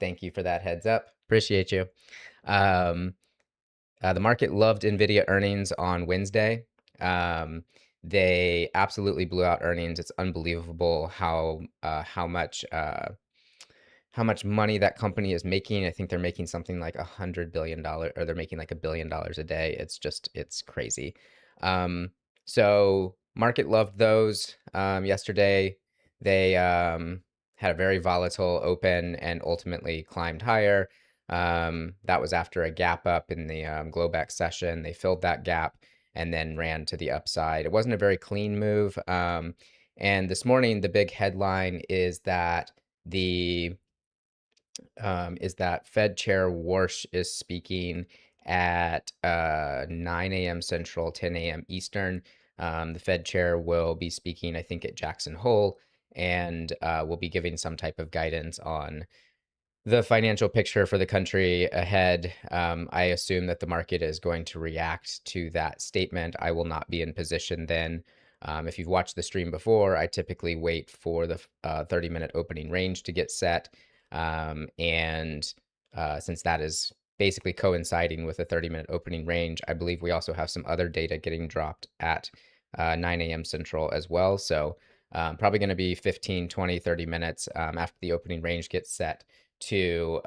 Thank you for that heads up. Appreciate you. Um, the market loved NVIDIA earnings on Wednesday. Um, they absolutely blew out earnings. It's unbelievable how much money that company is making. I think they're making something like $100 billion, or they're making like $1 billion a day. It's crazy. Um, so market loved those. Yesterday they had a very volatile open and ultimately climbed higher. That was after a gap up in the Globex session. They filled that gap and then ran to the upside. It wasn't a very clean move. And this morning, the big headline the is that Fed Chair Warsh is speaking at 9 a.m. Central, 10 a.m. Eastern. The Fed Chair will be speaking, I think, at Jackson Hole, and will be giving some type of guidance on the financial picture for the country ahead. I assume that the market is going to react to that statement. I will not be in position then. If you've watched the stream before, I typically wait for the 30-minute opening range to get set. And since that is basically coinciding with a 30-minute opening range, I believe we also have some other data getting dropped at 9 a.m. Central as well. So probably going to be 15, 20, 30 minutes after the opening range gets set to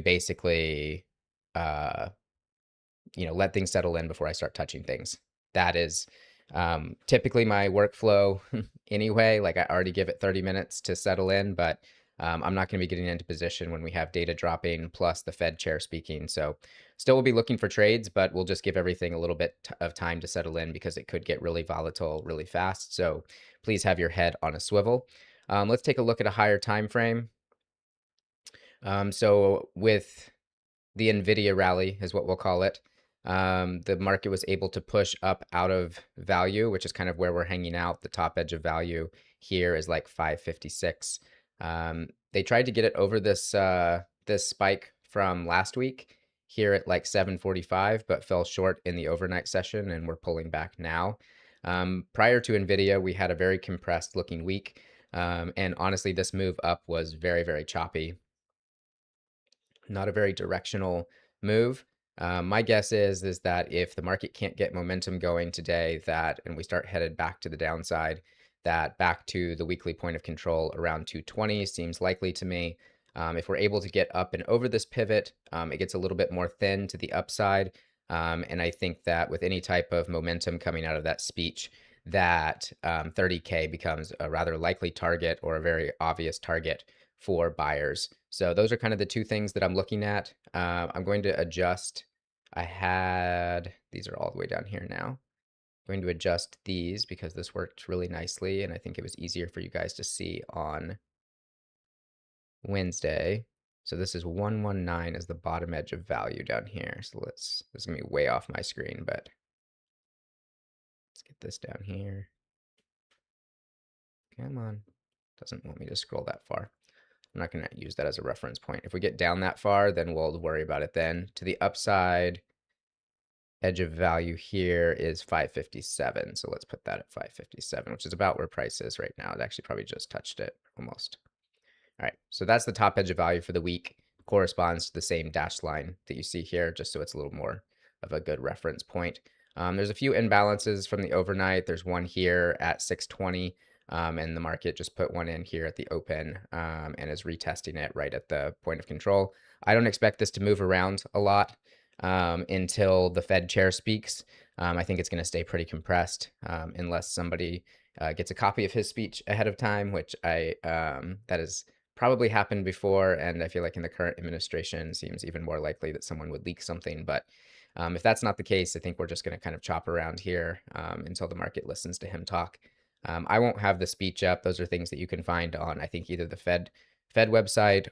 basically uh, let things settle in before I start touching things. That is typically my workflow anyway. Like I already give it 30 minutes to settle in, but I'm not going to be getting into position when we have data dropping plus the Fed chair speaking. So still we'll be looking for trades, but we'll just give everything a little bit of time to settle in because it could get really volatile really fast. So please have your head on a swivel. Let's take a look at a higher time frame. So with the NVIDIA rally is what we'll call it, the market was able to push up out of value, which is kind of where we're hanging out. The top edge of value here is like 556. They tried to get it over this spike from last week here at like 745, but fell short in the overnight session, and we're pulling back now. Prior to NVIDIA, we had a very compressed looking week. And honestly, this move up was very, very choppy, not a very directional move. My guess is that if the market can't get momentum going today, and we start headed back to the downside, that back to the weekly point of control around 220 seems likely to me. If we're able to get up and over this pivot, it gets a little bit more thin to the upside. And I think that with any type of momentum coming out of that speech, that 30K becomes a rather likely target or a very obvious target for buyers. So those are kind of the two things that I'm looking at. I'm going to adjust. These are all the way down here now. I'm going to adjust these because this worked really nicely, and I think it was easier for you guys to see on Wednesday. So this is 119 as the bottom edge of value down here. So this is gonna be way off my screen, but let's get this down here. Come on. Doesn't want me to scroll that far. I'm not going to use that as a reference point. If we get down that far, then we'll worry about it then. To the upside, edge of value here is 557. So let's put that at 557, which is about where price is right now. It actually probably just touched it almost. All right, so that's the top edge of value for the week. Corresponds to the same dashed line that you see here, just so it's a little more of a good reference point. There's a few imbalances from the overnight. There's one here at 620. And the market just put one in here at the open and is retesting it right at the point of control. I don't expect this to move around a lot until the Fed chair speaks. I think it's going to stay pretty compressed unless somebody gets a copy of his speech ahead of time, which that has probably happened before, and I feel like in the current administration seems even more likely that someone would leak something. But if that's not the case, I think we're just going to kind of chop around here until the market listens to him talk. I won't have the speech up. Those are things that you can find on, I think, either the Fed website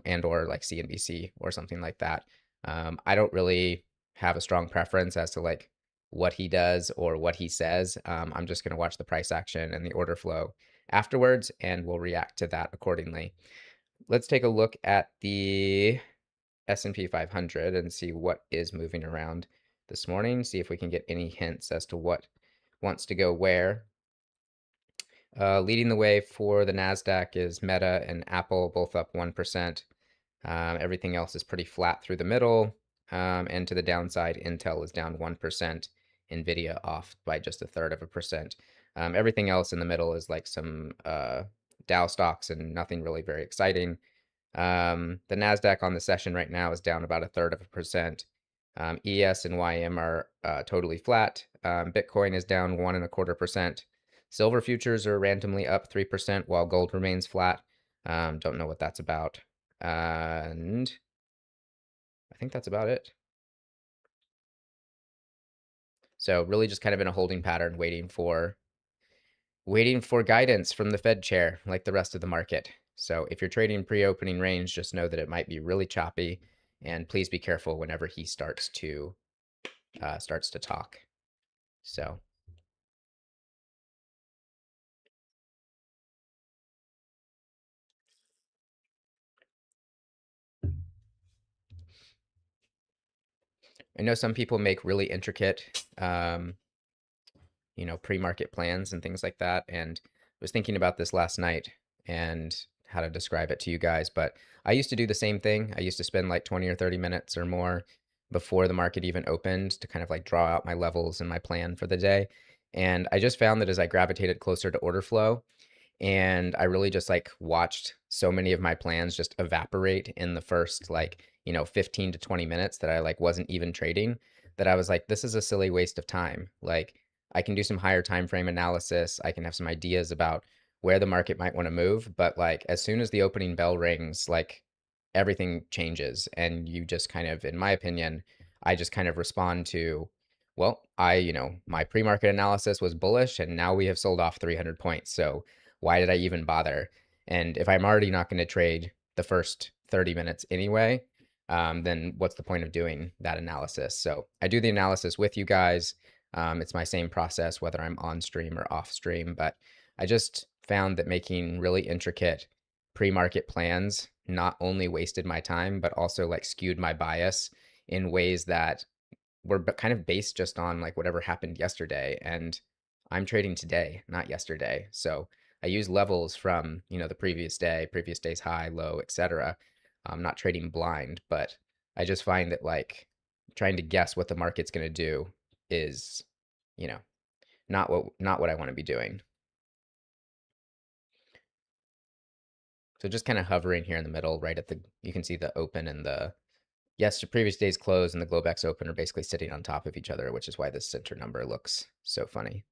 and or like CNBC or something like that. I don't really have a strong preference as to like what he does or what he says. I'm just going to watch the price action and the order flow afterwards, and we'll react to that accordingly. Let's take a look at the S&P 500 and see what is moving around this morning. See if we can get any hints as to what wants to go where. Leading the way for the NASDAQ is Meta and Apple, both up 1%. Everything else is pretty flat through the middle. And to the downside, Intel is down 1%, Nvidia off by just 1/3%. Everything else in the middle is like some Dow stocks and nothing really very exciting. The NASDAQ on the session right now is down about 1/3%. ES and YM are totally flat. Bitcoin is down 1.25%. Silver futures are randomly up 3% while gold remains flat. Don't know what that's about. And I think that's about it. So really just kind of in a holding pattern, waiting for guidance from the Fed chair, like the rest of the market. So if you're trading pre-opening range, just know that it might be really choppy, and please be careful whenever he starts to talk. So I know some people make really intricate, pre-market plans and things like that. And I was thinking about this last night and how to describe it to you guys. But I used to do the same thing. I used to spend like 20 or 30 minutes or more before the market even opened to kind of like draw out my levels and my plan for the day. And I just found that as I gravitated closer to order flow, and I really just like watched so many of my plans just evaporate in the first 15 to 20 minutes that I like wasn't even trading, that I was like, this is a silly waste of time. Like I can do some higher time frame analysis, I can have some ideas about where the market might want to move, but like as soon as the opening bell rings, like everything changes and you just kind of, in my opinion, I just kind of respond to, well, my pre-market analysis was bullish and now we have sold off 300 points. So why did I even bother? And if I'm already not going to trade the first 30 minutes anyway, then what's the point of doing that analysis? So I do the analysis with you guys. It's my same process, whether I'm on stream or off stream, but I just found that making really intricate pre-market plans not only wasted my time, but also like skewed my bias in ways that were kind of based just on like whatever happened yesterday. And I'm trading today, not yesterday. So I use levels from, the previous day, previous day's high, low, etc. I'm not trading blind, but I just find that like trying to guess what the market's going to do is, you know, not what I want to be doing. So just kind of hovering here in the middle, right at you can see the open and yes, the previous day's close and the Globex open are basically sitting on top of each other, which is why this center number looks so funny.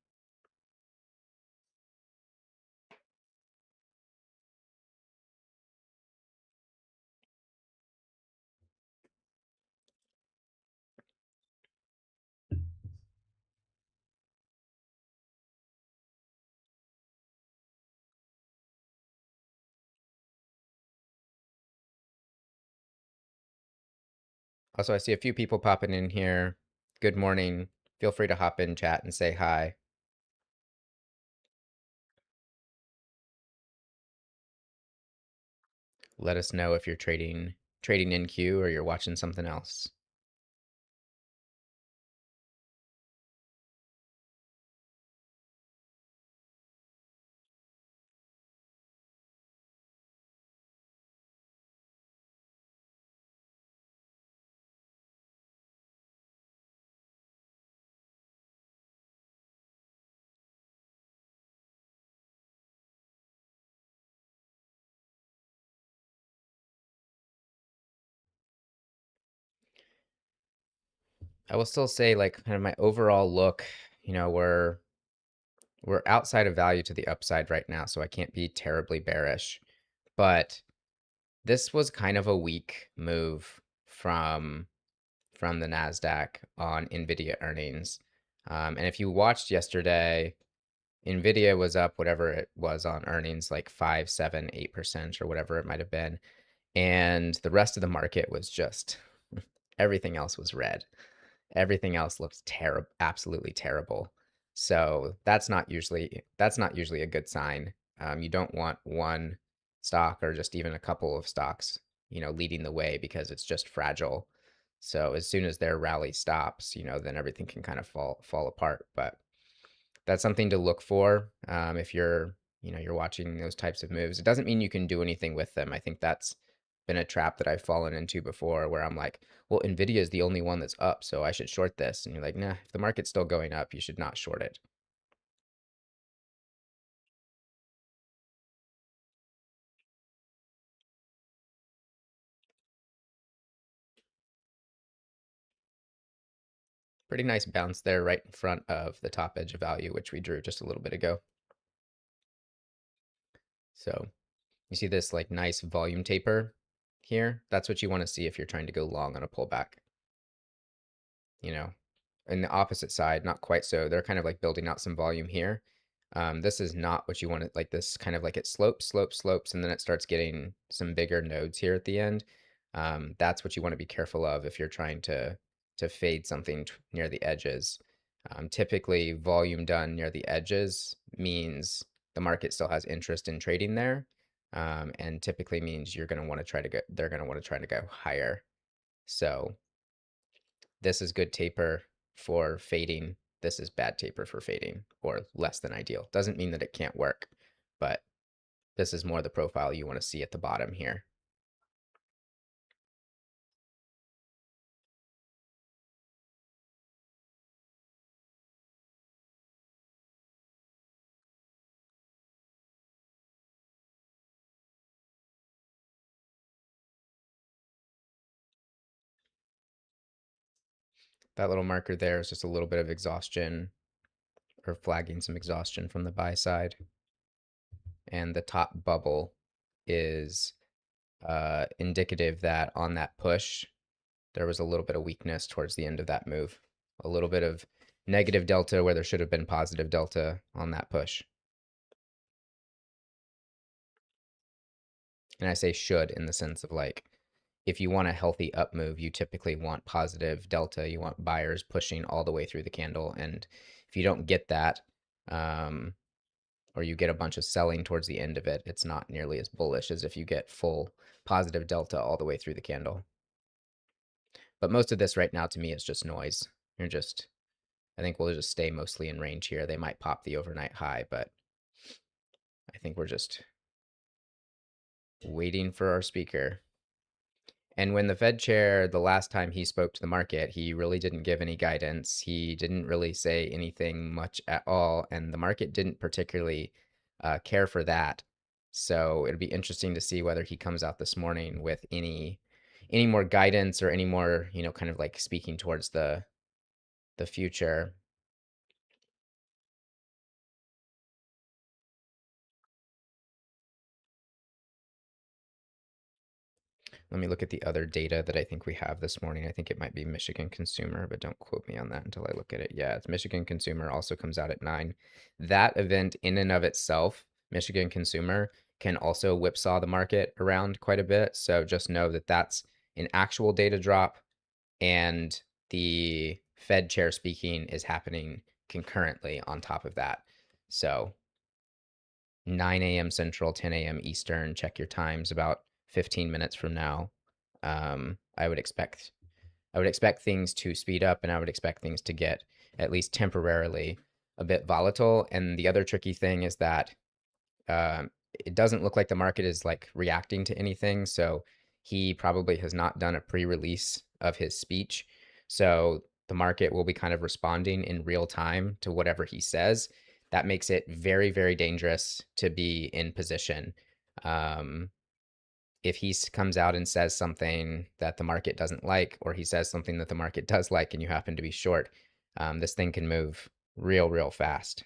Also, I see a few people popping in here. Good morning. Feel free to hop in chat and say hi. Let us know if you're trading in queue or you're watching something else. I will still say like kind of my overall look, we're outside of value to the upside right now, so I can't be terribly bearish. But this was kind of a weak move from the Nasdaq on Nvidia earnings. And if you watched yesterday, Nvidia was up whatever it was on earnings, like 5, 7, 8% or whatever it might have been, and the rest of the market was just everything else was red. Everything else looks terrible, absolutely terrible. So that's not usually a good sign. You don't want one stock or just even a couple of stocks, leading the way because it's just fragile. So as soon as their rally stops, then everything can kind of fall apart. But that's something to look for if you're you're watching those types of moves. It doesn't mean you can do anything with them. I think that's been a trap that I've fallen into before where I'm like, well, Nvidia is the only one that's up, so I should short this. And you're like, nah, if the market's still going up, you should not short it. Pretty nice bounce there right in front of the top edge of value, which we drew just a little bit ago. So you see this like nice volume taper here? That's what you want to see if you're trying to go long on a pullback. You know, and the opposite side, not quite so. They're kind of like building out some volume here. This is not what you want to, like this kind of like it slopes, slopes, slopes, and then it starts getting some bigger nodes here at the end. That's what you want to be careful of if you're trying to fade something near the edges. Typically, volume done near the edges means the market still has interest in trading there, and typically means you're going to want to try to go. They're going to want to try to go higher. So this is good taper for fading. This is bad taper for fading, or less than ideal. Doesn't mean that it can't work, but this is more the profile you want to see at the bottom here. That little marker there is just a little bit of exhaustion, or flagging some exhaustion from the buy side. And the top bubble is indicative that on that push, there was a little bit of weakness towards the end of that move. A little bit of negative delta where there should have been positive delta on that push. And I say should in the sense of like, if you want a healthy up move, you typically want positive delta. You want buyers pushing all the way through the candle. And if you don't get that, or you get a bunch of selling towards the end of it, it's not nearly as bullish as if you get full positive delta all the way through the candle. But most of this right now to me is just noise. I think we'll just stay mostly in range here. They might pop the overnight high, but I think we're just waiting for our speaker. And when the Fed chair, the last time he spoke to the market, he really didn't give any guidance. He didn't really say anything much at all, and the market didn't particularly care for that. So it'd be interesting to see whether he comes out this morning with any more guidance or any more, kind of like speaking towards the future. Let me look at the other data that I think we have this morning. I think it might be Michigan Consumer, but don't quote me on that until I look at it. Yeah, it's Michigan Consumer, also comes out at 9. That event in and of itself, Michigan Consumer, can also whipsaw the market around quite a bit. So just know that that's an actual data drop, and the Fed chair speaking is happening concurrently on top of that. So 9 a.m. Central, 10 a.m. Eastern. Check your times about 15 minutes from now. I would expect things to speed up, and I would expect things to get at least temporarily a bit volatile. And the other tricky thing is that it doesn't look like the market is like reacting to anything. So he probably has not done a pre-release of his speech. So the market will be kind of responding in real time to whatever he says. That makes it very, very dangerous to be in position. If he comes out and says something that the market doesn't like, or he says something that the market does like, and you happen to be short, this thing can move real, real fast.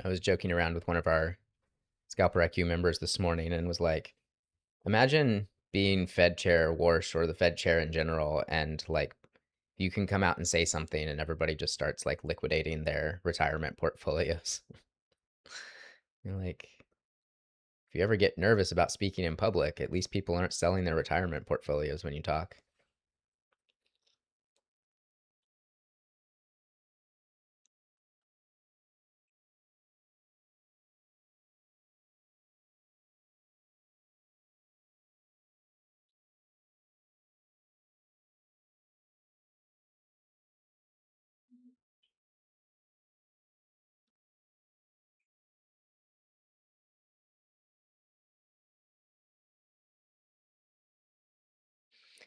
I was joking around with one of our ScalperIQ members this morning and was like, imagine being Fed chair Warsh or the Fed chair in general, and like you can come out and say something and everybody just starts like liquidating their retirement portfolios. You're like, if you ever get nervous about speaking in public, at least people aren't selling their retirement portfolios when you talk.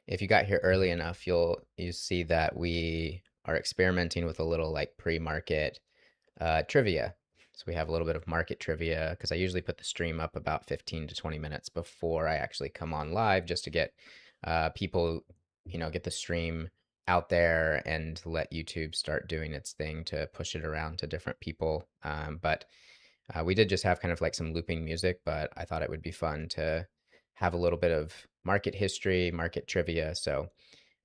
If you got here early enough, you see that we are experimenting with a little like pre-market trivia. So we have a little bit of market trivia because I usually put the stream up about 15 to 20 minutes before I actually come on live just to get people, get the stream out there and let YouTube start doing its thing to push it around to different people. But we did just have kind of like some looping music, but I thought it would be fun to have a little bit of market history, market trivia. So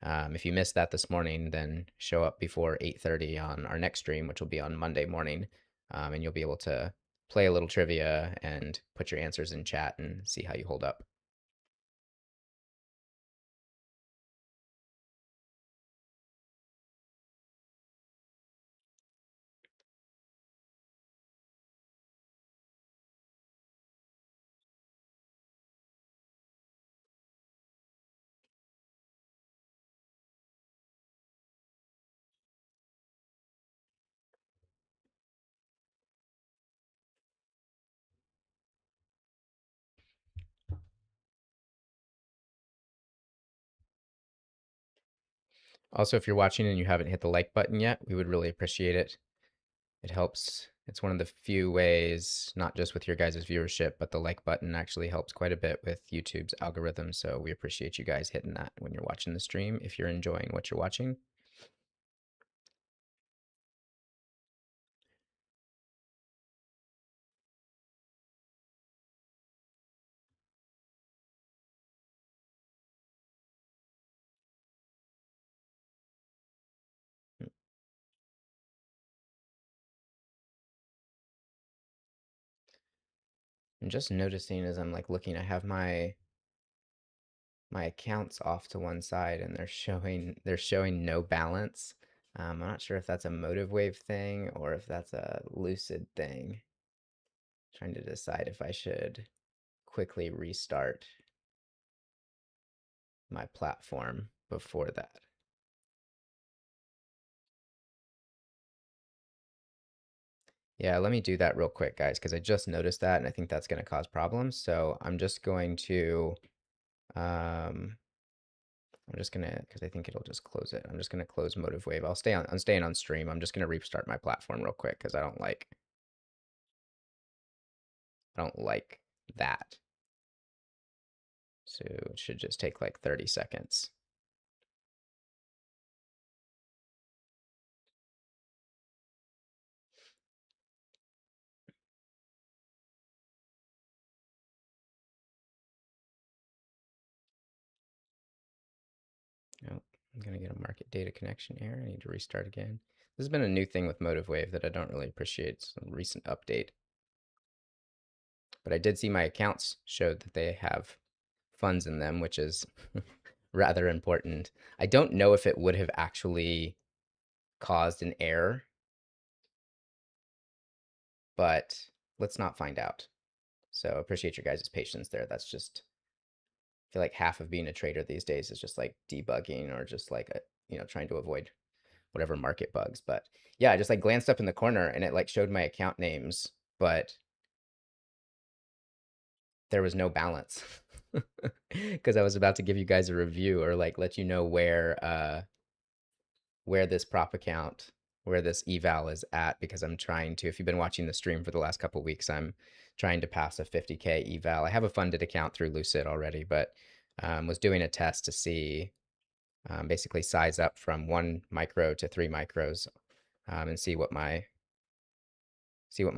if you missed that this morning, then show up before 8:30 on our next stream, which will be on Monday morning, and you'll be able to play a little trivia and put your answers in chat and see how you hold up. Also, if you're watching and you haven't hit the like button yet, we would really appreciate it. It helps. It's one of the few ways, not just with your guys' viewership, but the like button actually helps quite a bit with YouTube's algorithm. So we appreciate you guys hitting that when you're watching the stream if you're enjoying what you're watching. I'm just noticing as I'm like looking, I have my accounts off to one side and they're showing no balance. I'm not sure if that's a motive wave thing or if that's a lucid thing. Trying to decide if I should quickly restart my platform before that. Yeah, let me do that real quick, guys, because I just noticed that and I think that's going to cause problems. So um, I'm just gonna, because I think it'll just close it. I'm just gonna close Motive Wave. I'm staying on stream. I'm just gonna restart my platform real quick because I don't like that. So it should just take like 30 seconds. Oh, I'm gonna get a market data connection error. I need to restart again. This has been a new thing with Motive Wave that I don't really appreciate. It's a recent update. But I did see my accounts showed that they have funds in them, which is rather important. I don't know if it would have actually caused an error, but let's not find out. So appreciate your guys' patience there. That's just, I feel like half of being a trader these days is just like debugging or just like trying to avoid whatever market bugs. But yeah, I just like glanced up in the corner and it like showed my account names, but there was no balance because I was about to give you guys a review or like let you know where this prop account, where this eval is at, because I'm trying to, if you've been watching the stream for the last couple weeks, I'm trying to pass a 50K eval. I have a funded account through Lucid already, but was doing a test to see, basically size up from 1 micro to 3 micros, and see what my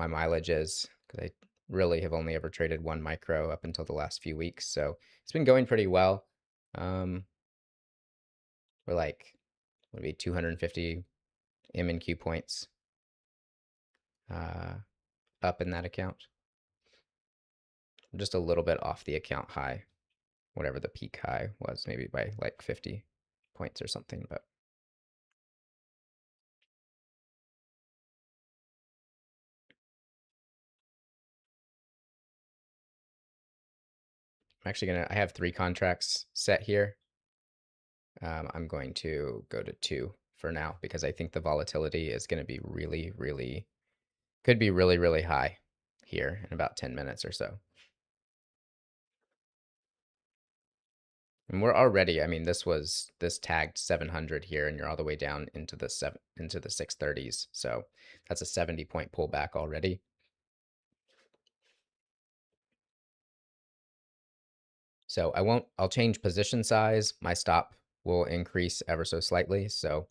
mileage is, because I really have only ever traded 1 micro up until the last few weeks. So it's been going pretty well. We're like would be 250 M and Q points up in that account. Just a little bit off the account high, whatever the peak high was, maybe by like 50 points or something, but I'm actually I have 3 contracts set here. I'm going to go to 2 for now because I think the volatility is going to be could be really high here in about 10 minutes or so. And we're already, I mean, this tagged 700 here and you're all the way down into the 630s. So that's a 70-point pullback already. So I'll change position size. My stop will increase ever so slightly. So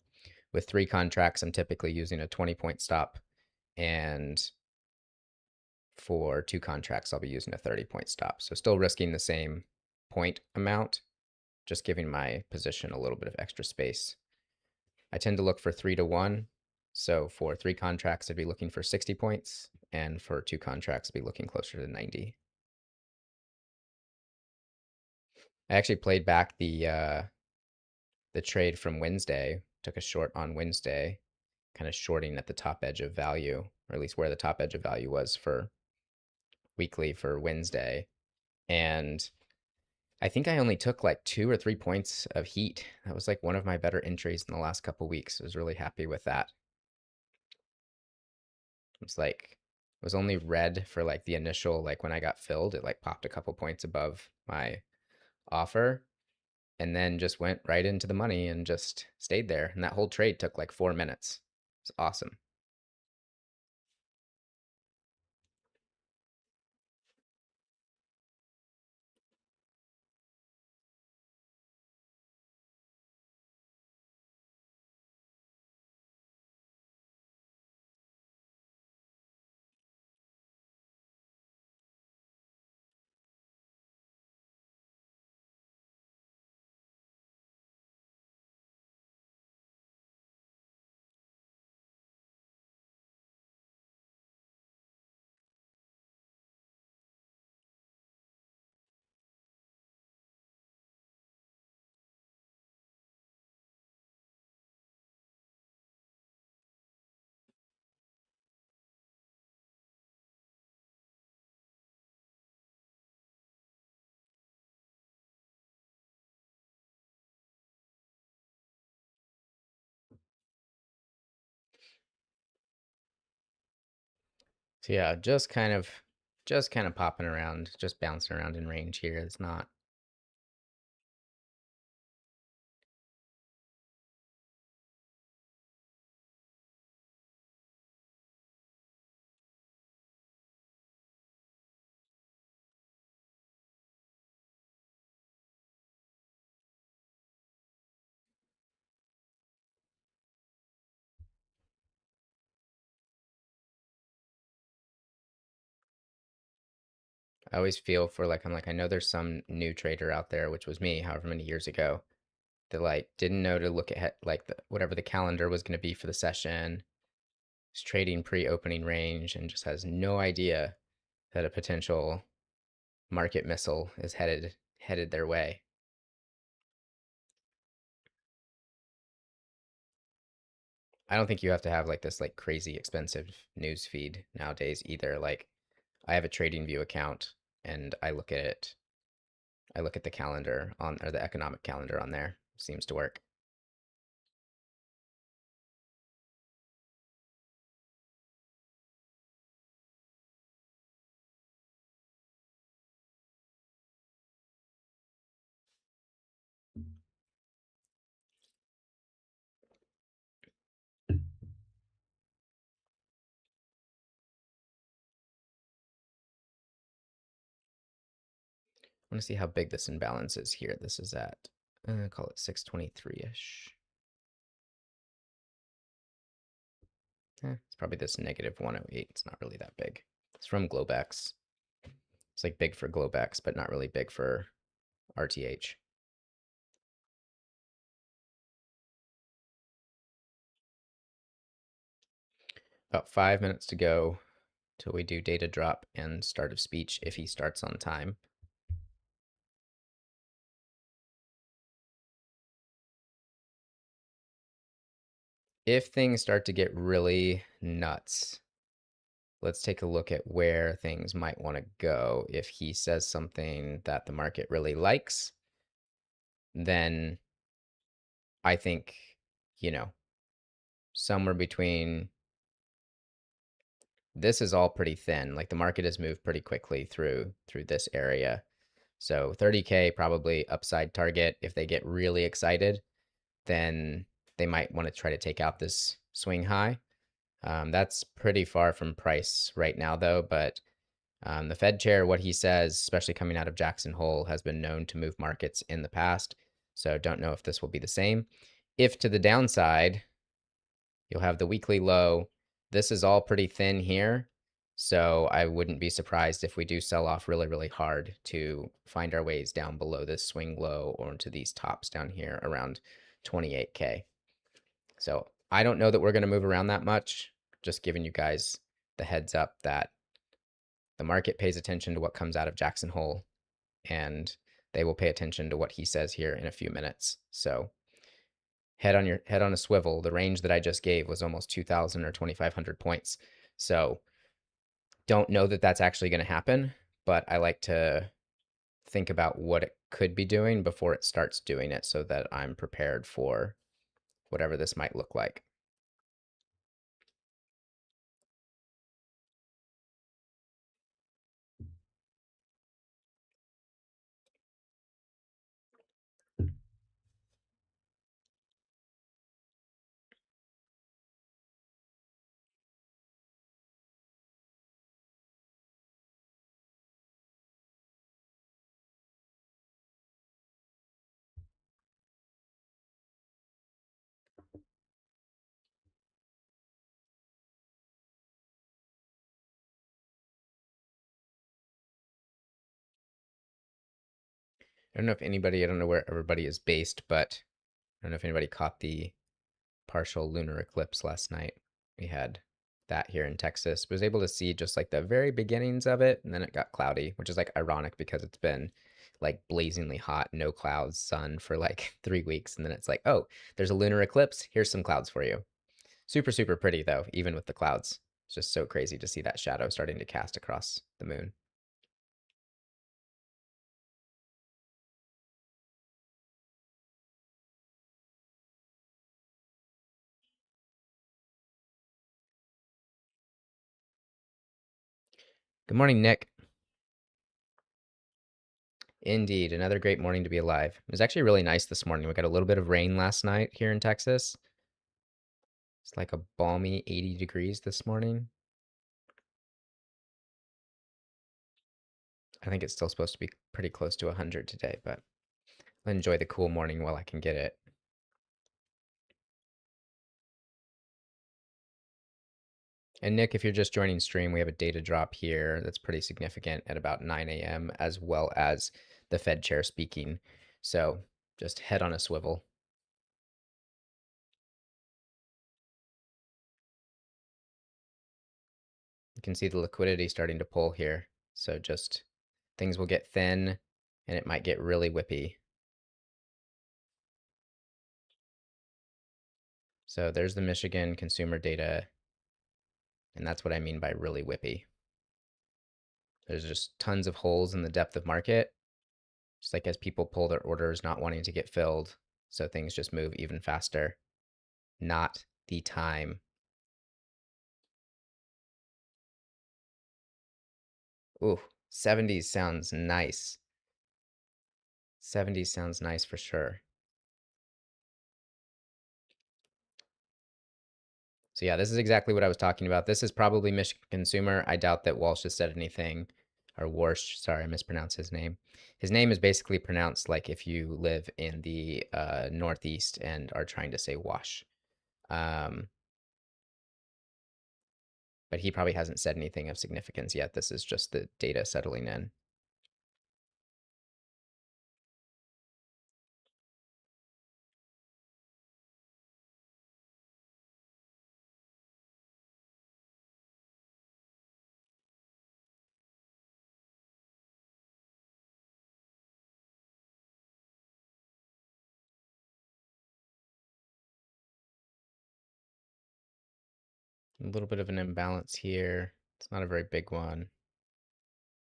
with 3 contracts, I'm typically using a 20-point stop. And for 2 contracts, I'll be using a 30-point stop. So still risking the same point amount, just giving my position a little bit of extra space. I tend to look for 3 to 1. So for 3 contracts, I'd be looking for 60 points. And for 2 contracts, I'd be looking closer to 90. I actually played back the trade from Wednesday, took a short on Wednesday, kind of shorting at the top edge of value, or at least where the top edge of value was for weekly for Wednesday. And I think I only took like 2 or 3 points of heat. That was like one of my better entries in the last couple weeks. I was really happy with that. It was only red for like the initial, like when I got filled, it like popped a couple points above my offer and then just went right into the money and just stayed there. And that whole trade took like 4 minutes. It's awesome. So yeah, just kind of popping around, just bouncing around in range here. It's not. I always feel for like I'm like I know there's some new trader out there, which was me, however many years ago, that like didn't know to look at like whatever the calendar was going to be for the session, is trading pre-opening range, and just has no idea that a potential market missile is headed their way. I don't think you have to have like this like crazy expensive news feed nowadays either. Like I have a trading view account and I look at it. I look at the calendar on or the economic calendar on there. Seems to work. I want to see how big this imbalance is here. This is at, call it 623-ish. It's probably this negative 108. It's not really that big. It's from Globex. It's like big for Globex, but not really big for RTH. About 5 minutes to go till we do data drop and start of speech if he starts on time. If things start to get really nuts, let's take a look at where things might want to go. If he says something that the market really likes, then I think, you know, somewhere between, this is all pretty thin. Like the market has moved pretty quickly through this area. So 30K probably upside target. If they get really excited, then they might want to try to take out this swing high. That's pretty far from price right now, though. But the Fed chair, what he says, especially coming out of Jackson Hole, has been known to move markets in the past. So don't know if this will be the same. If to the downside, you'll have the weekly low. This is all pretty thin here. So I wouldn't be surprised if we do sell off really, really hard to find our ways down below this swing low or into these tops down here around 28K. So I don't know that we're going to move around that much. Just giving you guys the heads up that the market pays attention to what comes out of Jackson Hole, and they will pay attention to what he says here in a few minutes. So head on a swivel. The range that I just gave was almost 2,000 or 2,500 points. So don't know that that's actually going to happen, but I like to think about what it could be doing before it starts doing it so that I'm prepared for whatever this might look like. I don't know if anybody, I don't know where everybody is based, but I don't know if anybody caught the partial lunar eclipse last night. We had that here in Texas. Was able to see just like the very beginnings of it, and then it got cloudy, which is like ironic because it's been like blazingly hot, no clouds, sun for like 3 weeks, and then it's like, oh, there's a lunar eclipse. Here's some clouds for you. Super, super pretty though, even with the clouds. It's just so crazy to see that shadow starting to cast across the moon. Good morning, Nick. Indeed, another great morning to be alive. It was actually really nice this morning. We got a little bit of rain last night here in Texas. It's like a balmy 80 degrees this morning. I think it's still supposed to be pretty close to 100 today, but I'll enjoy the cool morning while I can get it. And Nick, if you're just joining stream, we have a data drop here that's pretty significant at about 9 a.m., as well as the Fed chair speaking. So just head on a swivel. You can see the liquidity starting to pull here. So just things will get thin and it might get really whippy. So there's the Michigan consumer data. And that's what I mean by really whippy. There's just tons of holes in the depth of market, just like as people pull their orders, not wanting to get filled. So things just move even faster. Not the time. Ooh, 70s sounds nice. 70s sounds nice for sure. So yeah, this is exactly what I was talking about. This is probably Michigan Consumer. I doubt that Walsh has said anything, or Warsh, sorry, I mispronounced his name. His name is basically pronounced like if you live in the Northeast and are trying to say wash. Um, but he probably hasn't said anything of significance yet. This is just the data settling in. A little bit of an imbalance here. It's not a very big one.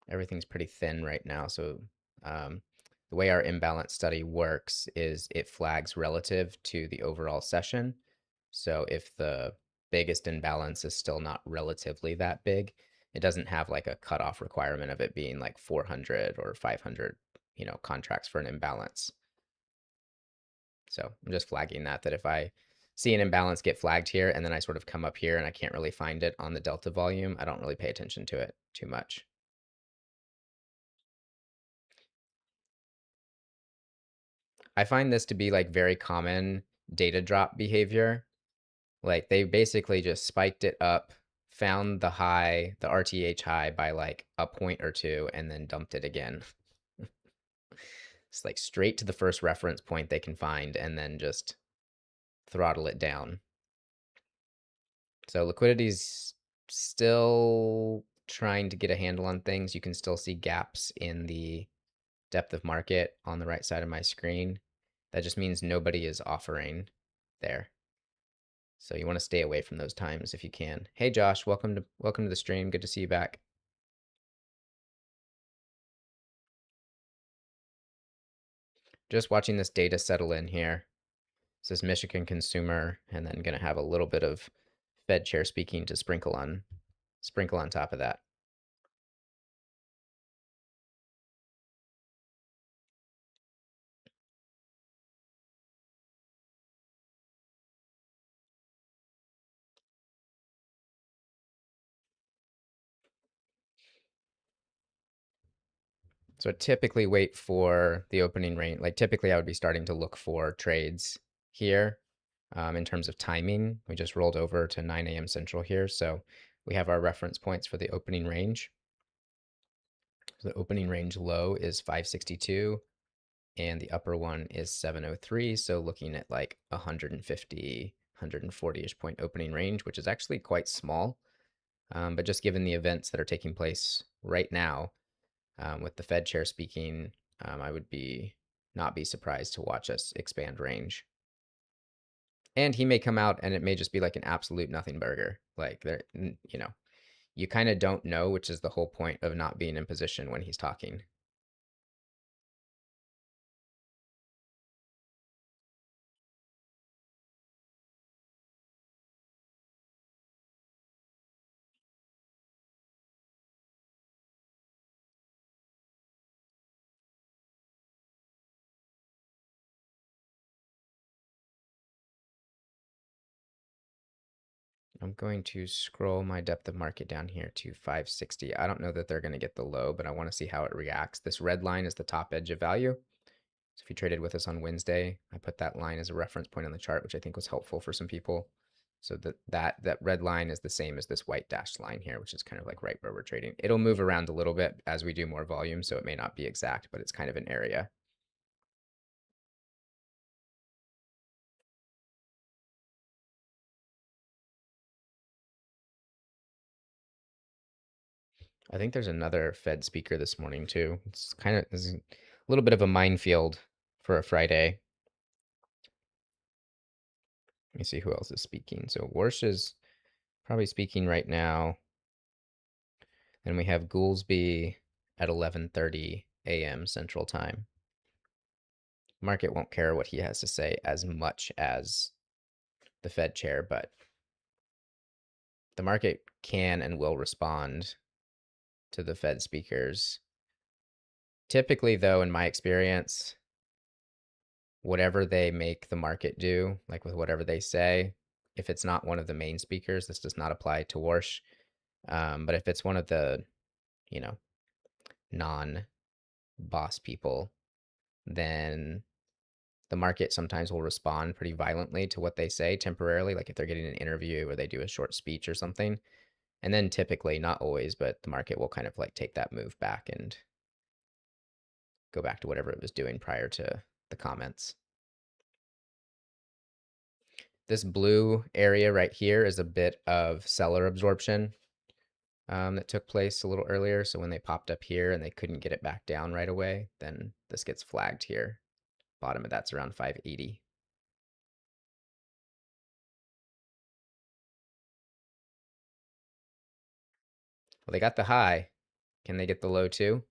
Everything's pretty thin right now. So um, the way our imbalance study works is it flags relative to the overall session. So if the biggest imbalance is still not relatively that big, it doesn't have like a cutoff requirement of it being like 400 or 500, contracts for an imbalance. So I'm just flagging that if I see an imbalance get flagged here and then I sort of come up here and I can't really find it on the delta volume, I don't really pay attention to it too much. I find this to be like very common data drop behavior. Like they basically just spiked it up, found the high, the RTH high by like a point or two, and then dumped it again. It's like straight to the first reference point they can find and then just throttle it down. So liquidity's still trying to get a handle on things. You can still see gaps in the depth of market on the right side of my screen. That just means nobody is offering there. So you want to stay away from those times if you can. Hey Josh, welcome to the stream. Good to see you back. Just watching this data settle in here. This is Michigan consumer, and then going to have a little bit of Fed chair speaking to sprinkle on top of that. So I typically wait for the opening range. Like typically I would be starting to look for trades here in terms of timing. We just rolled over to 9 a.m. Central here. So we have our reference points for the opening range. So the opening range low is 562 and the upper one is 703. So looking at like 150, 140-ish point opening range, which is actually quite small. But just given the events that are taking place right now, with the Fed chair speaking, I would not be surprised to watch us expand range. And he may come out and it may just be like an absolute nothing burger. Like there, you kind of don't know, which is the whole point of not being in position when he's talking. I'm going to scroll my depth of market down here to 560. I don't know that they're going to get the low, but I want to see how it reacts. This red line is the top edge of value. So if you traded with us on Wednesday, I put that line as a reference point on the chart, which I think was helpful for some people. So that red line is the same as this white dashed line here, which is kind of like right where we're trading. It'll move around a little bit as we do more volume, so it may not be exact, but it's kind of an area. I think there's another Fed speaker this morning too. It's a little bit of a minefield for a Friday. Let me see who else is speaking. So Warsh is probably speaking right now. And we have Goolsby at 11:30 a.m. Central Time. Market won't care what he has to say as much as the Fed chair, but the market can and will respond to the Fed speakers. Typically, though, in my experience, whatever they make the market do, like with whatever they say, if it's not one of the main speakers, this does not apply to Warsh. But if it's one of the, non-boss people, then the market sometimes will respond pretty violently to what they say temporarily, like if they're getting an interview or they do a short speech or something. And then typically, not always, but the market will kind of like take that move back and go back to whatever it was doing prior to the comments. This blue area right here is a bit of seller absorption that took place a little earlier. So when they popped up here and they couldn't get it back down right away, then this gets flagged here. Bottom of that's around 580. Well, they got the high. Can they get the low too?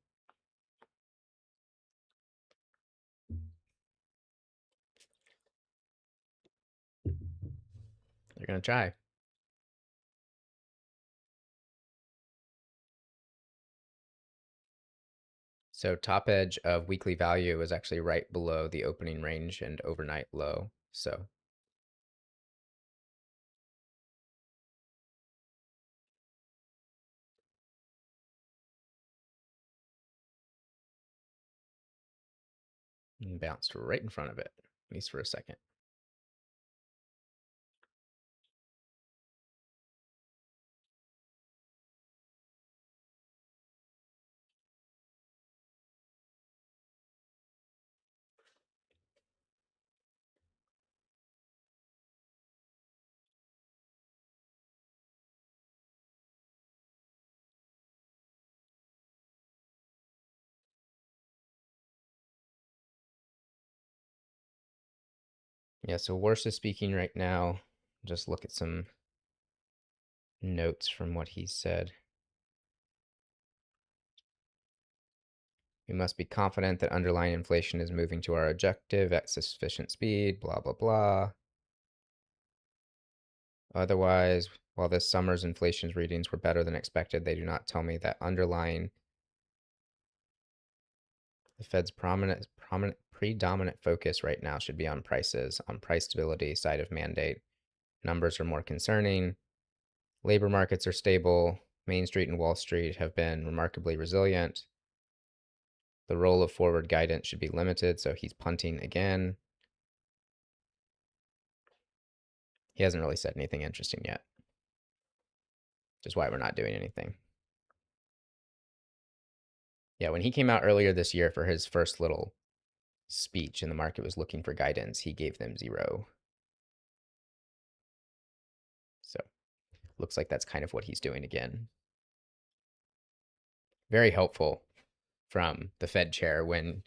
They're gonna try. So top edge of weekly value is actually right below the opening range and overnight low. So bounced right in front of it, at least for a second. Yeah, so Worse is speaking right now. Just look at some notes from what he said. We must be confident that underlying inflation is moving to our objective at sufficient speed, blah, blah, blah. Otherwise, while this summer's inflation readings were better than expected, they do not tell me that underlying the Fed's predominant focus right now should be on prices, on price stability side of mandate. Numbers are more concerning. Labor markets are stable. Main Street and Wall Street have been remarkably resilient. The role of forward guidance should be limited, so he's punting again. He hasn't really said anything interesting yet, which is why we're not doing anything. Yeah, when he came out earlier this year for his first little speech and the market was looking for guidance, he gave them 0. So looks like that's kind of what he's doing again. Very helpful from the Fed chair when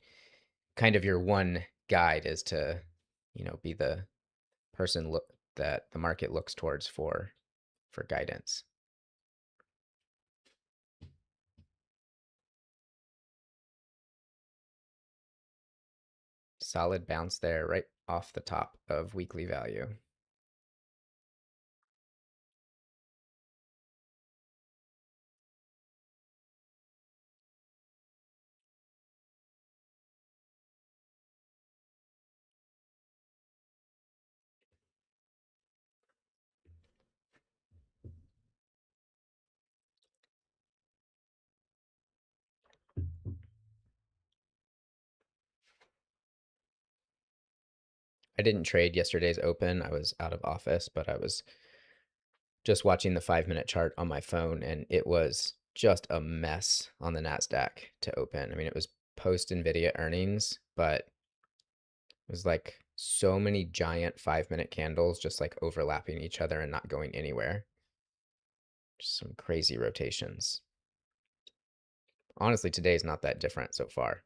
kind of your one guide is to, be the person that the market looks towards for guidance. Solid bounce there right off the top of weekly value. I didn't trade yesterday's open. I was out of office, but I was just watching the 5-minute chart on my phone, and it was just a mess on the NASDAQ to open. I mean, it was post NVIDIA earnings, but it was like so many giant 5-minute candles just like overlapping each other and not going anywhere. Just some crazy rotations. Honestly, today's not that different so far.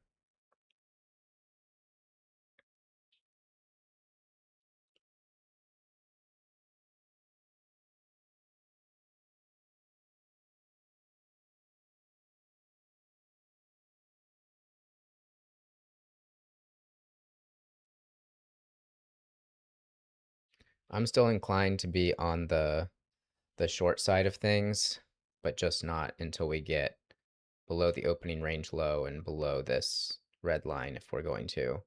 I'm still inclined to be on the short side of things, but just not until we get below the opening range low and below this red line if we're going to.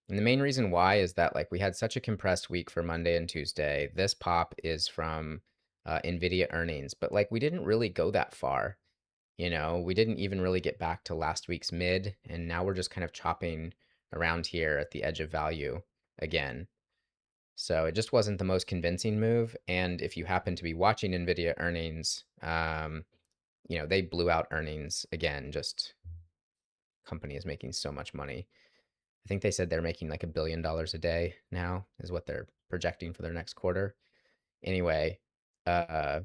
And the main reason why is that like we had such a compressed week for Monday and Tuesday. This pop is from NVIDIA earnings, but like we didn't really go that far. We didn't even really get back to last week's mid, and now we're just kind of chopping around here at the edge of value again. So it just wasn't the most convincing move. And if you happen to be watching NVIDIA earnings, they blew out earnings again. Just company is making so much money. I think they said they're making like $1 billion a day now, is what they're projecting for their next quarter. Anyway, uh,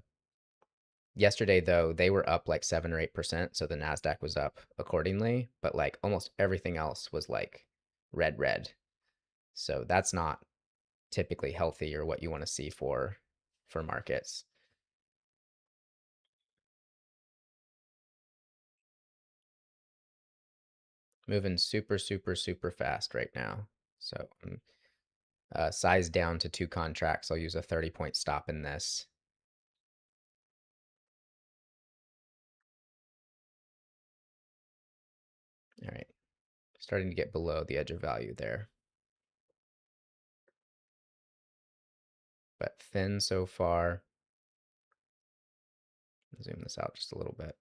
yesterday though, they were up like 7 or 8%, so the Nasdaq was up accordingly. But like almost everything else was like red, red. So that's not typically healthy or what you want to see for markets. Moving super, super, super fast right now. So size down to 2 contracts. I'll use a 30-point stop in this. All right, starting to get below the edge of value there. But thin so far. Zoom this out just a little bit.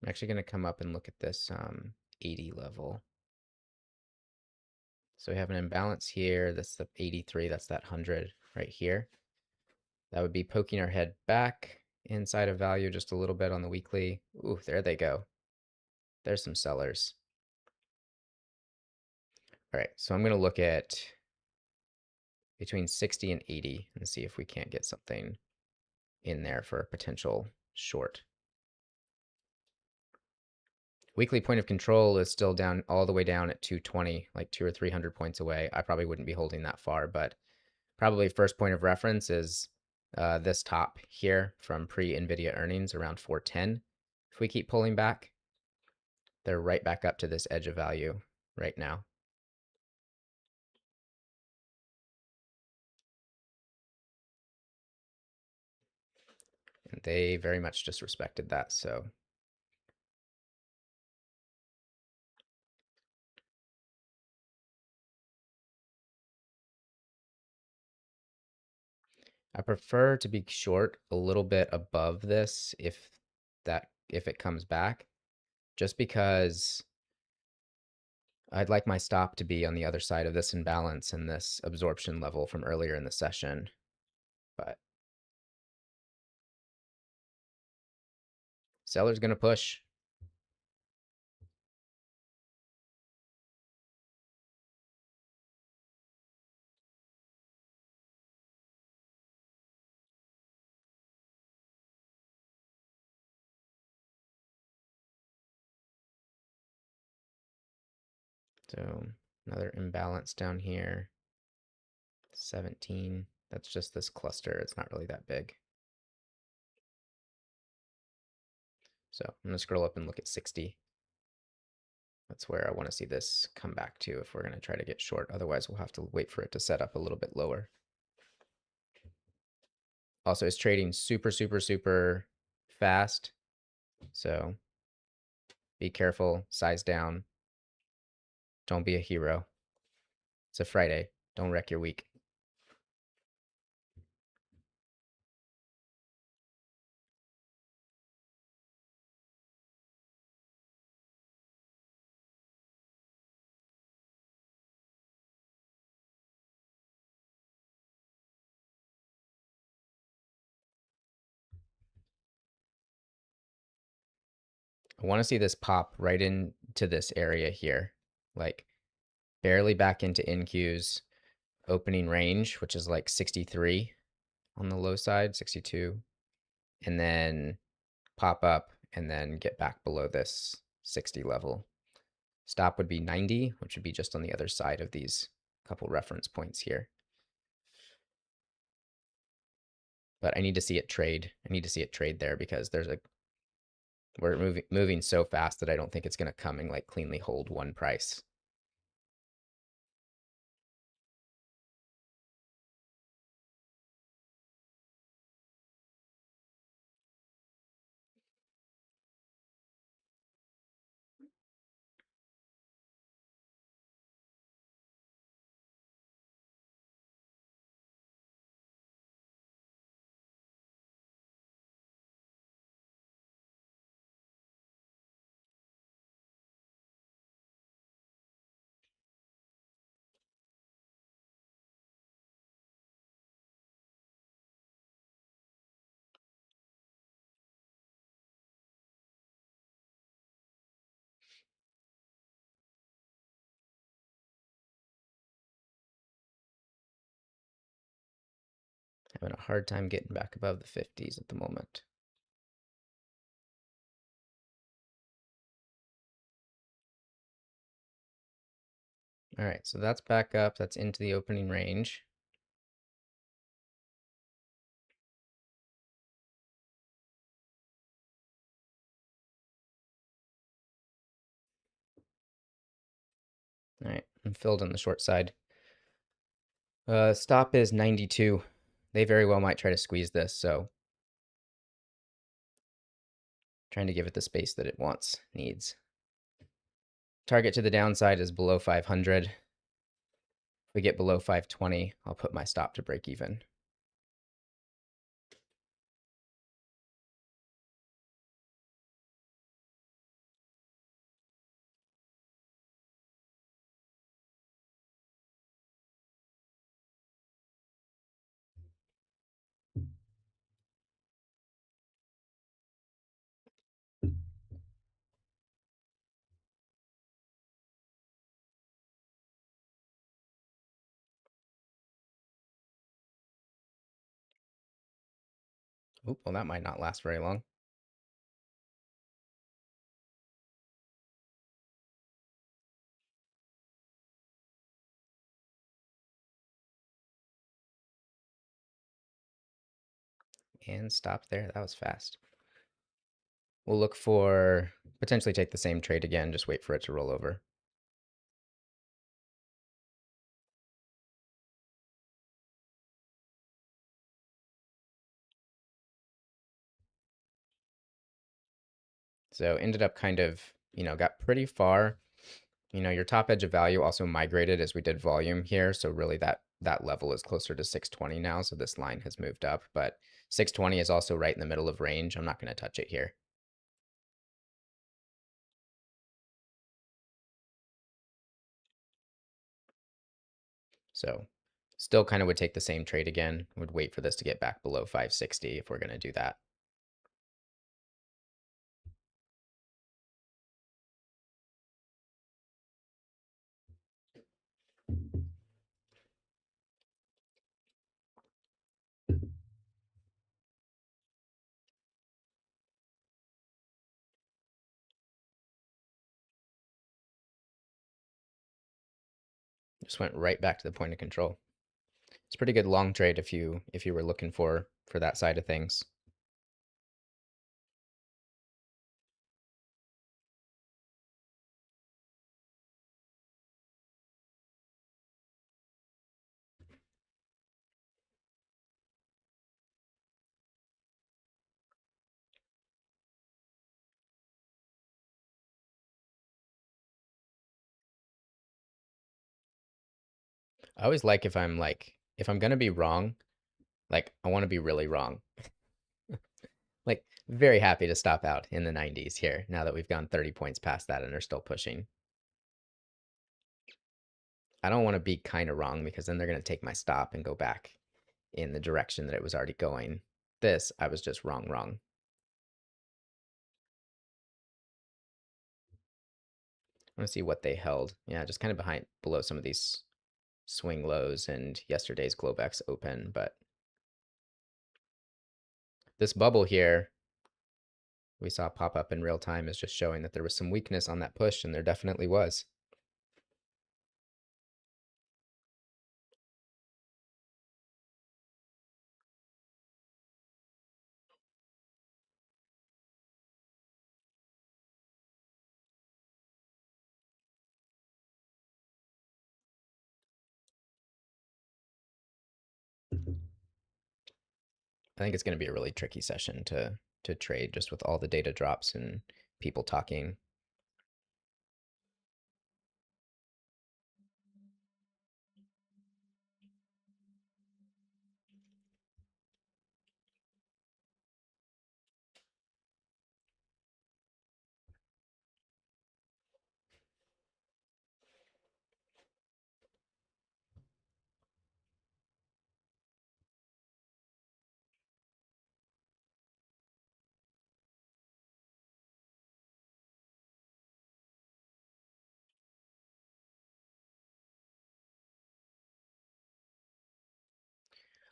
I'm actually going to come up and look at this 80 level. So we have an imbalance here. That's the 83. That's that 100 right here. That would be poking our head back inside of value just a little bit on the weekly. Ooh, there they go. There's some sellers. All right, so I'm going to look at between 60 and 80 and see if we can't get something in there for a potential short. Weekly point of control is still down all the way down at 220, like 200 or 300 points away. I probably wouldn't be holding that far, but probably first point of reference is this top here from pre-NVIDIA earnings around 410. If we keep pulling back, they're right back up to this edge of value right now. And they very much disrespected that, so I prefer to be short a little bit above this if it comes back, just because I'd like my stop to be on the other side of this imbalance and this absorption level from earlier in the session. But seller's going to push. So another imbalance down here. 17. That's just this cluster. It's not really that big. So I'm going to scroll up and look at 60. That's where I want to see this come back to if we're going to try to get short. Otherwise, we'll have to wait for it to set up a little bit lower. Also, it's trading super, super, super fast. So be careful, size down. Don't be a hero. It's a Friday. Don't wreck your week. I want to see this pop right into this area here, like barely back into NQ's opening range, which is like 63 on the low side, 62, and then pop up and then get back below this 60 level. Stop would be 90, which would be just on the other side of these couple reference points here. But I need to see it trade. I need to see it trade there because we're moving so fast that I don't think it's going to come and like cleanly hold one price. Having a hard time getting back above the 50s at the moment. All right, so that's back up. That's into the opening range. All right, I'm filled on the short side. Stop is 92. They very well might try to squeeze this, so trying to give it the space that it wants, needs. Target to the downside is below 500. If we get below 520, I'll put my stop to break even. Oop, well, that might not last very long. And stop there. That was fast. We'll look for potentially take the same trade again, just wait for it to roll over. So ended up kind of, got pretty far. Your top edge of value also migrated as we did volume here. So really that level is closer to 620 now. So this line has moved up, but 620 is also right in the middle of range. I'm not going to touch it here. So still kind of would take the same trade again. Would wait for this to get back below 560 if we're going to do that. Just went right back to the point of control. It's a pretty good long trade if you were looking for that side of things. I always like if I'm gonna be wrong, like I want to be really wrong. Like very happy to stop out in the 90s here now that we've gone 30 points past that and are still pushing. I don't want to be kind of wrong because then they're going to take my stop and go back in the direction that it was already going. This, I was just wrong. I want to see what they held. Yeah, just kind of below some of these swing lows and yesterday's Globex open, but this bubble here we saw pop up in real time is just showing that there was some weakness on that push, and there definitely was. I think it's going to be a really tricky session to trade just with all the data drops and people talking.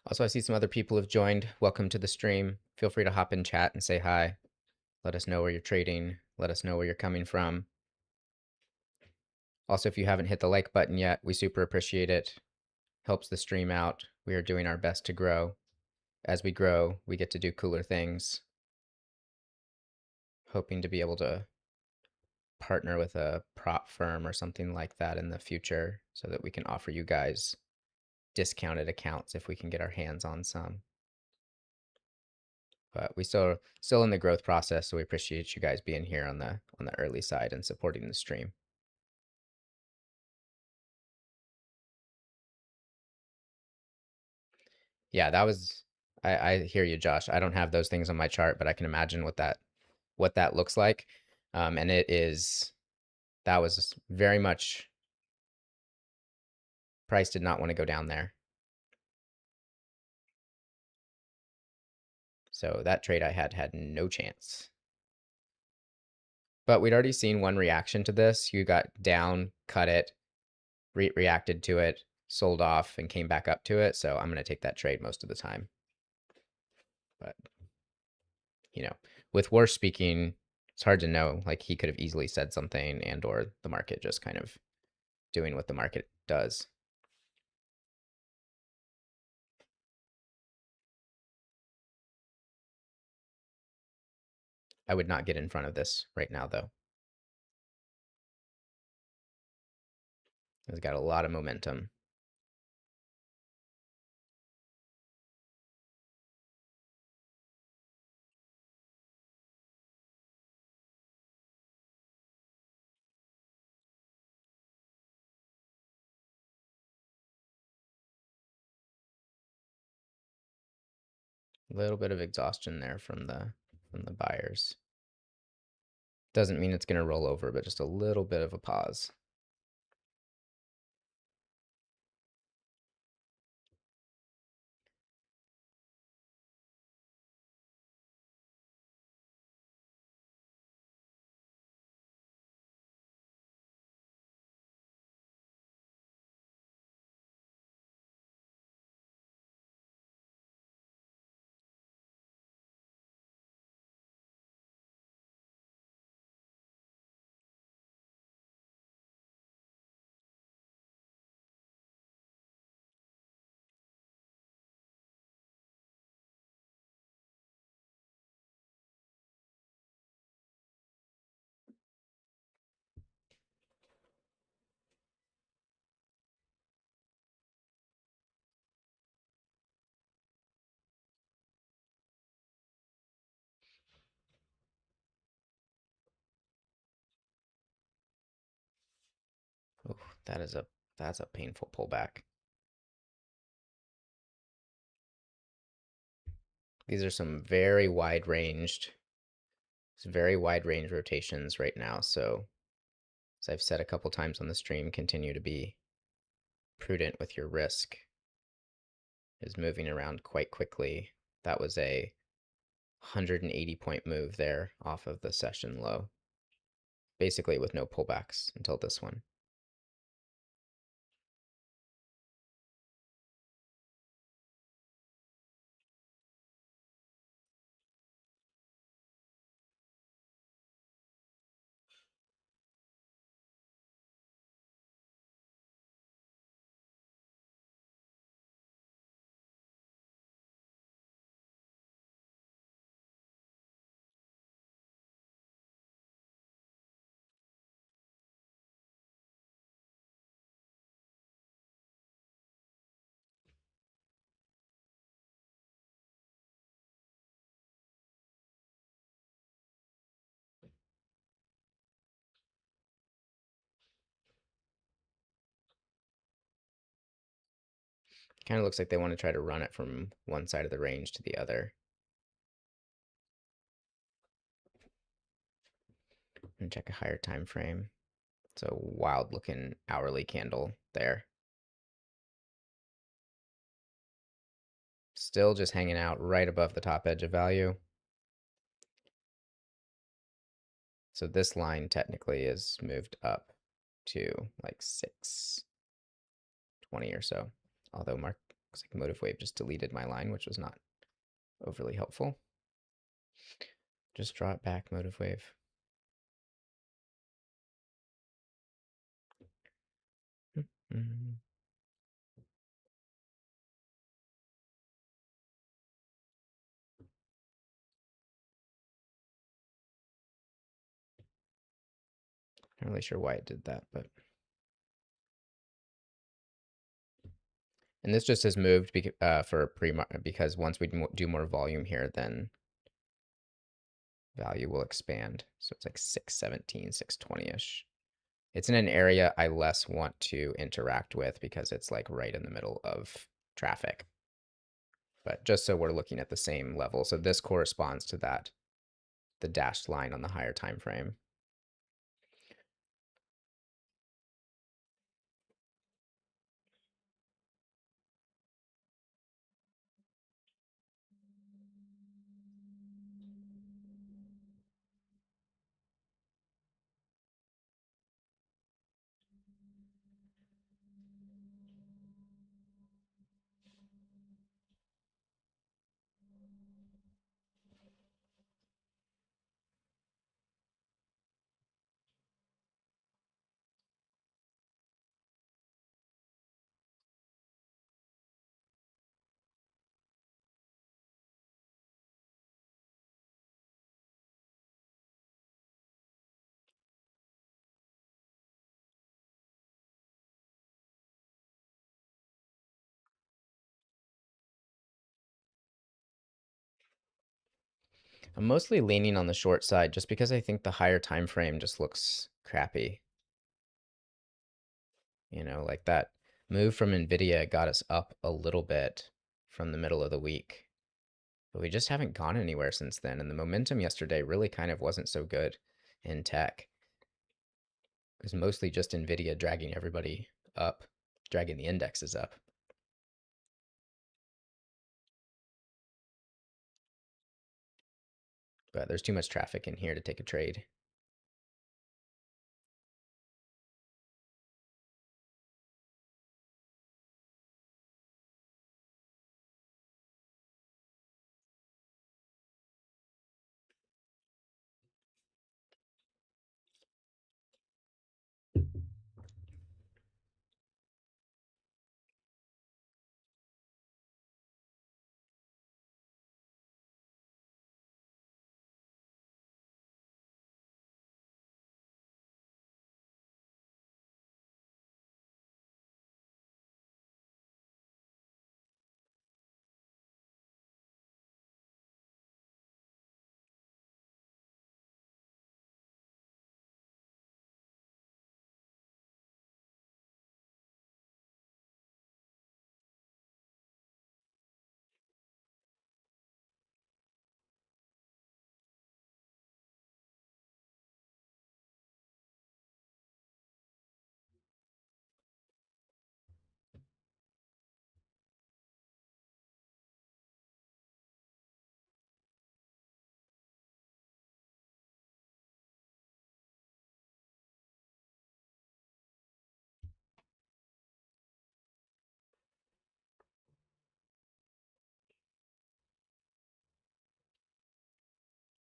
Also, I see some other people have joined. Welcome to the stream. Feel free to hop in chat and say hi. Let us know where you're trading. Let us know where you're coming from. Also, if you haven't hit the like button yet, we super appreciate it. Helps the stream out. We are doing our best to grow. As we grow, we get to do cooler things. Hoping to be able to partner with a prop firm or something like that in the future so that we can offer you guys discounted accounts if we can get our hands on some. But we still in the growth process, so we appreciate you guys being here on the early side and supporting the stream. Yeah, that was I hear you, Josh. I don't have those things on my chart, but I can imagine what that looks like. And that was very much price did not want to go down there. So that trade I had no chance. But we'd already seen one reaction to this. You got down, cut it, reacted to it, sold off, and came back up to it. So I'm going to take that trade most of the time. But, you know, with worse speaking, it's hard to know. Like he could have easily said something and or the market just kind of doing what the market does. I would not get in front of this right now, though. It's got a lot of momentum. A little bit of exhaustion there from the buyers. Doesn't mean it's going to roll over, but just a little bit of a pause. Ooh, that's a painful pullback. These are some very wide range rotations right now. So as I've said a couple times on the stream, continue to be prudent with your risk. Is moving around quite quickly. That was a 180 point move there off of the session low. Basically with no pullbacks until this one. Kind of looks like they want to try to run it from one side of the range to the other. And check a higher time frame. It's a wild looking hourly candle there. Still just hanging out right above the top edge of value. So this line technically is moved up to like 620 or so. Although mark's Looks like motive wave just deleted my line, which was not overly helpful. Just draw it back, motive wave. Mm-hmm. Not really sure why it did that, but. And this just has moved because once we do more volume here, then value will expand. So it's like 617, 620-ish. It's in an area I less want to interact with because it's like right in the middle of traffic. But just so we're looking at the same level. So this corresponds to that, the dashed line on the higher time frame. I'm mostly leaning on the short side just because I think the higher time frame just looks crappy. You know, like that move from Nvidia got us up a little bit from the middle of the week, but we just haven't gone anywhere since then. And the momentum yesterday really kind of wasn't so good in tech. It was mostly just Nvidia dragging everybody up, dragging the indexes up. But there's too much traffic in here to take a trade.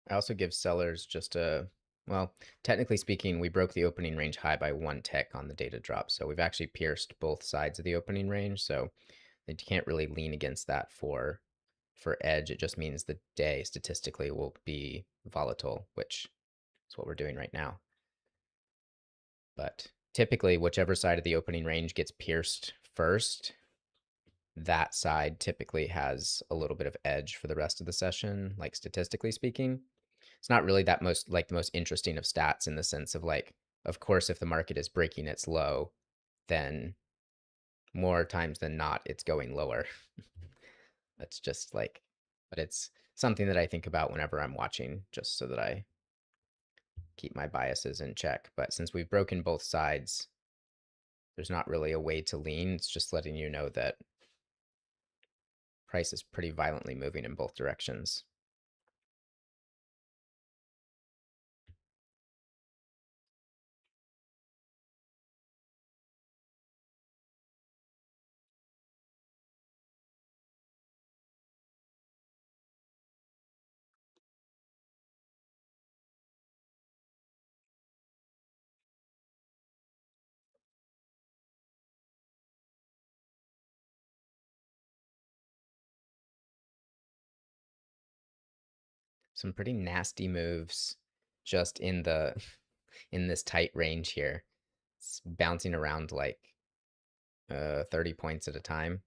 I also give sellers just well, technically speaking, we broke the opening range high by 1 tick on the data drop. So we've actually pierced both sides of the opening range. So they can't really lean against that for edge. It just means the day statistically will be volatile, which is what we're doing right now. But typically, whichever side of the opening range gets pierced first, that side typically has a little bit of edge for the rest of the session, like statistically speaking. It's not really that the most interesting of stats in the sense of like, of course, if the market is breaking its low, then more times than not, it's going lower. That's just like, but it's something that I think about whenever I'm watching, just so that I keep my biases in check. But since we've broken both sides, there's not really a way to lean. It's just letting you know that price is pretty violently moving in both directions. Some pretty nasty moves just in the in this tight range here. It's bouncing around like 30 points at a time.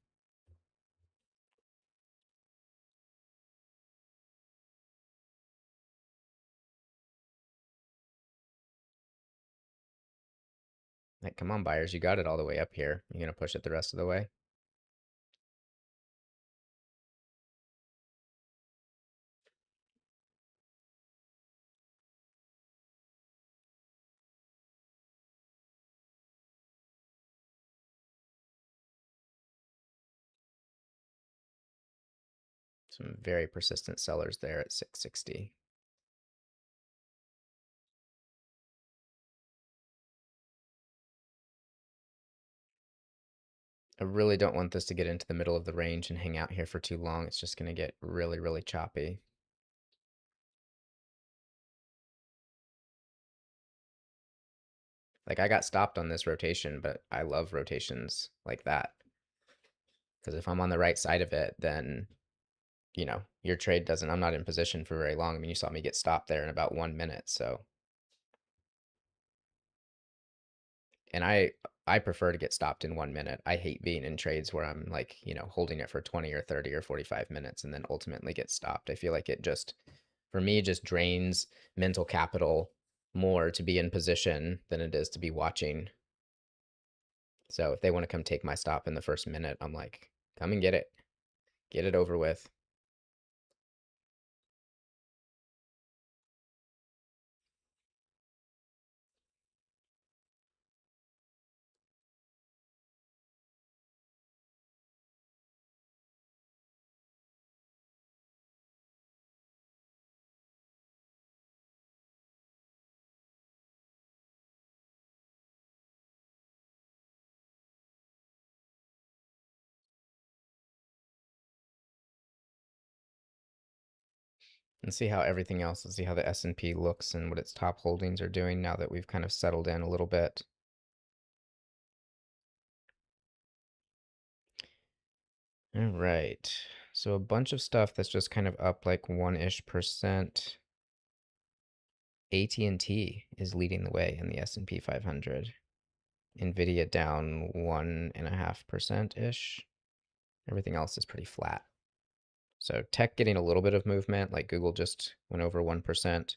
Like, come on, buyers, you got it all the way up here. You're gonna push it the rest of the way. Some very persistent sellers there at 660. I really don't want this to get into the middle of the range and hang out here for too long. It's just going to get really, really choppy. Like, I got stopped on this rotation, but I love rotations like that. Because if I'm on the right side of it, then, your trade doesn't, I'm not in position for very long. I mean, you saw me get stopped there in about 1 minute. So, and I prefer to get stopped in 1 minute. I hate being in trades where I'm like, holding it for 20 or 30 or 45 minutes and then ultimately get stopped. I feel like it just, for me, just drains mental capital more to be in position than it is to be watching. So if they want to come take my stop in the first minute, I'm like, come and get it. Get it over with. And see how everything else, let's see how the S&P looks and what its top holdings are doing now that we've kind of settled in a little bit. All right. So a bunch of stuff that's just kind of up like 1-ish%. AT&T is leading the way in the S&P 500. Nvidia down 1.5%-ish. Everything else is pretty flat. So tech getting a little bit of movement, like Google just went over 1%.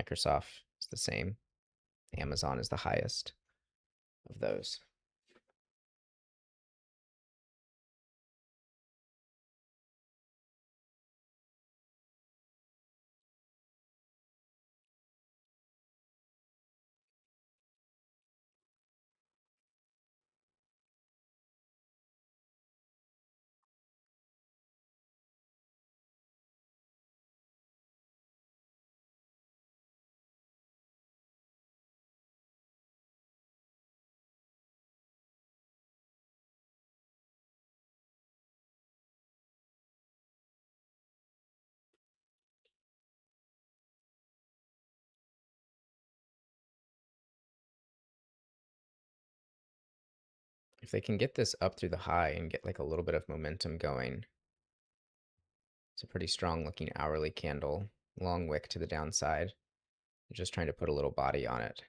Microsoft is the same. Amazon is the highest of those. If they can get this up through the high and get like a little bit of momentum going, it's a pretty strong looking hourly candle. Long wick to the downside. Just trying to put a little body on it.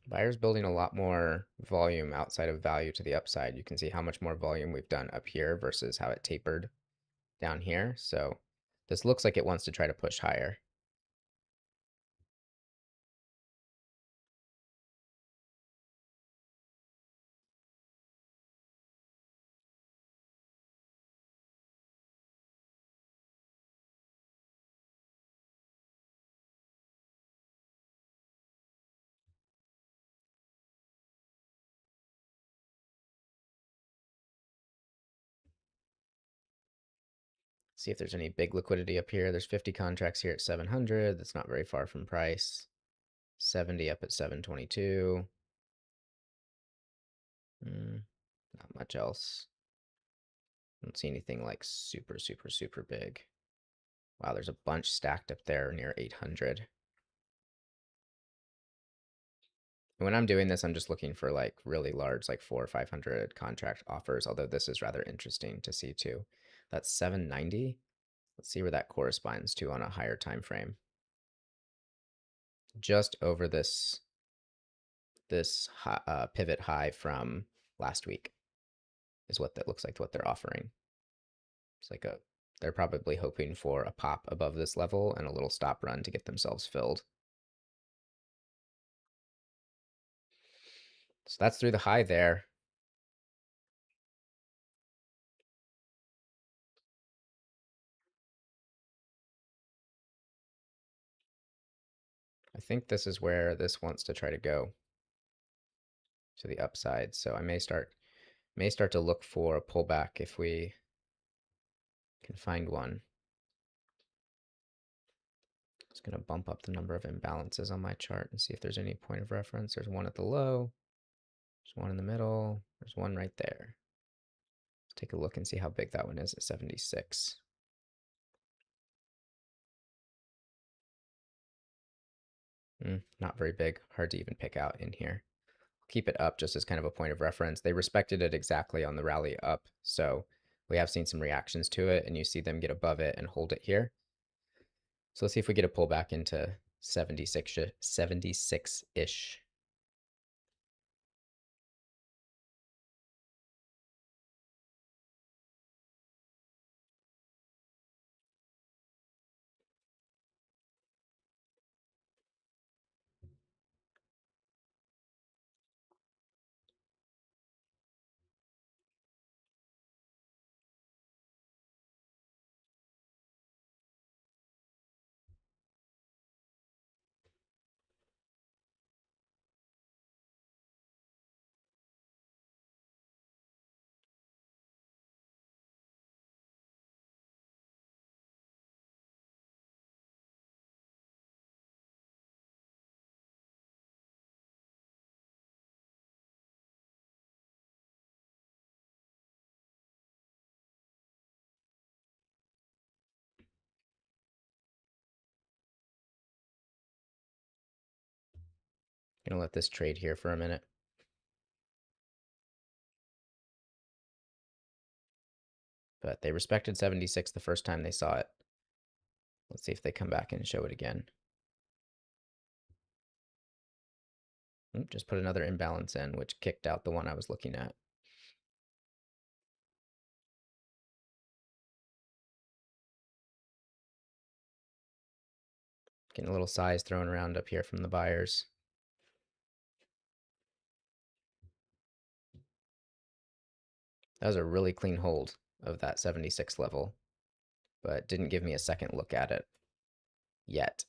Buyer's building a lot more volume outside of value to the upside. You can see how much more volume we've done up here versus how it tapered down here. So this looks like it wants to try to push higher. See if there's any big liquidity up here. There's 50 contracts here at 700. That's not very far from price. 70 up at 722. Not much else. Don't see anything like super, super, super big. Wow, there's a bunch stacked up there near 800. And when I'm doing this, I'm just looking for like really large, like 400 or 500 contract offers, although this is rather interesting to see too. That's 790. Let's see where that corresponds to on a higher time frame. Just over this pivot high from last week is what that looks like, what they're offering. It's like they're probably hoping for a pop above this level and a little stop run to get themselves filled. So that's through the high there. I think this is where this wants to try to go to the upside. So I may start to look for a pullback if we can find one. Just going to bump up the number of imbalances on my chart and see if there's any point of reference. There's one at the low. There's one in the middle. There's one right there. Let's take a look and see how big that one is at 76. Not very big. Hard to even pick out in here. Keep it up just as kind of a point of reference. They respected it exactly on the rally up. So we have seen some reactions to it, and you see them get above it and hold it here. So let's see if we get a pullback into 76-ish. Gonna let this trade here for a minute. But they respected 76 the first time they saw it. Let's see if they come back and show it again. Just put another imbalance in, which kicked out the one I was looking at. Getting a little size thrown around up here from the buyers. That was a really clean hold of that 76 level, but didn't give me a second look at it yet.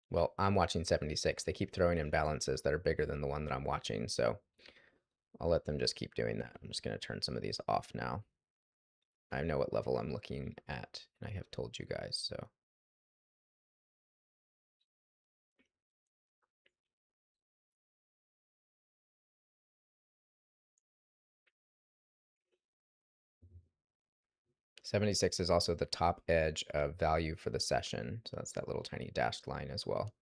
Well, I'm watching 76. They keep throwing in balances that are bigger than the one that I'm watching, so I'll let them just keep doing that. I'm just going to turn some of these off now. I know what level I'm looking at, and I have told you guys, so 76 is also the top edge of value for the session. So that's that little tiny dashed line as well.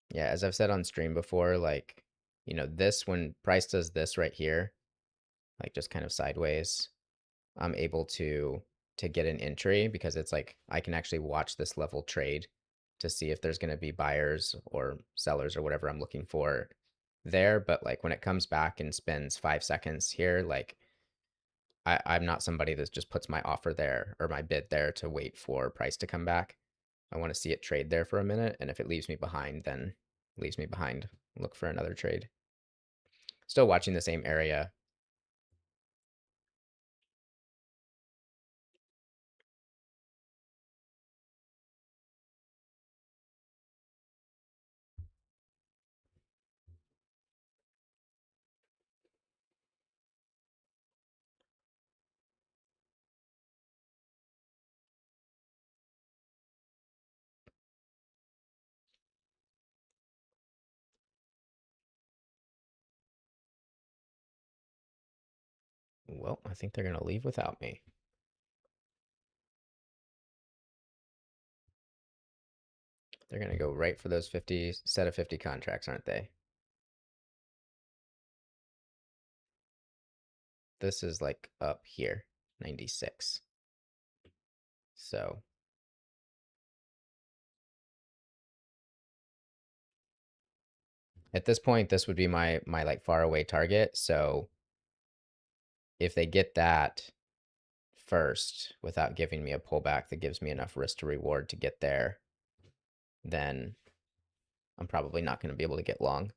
Yeah, as I've said on stream before, like, this, when price does this right here, like just kind of sideways, I'm able to get an entry because it's like I can actually watch this level trade to see if there's going to be buyers or sellers or whatever I'm looking for there. But like when it comes back and spends 5 seconds here, like I'm not somebody that just puts my offer there or my bid there to wait for price to come back. I want to see it trade there for a minute, and if it leaves me behind, then leaves me behind. Look for another trade. Still watching the same area. Well, I think they're going to leave without me. They're going to go right for those 50 set of 50 contracts, aren't they? This is like up here, 96. So at this point, this would be my like far away target. So if they get that first without giving me a pullback that gives me enough risk to reward to get there, then I'm probably not going to be able to get long.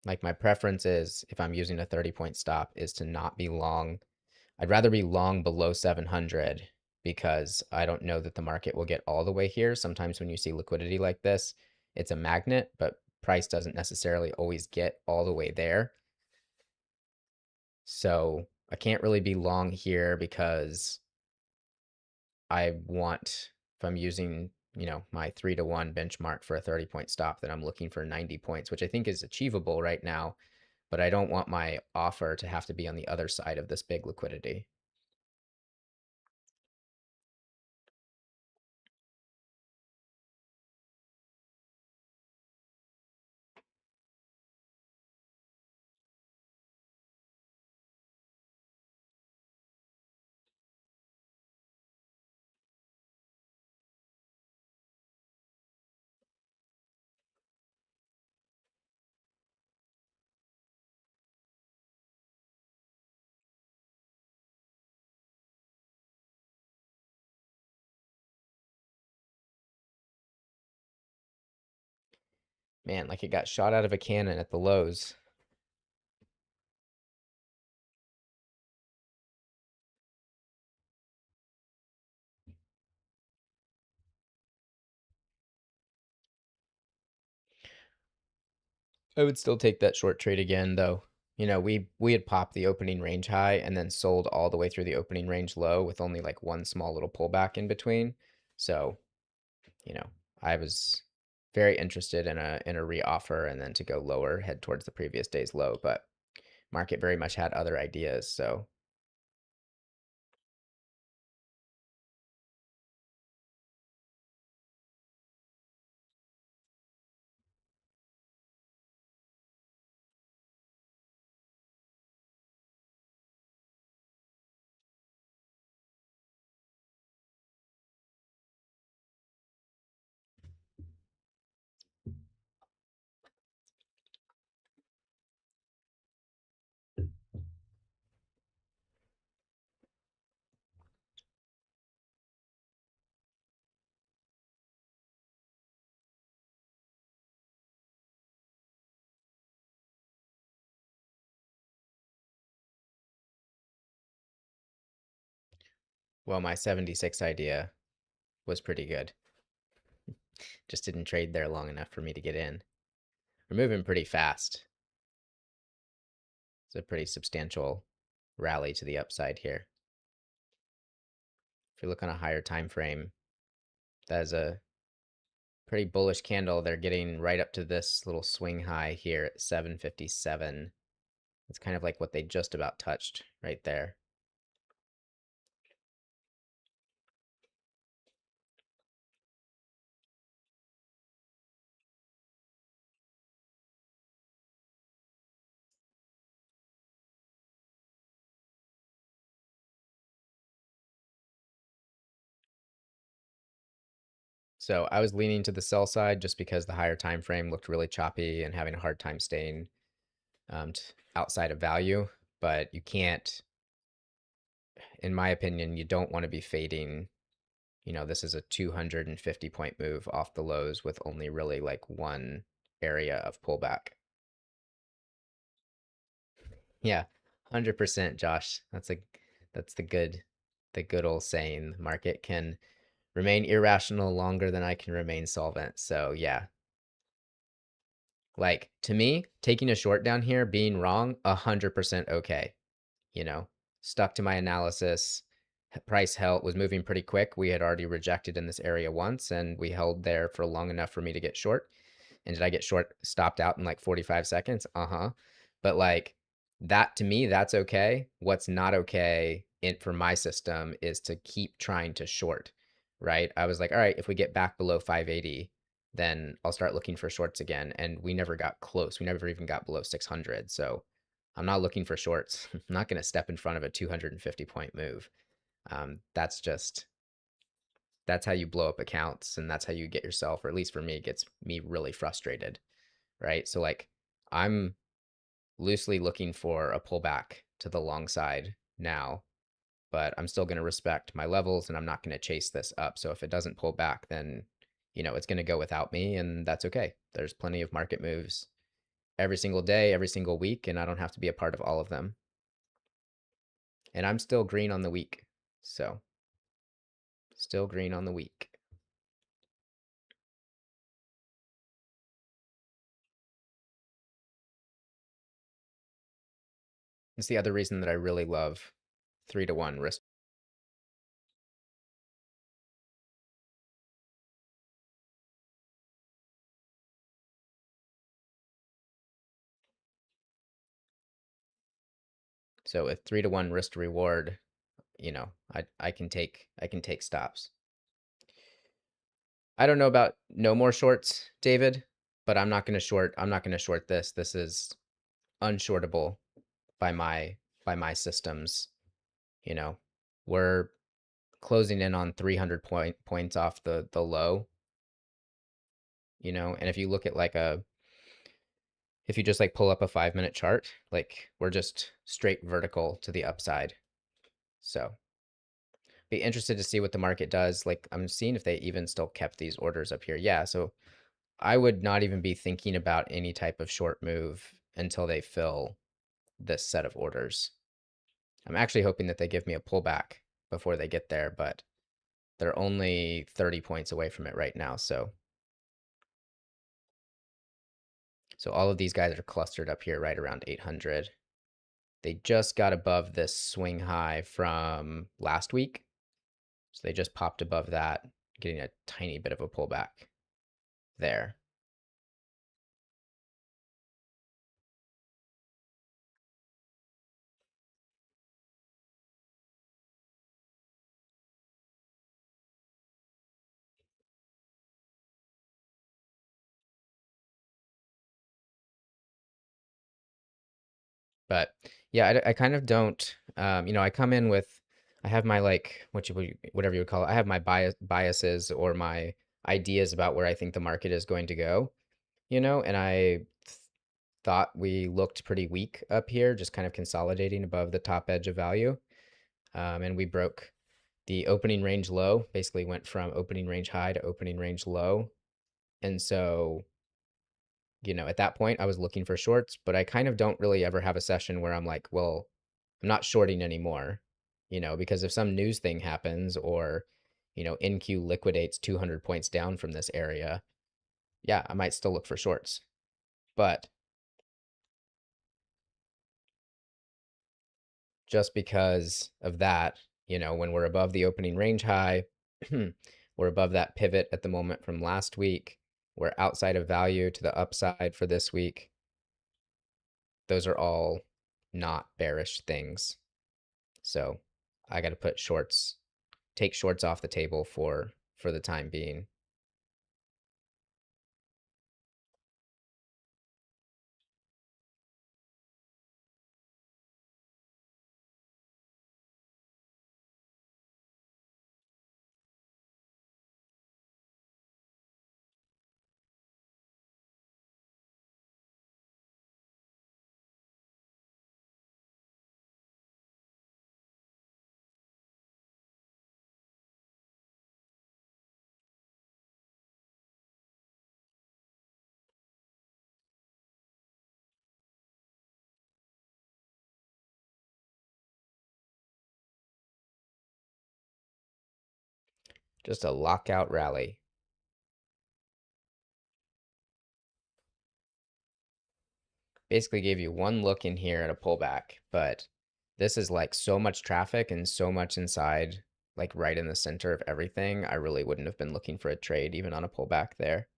Like my preference is, if I'm using a 30-point stop, is to not be long. I'd rather be long below 700 because I don't know that the market will get all the way here. Sometimes when you see liquidity like this, it's a magnet, but price doesn't necessarily always get all the way there. So I can't really be long here because I want, if I'm using, my 3-to-1 benchmark for a 30-point stop, then I'm looking for 90 points, which I think is achievable right now, but I don't want my offer to have to be on the other side of this big liquidity. Man, like it got shot out of a cannon at the lows. I would still take that short trade again, though. We had popped the opening range high and then sold all the way through the opening range low with only like one small little pullback in between. So, you know, I was very interested in a reoffer and then to go lower, head towards the previous day's low, but market very much had other ideas. So Well, my 76 idea was pretty good. Just didn't trade there long enough for me to get in. We're moving pretty fast. It's a pretty substantial rally to the upside here. If you look on a higher time frame, that is a pretty bullish candle. They're getting right up to this little swing high here at 757. It's kind of like what they just about touched right there. So I was leaning to the sell side just because the higher time frame looked really choppy and having a hard time staying outside of value. But you can't, in my opinion, you don't want to be fading. This is a 250 point move off the lows with only really like one area of pullback. Yeah, 100%, Josh. That's the good old saying. The market can remain irrational longer than I can remain solvent. So yeah, like to me, taking a short down here, being wrong, 100% okay. You know, stuck to my analysis. Price held was moving pretty quick. We had already rejected in this area once, and we held there for long enough for me to get short. And did I get short stopped out in like 45 seconds? Uh-huh. But like that to me, that's okay. What's not okay for my system is to keep trying to short, right? I was like, all right, if we get back below 580, then I'll start looking for shorts again. And we never got close. We never even got below 600. So I'm not looking for shorts. I'm not going to step in front of a 250 point move. That's just that's how you blow up accounts, and that's how you get yourself, or at least for me, it gets me really frustrated, right? So like I'm loosely looking for a pullback to the long side now, but I'm still going to respect my levels and I'm not going to chase this up. So if it doesn't pull back, then it's going to go without me, and that's okay. There's plenty of market moves every single day, every single week, and I don't have to be a part of all of them. And I'm still green on the week. So still green on the week. It's the other reason that I really love 3-to-1 risk. So with 3-to-1 risk to reward, I can take stops. I don't know about no more shorts, David, but I'm not gonna short this. This is unshortable by my systems. You know, we're closing in on 300 points off the low. And if you look at if you just like pull up a 5-minute chart, like we're just straight vertical to the upside. So be interested to see what the market does. Like I'm seeing if they even still kept these orders up here. Yeah, so I would not even be thinking about any type of short move until they fill this set of orders. I'm actually hoping that they give me a pullback before they get there, but they're only 30 points away from it right now. So all of these guys are clustered up here right around 800. They just got above this swing high from last week. So they just popped above that, getting a tiny bit of a pullback there. But yeah, I kind of don't. I come in with, I have my like whatever you would call it. I have my biases or my ideas about where I think the market is going to go. And I thought we looked pretty weak up here, just kind of consolidating above the top edge of value. And we broke the opening range low, basically went from opening range high to opening range low. And so, at that point, I was looking for shorts, but I kind of don't really ever have a session where I'm like, well, I'm not shorting anymore. because if some news thing happens or, NQ liquidates 200 points down from this area, yeah, I might still look for shorts. But just because of that, when we're above the opening range high, we're above that pivot at the moment from last week, we're outside of value to the upside for this week. Those are all not bearish things. So I got to take shorts off the table for the time being. Just a lockout rally. Basically gave you one look in here at a pullback, but this is like so much traffic and so much inside, like right in the center of everything. I really wouldn't have been looking for a trade even on a pullback there.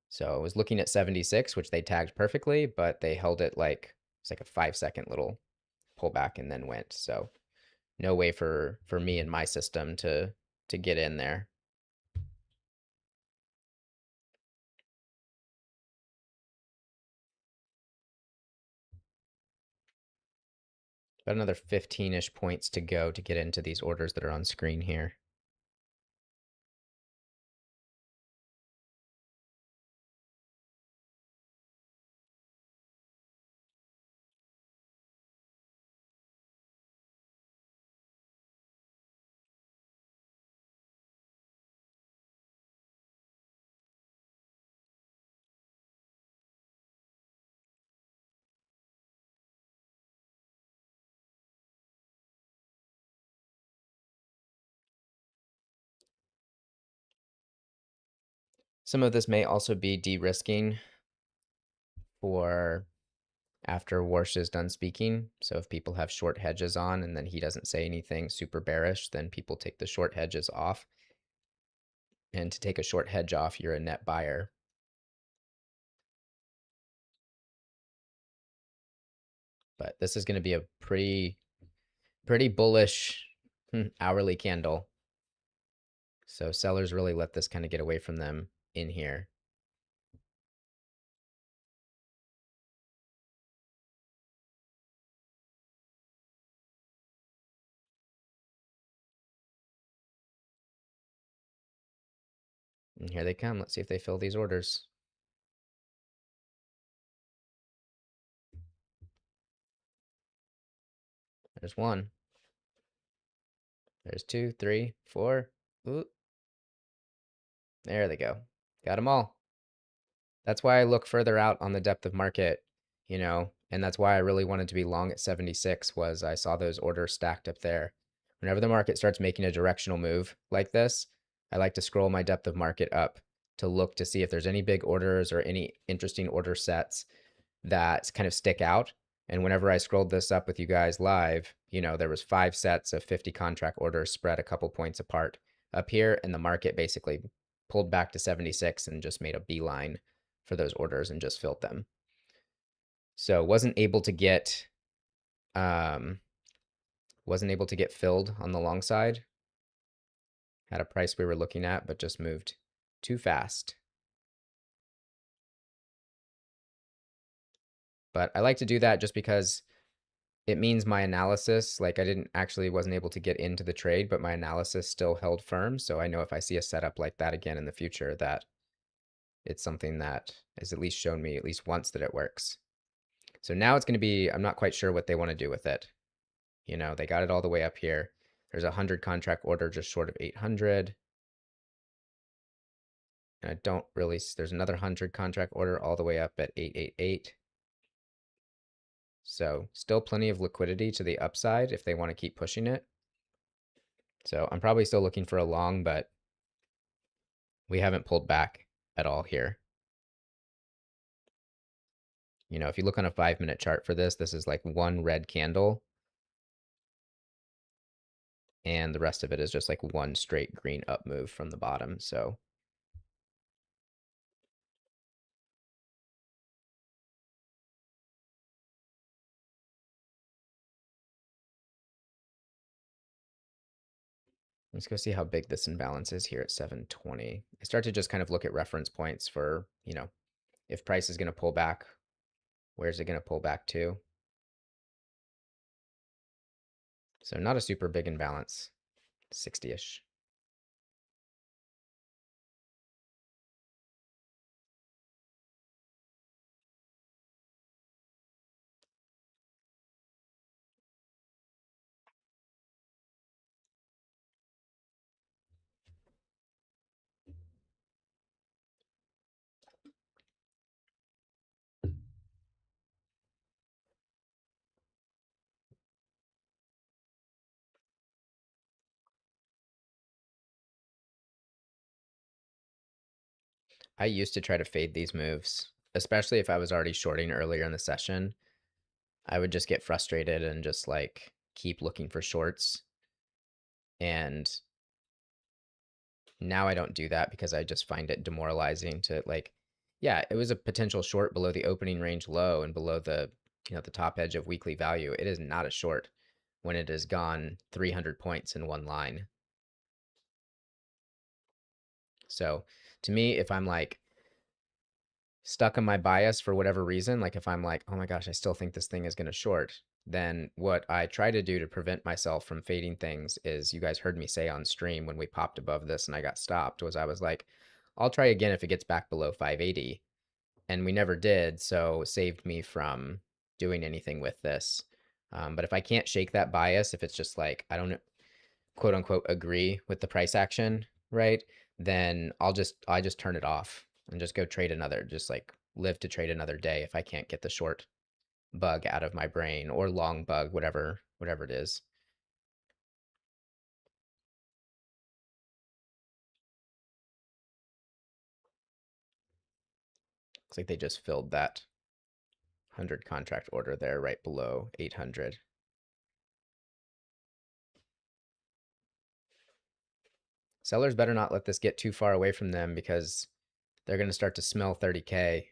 So I was looking at 76, which they tagged perfectly, but they held it like it's like a 5-second little pullback and then went. So no way for me and my system to get in there. About another 15-ish points to go to get into these orders that are on screen here. Some of this may also be de-risking for after Warsh is done speaking. So if people have short hedges on and then he doesn't say anything super bearish, then people take the short hedges off. And to take a short hedge off, you're a net buyer. But this is going to be a pretty bullish hourly candle. So sellers really let this kind of get away from them in here. And here they come. Let's see if they fill these orders. There's one. There's 2, 3, 4. Ooh. There they go. Got them all. That's why I look further out on the depth of market, and that's why I really wanted to be long at 76 was I saw those orders stacked up there. Whenever the market starts making a directional move like this, I like to scroll my depth of market up to look to see if there's any big orders or any interesting order sets that kind of stick out. And whenever I scrolled this up with you guys live, there was 5 sets of 50 contract orders spread a couple points apart up here, and the market basically pulled back to 76 and just made a beeline for those orders and just filled them. So wasn't able to get filled on the long side. Had a price we were looking at, but just moved too fast. But I like to do that just because it means my analysis, like wasn't able to get into the trade, but my analysis still held firm. So I know if I see a setup like that again in the future, that it's something that has at least shown me at least once that it works. So now it's going to be, I'm not quite sure what they want to do with it. They got it all the way up here. There's a 100 contract order just short of 800. And there's another 100 contract order all the way up at 888. So still plenty of liquidity to the upside if they want to keep pushing it. So I'm probably still looking for a long, but we haven't pulled back at all here. You know, if you look on a 5-minute chart for this, this is like one red candle, and the rest of it is just like one straight green up move from the bottom. So let's go see how big this imbalance is here at 720. I start to just kind of look at reference points for, you know, if price is going to pull back, where's it going to pull back to? So not a super big imbalance, 60-ish. I used to try to fade these moves, especially if I was already shorting earlier in the session. I would just get frustrated and just like keep looking for shorts. And now I don't do that because I just find it demoralizing to like, yeah, it was a potential short below the opening range low and below the, you know, the top edge of weekly value. It is not a short when it has gone 300 points in one line. So to me, if I'm like stuck on my bias for whatever reason, like if I'm like, oh my gosh, I still think this thing is going to short, then what I try to do to prevent myself from fading things is, you guys heard me say on stream when we popped above this and I got stopped, was I was like, I'll try again if it gets back below 580. And we never did, so it saved me from doing anything with this. But if I can't shake that bias, if it's just like, I don't quote unquote agree with the price action, right? Then I just turn it off and just go trade another, just like live to trade another day if I can't get the short bug out of my brain, or long bug, whatever it is. Looks like they just filled that 100 contract order there right below 800. Sellers better not let this get too far away from them because they're going to start to smell 30K.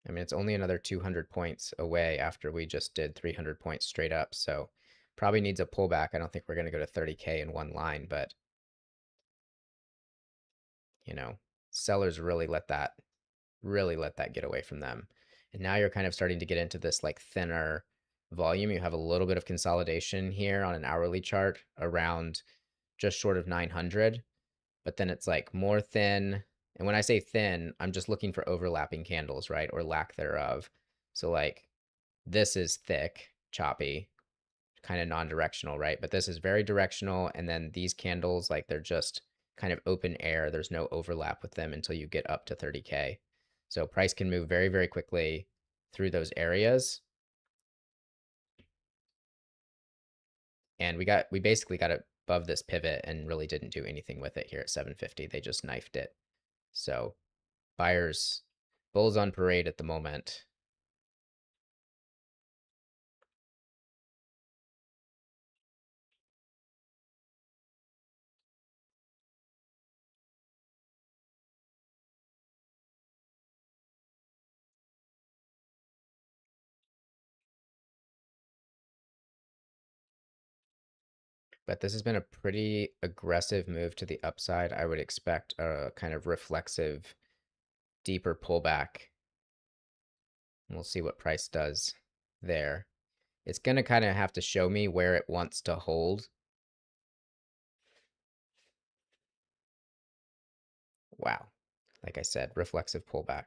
I mean, it's only another 200 points away after we just did 300 points straight up. So probably needs a pullback. I don't think we're going to go to 30K in one line, but you know, sellers really let that get away from them. And now you're kind of starting to get into this like thinner volume. You have a little bit of consolidation here on an hourly chart around just short of 900, but then it's like more thin. And when I say thin, I'm just looking for overlapping candles, right? Or lack thereof. So like this is thick, choppy, kind of non-directional, right? But this is very directional. And then these candles, like they're just kind of open air. There's no overlap with them until you get up to 30K. So price can move very, very quickly through those areas. And we basically got it above this pivot and really didn't do anything with it here at 750. They just knifed it. So buyers, bulls on parade at the moment. But this has been a pretty aggressive move to the upside. I would expect a kind of reflexive, deeper pullback. We'll see what price does there. It's going to kind of have to show me where it wants to hold. Wow. Like I said, reflexive pullback.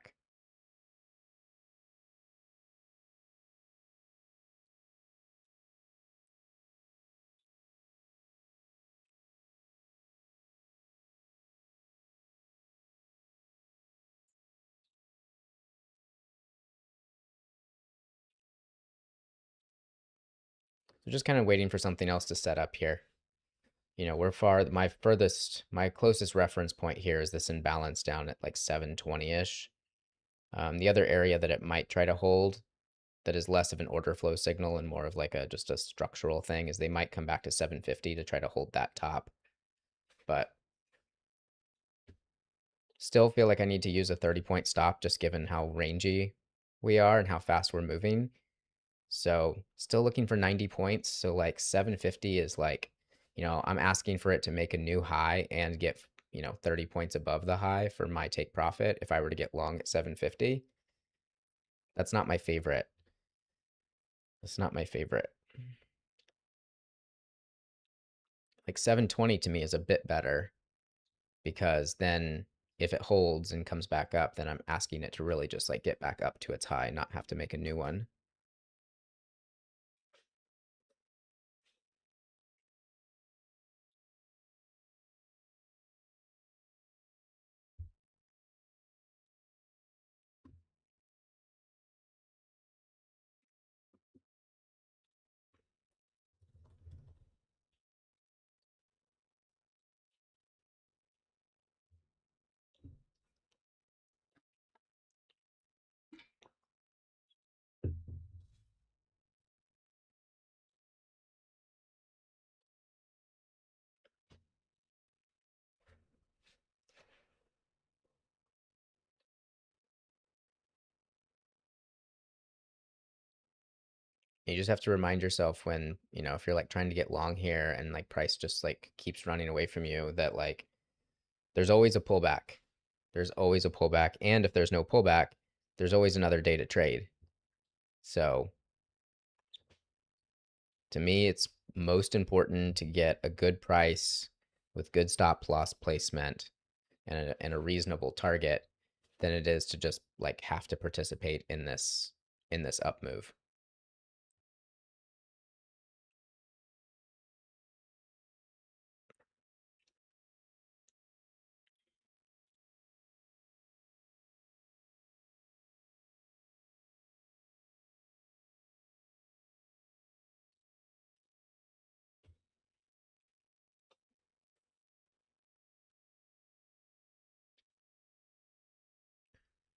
So just kind of waiting for something else to set up here. You know, we're far, my closest reference point here is this imbalance down at like 720-ish. The other area that it might try to hold that is less of an order flow signal and more of like just a structural thing is they might come back to 750 to try to hold that top. But still feel like I need to use a 30-point stop just given how rangy we are and how fast we're moving. So still looking for 90 points. So like 750 is like, you know, I'm asking for it to make a new high and get, you know, 30 points above the high for my take profit if I were to get long at 750. That's not my favorite. That's not my favorite. Like 720 to me is a bit better because then if it holds and comes back up, then I'm asking it to really just like get back up to its high, not have to make a new one. You just have to remind yourself when, you know, if you're like trying to get long here and like price just like keeps running away from you, that like there's always a pullback. There's always a pullback. And if there's no pullback, there's always another day to trade. So to me, it's most important to get a good price with good stop loss placement and a reasonable target than it is to just like have to participate in this up move.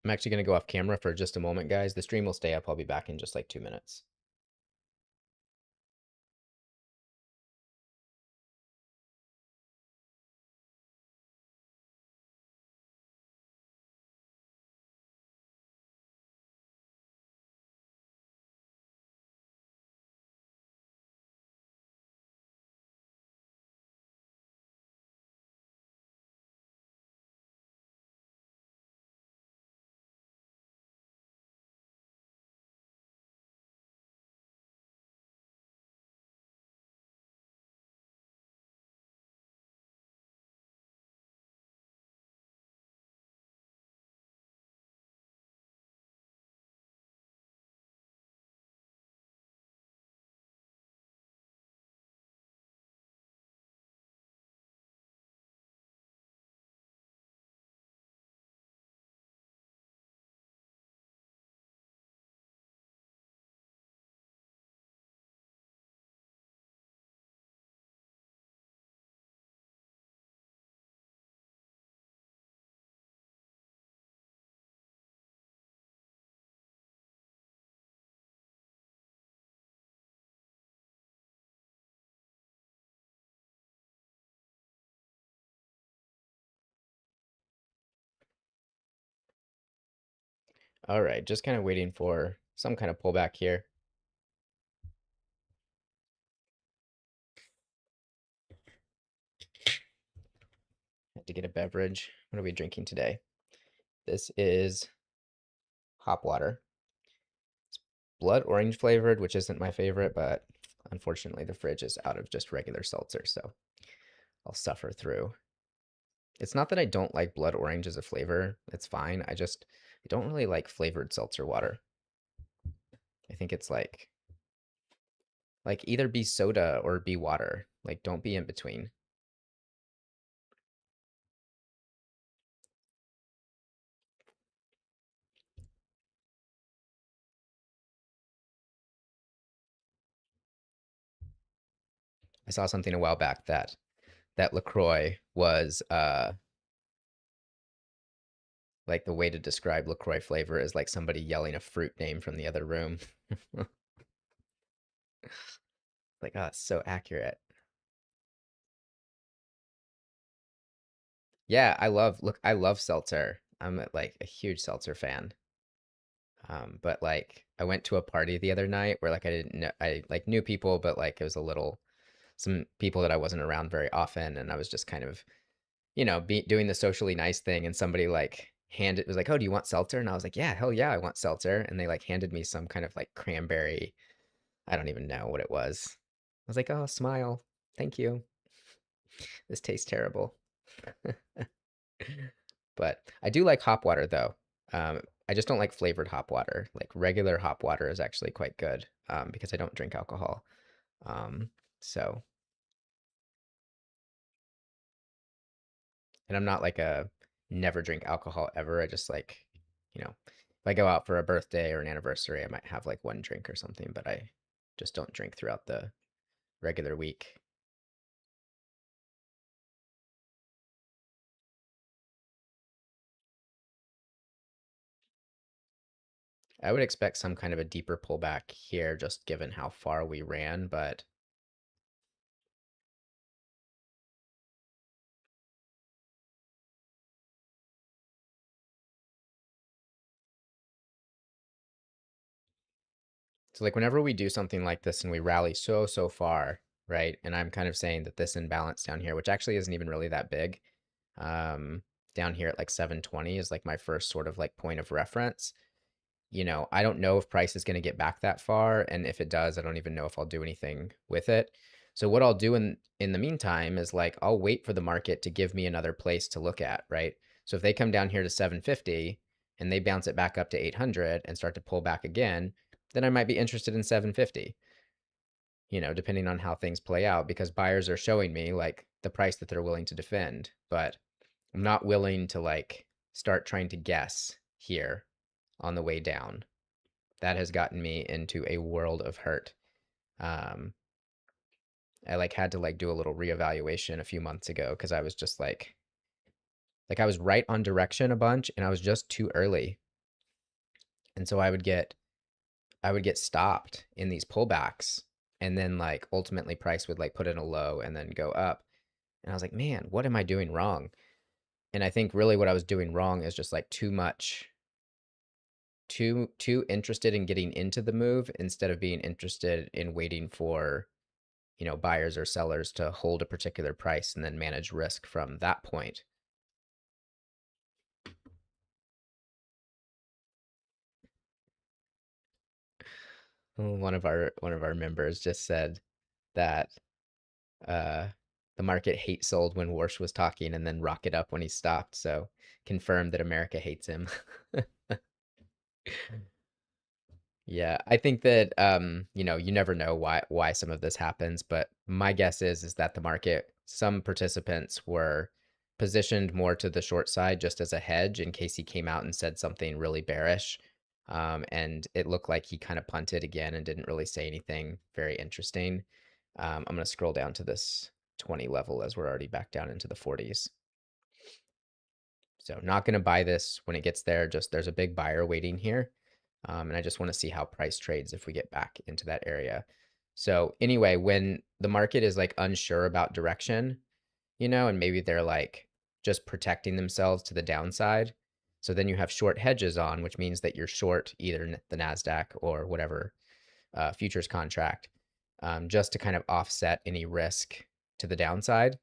I'm actually going to go off camera for just a moment, guys. The stream will stay up. I'll be back in just like 2 minutes. All right, just kind of waiting for some kind of pullback here. Had to get a beverage. What are we drinking today? This is hop water. It's blood orange flavored, which isn't my favorite, but unfortunately the fridge is out of just regular seltzer, so I'll suffer through. It's not that I don't like blood orange as a flavor. It's fine. I don't really like flavored seltzer water. I think it's like either be soda or be water. Like don't be in between. I saw something a while back that LaCroix was like the way to describe LaCroix flavor is like somebody yelling a fruit name from the other room. Like, oh, it's so accurate. Yeah, I love seltzer. I'm like a huge seltzer fan. But like I went to a party the other night where like I didn't know I like knew people, but like it was a little some people that I wasn't around very often, and I was just kind of, doing the socially nice thing, and somebody like handed was like, "Oh, do you want seltzer?" And I was like, "Yeah, hell yeah, I want seltzer." And they like handed me some kind of like cranberry, I don't even know what it was. I was like, "Oh, smile. Thank you. This tastes terrible." But I do like hop water though. I just don't like flavored hop water. Like regular hop water is actually quite good, because I don't drink alcohol. Um, so, and I'm not like a never drink alcohol ever. I just like, if I go out for a birthday or an anniversary, I might have like one drink or something, but I just don't drink throughout the regular week. I would expect some kind of a deeper pullback here, just given how far we ran, but so like whenever we do something like this and we rally so far, right? And I'm kind of saying that this imbalance down here, which actually isn't even really that big, um, down here at like 720 is like my first sort of like point of reference. I don't know if price is going to get back that far, and if it does, I don't even know if I'll do anything with it. So what I'll do in the meantime is like I'll wait for the market to give me another place to look at, right? So if they come down here to 750 and they bounce it back up to 800 and start to pull back again, then I might be interested in 750, depending on how things play out, because buyers are showing me like the price that they're willing to defend, but I'm not willing to like start trying to guess here on the way down. That has gotten me into a world of hurt. Um, I like had to like do a little reevaluation a few months ago because I was just like I was right on direction a bunch and I was just too early. And so I would get stopped in these pullbacks, and then like ultimately price would like put in a low and then go up. And I was like, "Man, what am I doing wrong?" And I think really what I was doing wrong is just like too interested in getting into the move instead of being interested in waiting for buyers or sellers to hold a particular price and then manage risk from that point. One of our members just said that uh, the market hate sold when Warsh was talking and then rocket up when he stopped. So confirmed that America hates him. Yeah, I think that you never know why some of this happens, but my guess is that the market, some participants were positioned more to the short side just as a hedge in case he came out and said something really bearish. And it looked like he kind of punted again and didn't really say anything very interesting. I'm going to scroll down to this 20 level as we're already back down into the 40s. So not going to buy this when it gets there. Just there's a big buyer waiting here. And I just want to see how price trades if we get back into that area. So anyway, when the market is like unsure about direction, and maybe they're like just protecting themselves to the downside. So then you have short hedges on, which means that you're short either the NASDAQ or whatever futures contract, just to kind of offset any risk to the downside.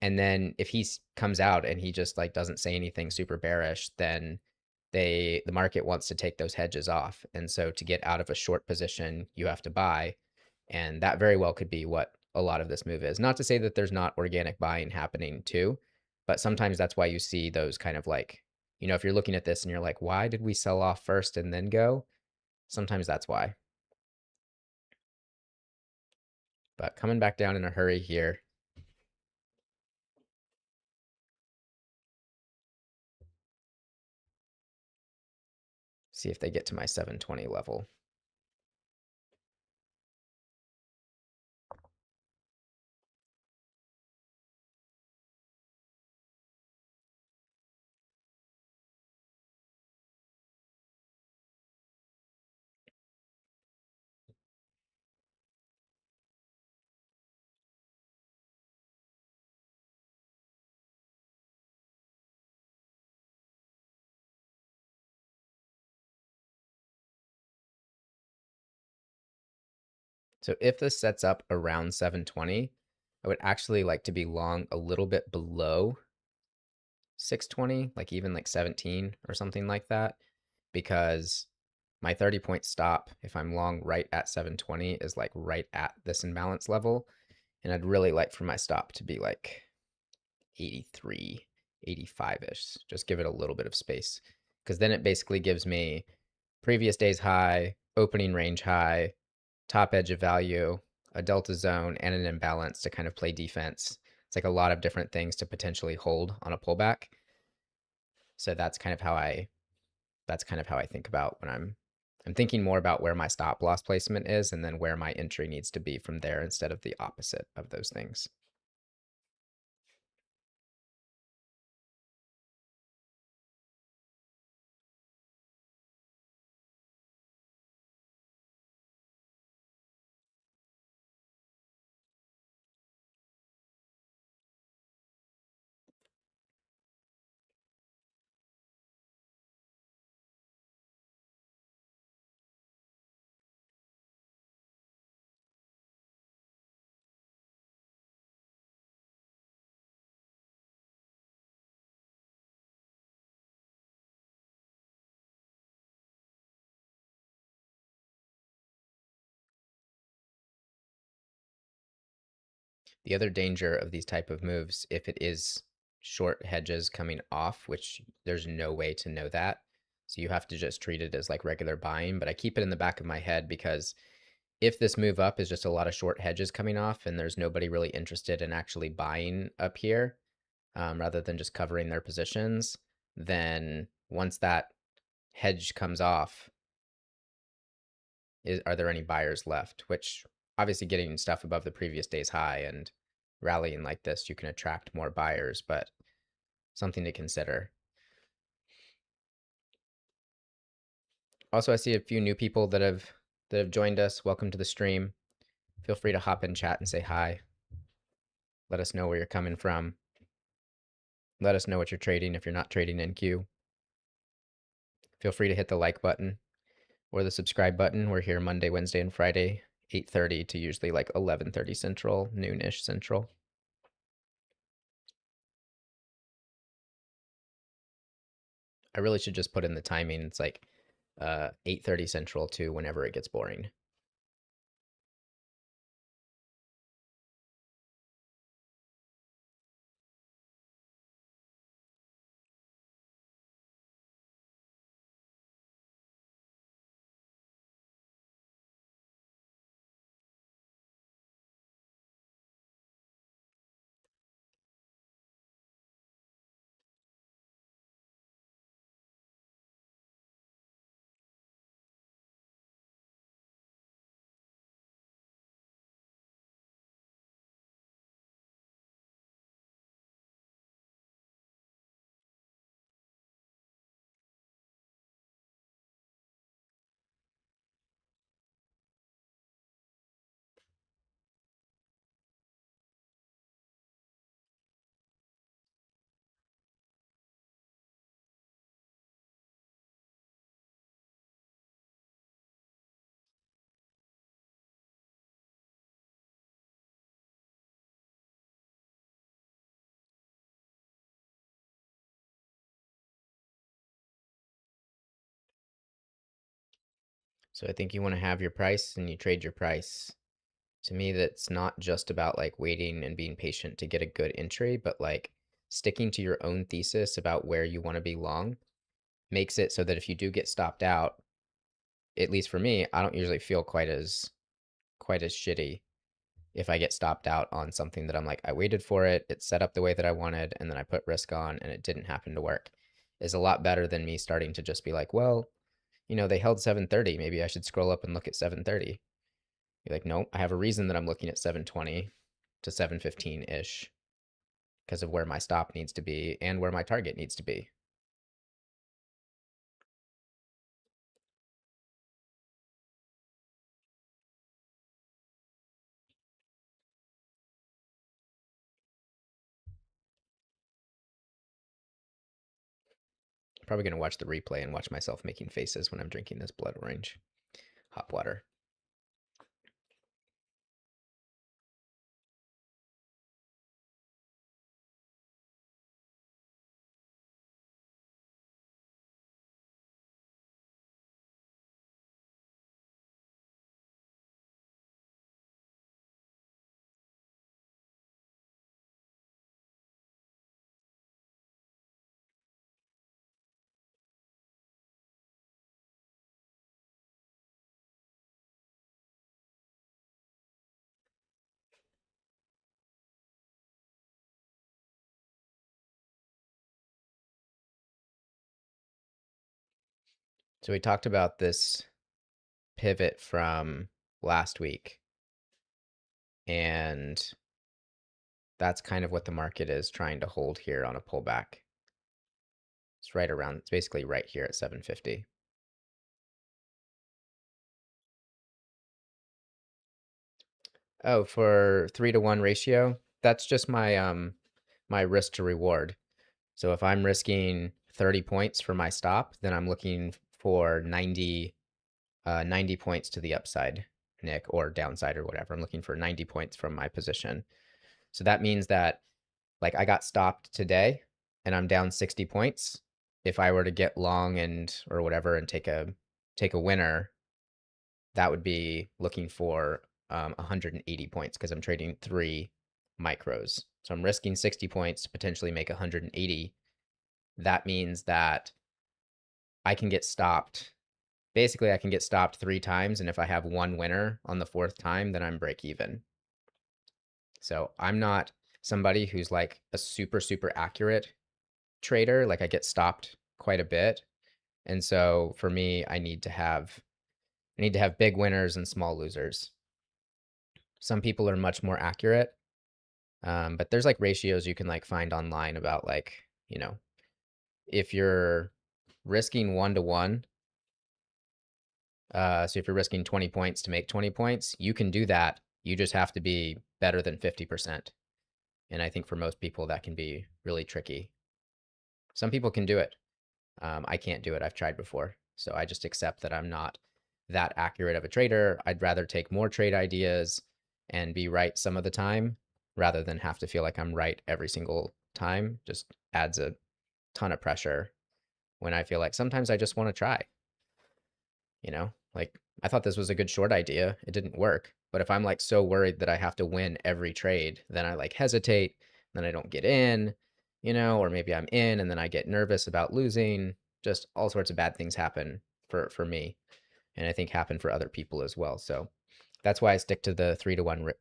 And then if he comes out and he just like doesn't say anything super bearish, then the market wants to take those hedges off. And so to get out of a short position, you have to buy. And that very well could be what a lot of this move is. Not to say that there's not organic buying happening too, but sometimes that's why you see those kind of like, if you're looking at this and you're like, why did we sell off first and then go? Sometimes that's why. But coming back down in a hurry here, see if they get to my 720 level. So if this sets up around 720, I would actually like to be long a little bit below 620, like even like 17 or something like that, because my 30-point stop, if I'm long right at 720, is like right at this imbalance level. And I'd really like for my stop to be like 83, 85-ish. Just give it a little bit of space. Because then it basically gives me previous day's high, opening range high, top edge of value, a delta zone, and an imbalance to kind of play defense. It's like a lot of different things to potentially hold on a pullback. So that's kind of how I think about when I'm thinking more about where my stop loss placement is and then where my entry needs to be from there instead of the opposite of those things. The other danger of these type of moves, if it is short hedges coming off, which there's no way to know that, so you have to just treat it as like regular buying. But I keep it in the back of my head because if this move up is just a lot of short hedges coming off and there's nobody really interested in actually buying up here, rather than just covering their positions, then once that hedge comes off, are there any buyers left? Which obviously getting stuff above the previous day's high and rallying like this, you can attract more buyers, but something to consider. Also, I see a few new people that have joined us. Welcome to the stream. Feel free to hop in chat and say hi. Let us know where you're coming from. Let us know what you're trading if you're not trading NQ. Feel free to hit the like button or the subscribe button. We're here Monday, Wednesday, and Friday, 8:30 to usually like 11:30 Central, noonish Central. I really should just put in the timing. It's like 8:30 Central to whenever it gets boring. So I think you want to have your price and you trade your price. To me, that's not just about like waiting and being patient to get a good entry, but like sticking to your own thesis about where you want to be long makes it so that if you do get stopped out, at least for me, I don't usually feel quite as shitty if I get stopped out on something that I'm like, I waited for it, it's set up the way that I wanted, and then I put risk on and it didn't happen to work. Is a lot better than me starting to just be like, well, they held 730. Maybe I should scroll up and look at 730. You're like, nope, I have a reason that I'm looking at 720 to 715 ish because of where my stop needs to be and where my target needs to be. Probably going to watch the replay and watch myself making faces when I'm drinking this blood orange hot water. So we talked about this pivot from last week, and that's kind of what the market is trying to hold here on a pullback. It's right around, it's basically right here at 750. Oh, for 3-to-1 ratio, that's just my risk to reward. So if I'm risking 30 points for my stop, then I'm looking for 90 points to the upside, Nick, or downside or whatever. I'm looking for 90 points from my position. So that means that like I got stopped today and I'm down 60 points. If I were to get long and or whatever and take a winner, that would be looking for 180 points because I'm trading 3 micros. So I'm risking 60 points to potentially make 180. That means that I can get stopped. Basically, I can get stopped 3 times, and if I have one winner on the fourth time, then I'm break even. So I'm not somebody who's like a super, super accurate trader. Like I get stopped quite a bit. And so for me, I need to have big winners and small losers. Some people are much more accurate. But there's like ratios you can like find online about like, if you're risking 1-to-1, so if you're risking 20 points to make 20 points, you can do that. You just have to be better than 50%. And I think for most people that can be really tricky. Some people can do it. I can't do it. I've tried before. So I just accept that I'm not that accurate of a trader. I'd rather take more trade ideas and be right some of the time rather than have to feel like I'm right every single time. Just adds a ton of pressure when I feel like sometimes I just want to try, like I thought this was a good short idea. It didn't work. But if I'm like so worried that I have to win every trade, then I like hesitate, then I don't get in, or maybe I'm in and then I get nervous about losing. Just all sorts of bad things happen for me, and I think happen for other people as well. So that's why I stick to the 3-to-1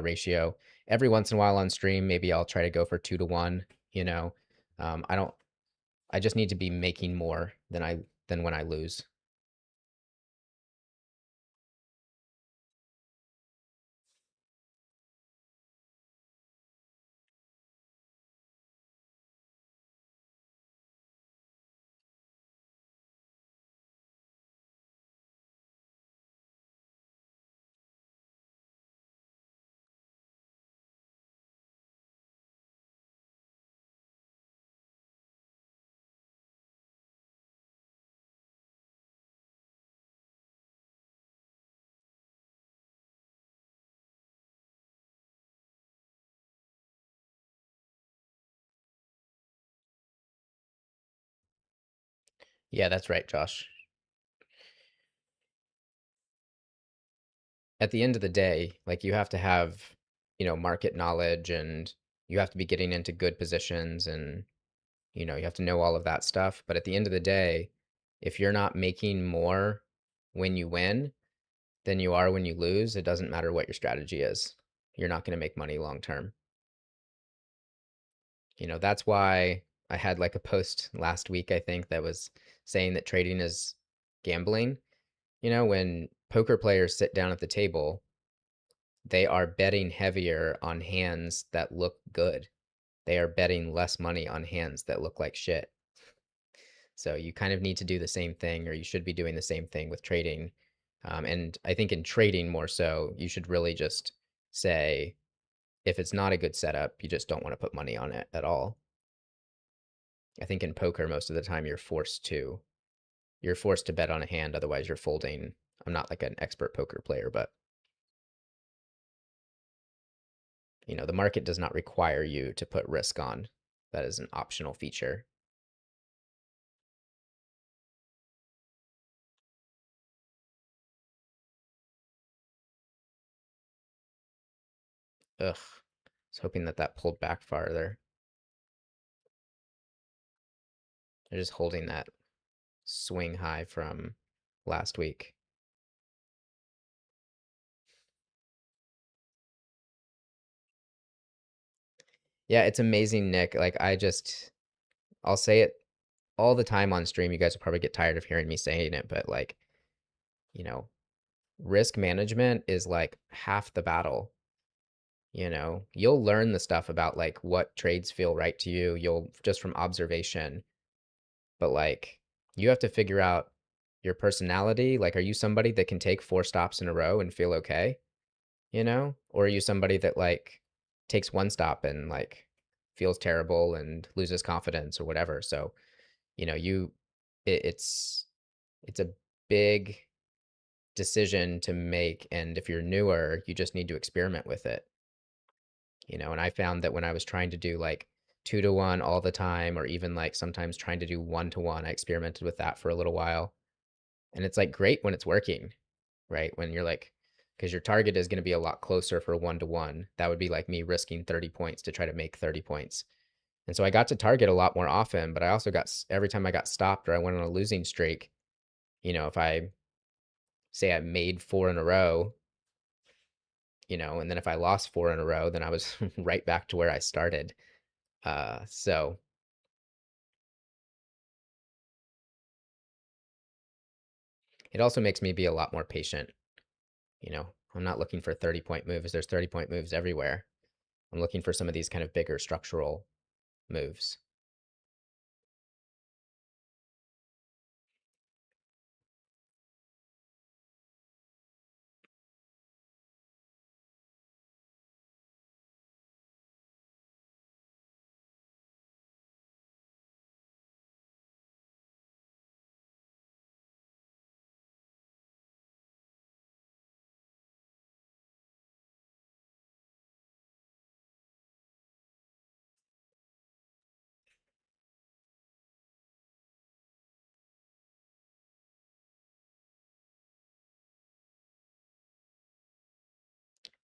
ratio. Every once in a while on stream, maybe I'll try to go for 2-to-1. I don't. I just need to be making more than when I lose. Yeah, that's right, Josh. At the end of the day, like you have to have, market knowledge and you have to be getting into good positions and, you have to know all of that stuff. But at the end of the day, if you're not making more when you win than you are when you lose, it doesn't matter what your strategy is. You're not going to make money long term. That's why I had like a post last week, I think, that was saying that trading is gambling. When poker players sit down at the table, they are betting heavier on hands that look good. They are betting less money on hands that look like shit. So you kind of need to do the same thing, or you should be doing the same thing with trading. And I think in trading more so, you should really just say, if it's not a good setup, you just don't want to put money on it at all. I think in poker, most of the time you're forced to bet on a hand, otherwise you're folding. I'm not like an expert poker player, but the market does not require you to put risk on. That is an optional feature. Ugh. I was hoping that that pulled back farther. They're just holding that swing high from last week. Yeah, it's amazing, Nick. Like I'll say it all the time on stream. You guys will probably get tired of hearing me saying it, but like, you know, risk management is like half the battle. You'll learn the stuff about like what trades feel right to you. You'll just from observation, but like you have to figure out your personality. Like, are you somebody that can take 4 stops in a row and feel okay? Or are you somebody that like takes 1 stop and like feels terrible and loses confidence or whatever? So, you know, you it's it's a big decision to make, and if you're newer, you just need to experiment with it. And I found that when I was trying to do like 2 to 1 all the time, or even like sometimes trying to do 1 to 1, I experimented with that for a little while. And it's like great when it's working, right? When you're like, because your target is going to be a lot closer for 1 to 1. That would be like me risking 30 points to try to make 30 points. And so I got to target a lot more often, but I also got, every time I got stopped or I went on a losing streak, if I say I made 4 in a row, and then if I lost 4 in a row, then I was right back to where I started. So it also makes me be a lot more patient. I'm not looking for 30-point moves. There's 30-point moves everywhere. I'm looking for some of these kind of bigger structural moves.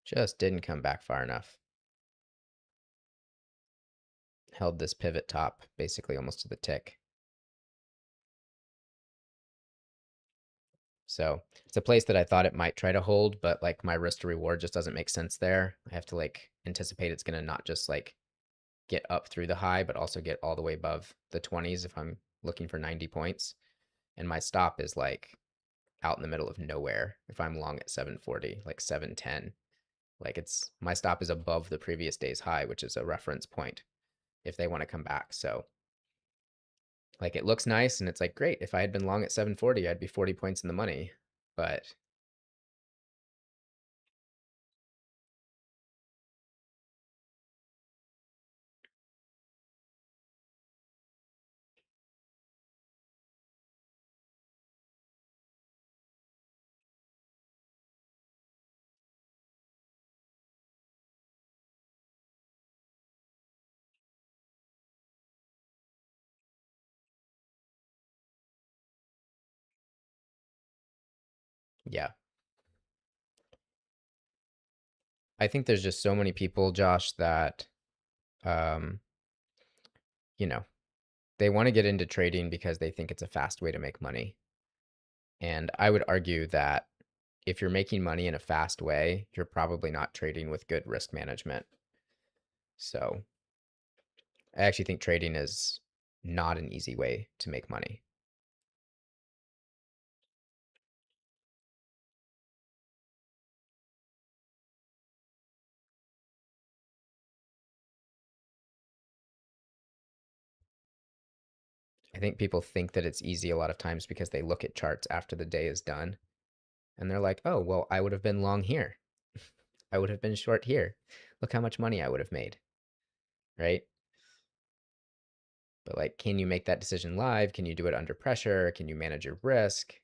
Just didn't come back far enough. Held this pivot top basically almost to the tick. So it's a place that I thought it might try to hold, but like my risk to reward just doesn't make sense there. I have to like anticipate it's gonna not just like get up through the high, but also get all the way above the 20s if I'm looking for 90 points. And my stop is like out in the middle of nowhere if I'm long at 740, like 710. Like it's my stop is above the previous day's high, which is a reference point if they want to come back. So like it looks nice and it's like great. If I had been long at 740, I'd be 40 points in the money. But yeah, I think there's just so many people, Josh, that um, you know, they want to get into trading because they think it's a fast way to make money. And I would argue that if you're making money in a fast way, you're probably not trading with good risk management. So I actually think trading is not an easy way to make money. I think people think that it's easy a lot of times because they look at charts after the day is done and they're like, oh, well, I would have been long here. I would have been short here. Look how much money I would have made, right? But like, can you make that decision live? Can you do it under pressure? Can you manage your risk?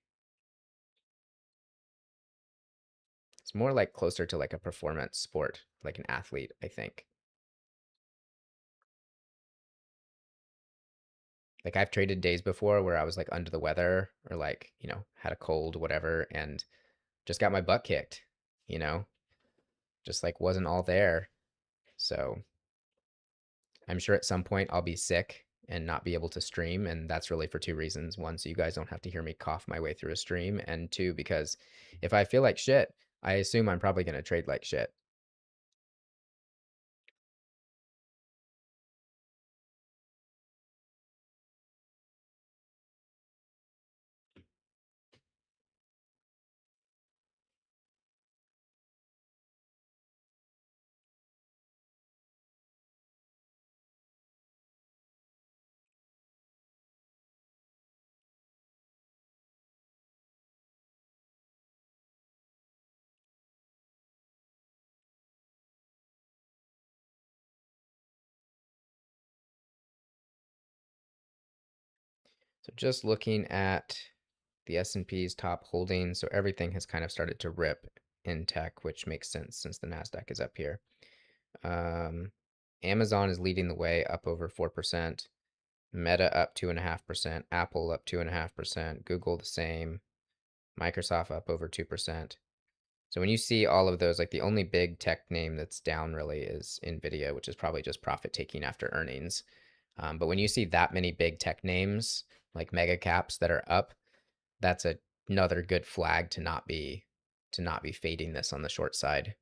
It's more like closer to like a performance sport, like an athlete, I think. Like I've traded days before where I was like under the weather or like, had a cold, whatever, and just got my butt kicked, you know, just like wasn't all there. So I'm sure at some point I'll be sick and not be able to stream. And that's really for 2 reasons. One, so you guys don't have to hear me cough my way through a stream. And two, because if I feel like shit, I assume I'm probably going to trade like shit. So just looking at the S&P's top holding, so everything has kind of started to rip in tech, which makes sense since the Nasdaq is up here. Amazon is leading the way, up over 4%. Meta up 2.5%. Apple up 2.5%. Google the same. Microsoft up over 2%. So when you see all of those, like the only big tech name that's down really is Nvidia, which is probably just profit taking after earnings. But when you see that many big tech names, like mega caps that are up, that's another good flag to not be fading this on the short side.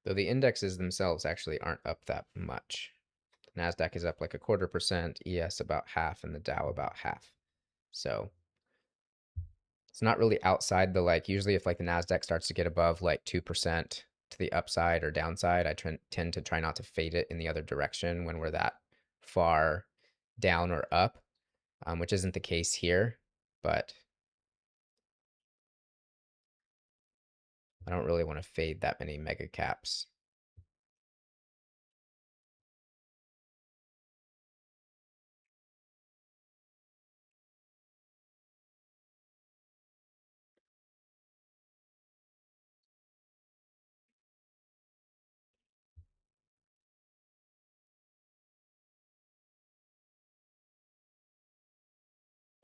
Though the indexes themselves actually aren't up that much. NASDAQ is up like 0.25%, ES about half, and the Dow about half. So it's not really outside the like, usually if like the NASDAQ starts to get above like 2% to the upside or downside, I tend to try not to fade it in the other direction when we're that far down or up, which isn't the case here, but I don't really want to fade that many mega caps.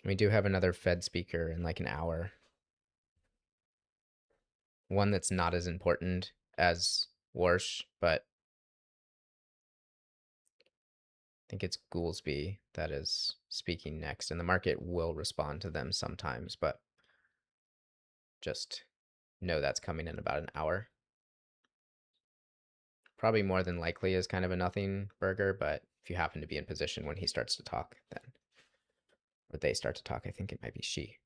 We do have another Fed speaker in like an hour. One that's not as important as Warsh, but I think it's Goolsby that is speaking next, and the market will respond to them sometimes, but just know that's coming in about an hour. Probably more than likely is kind of a nothing burger, but if you happen to be in position when he starts to talk, then, or they start to talk, I think it might be she.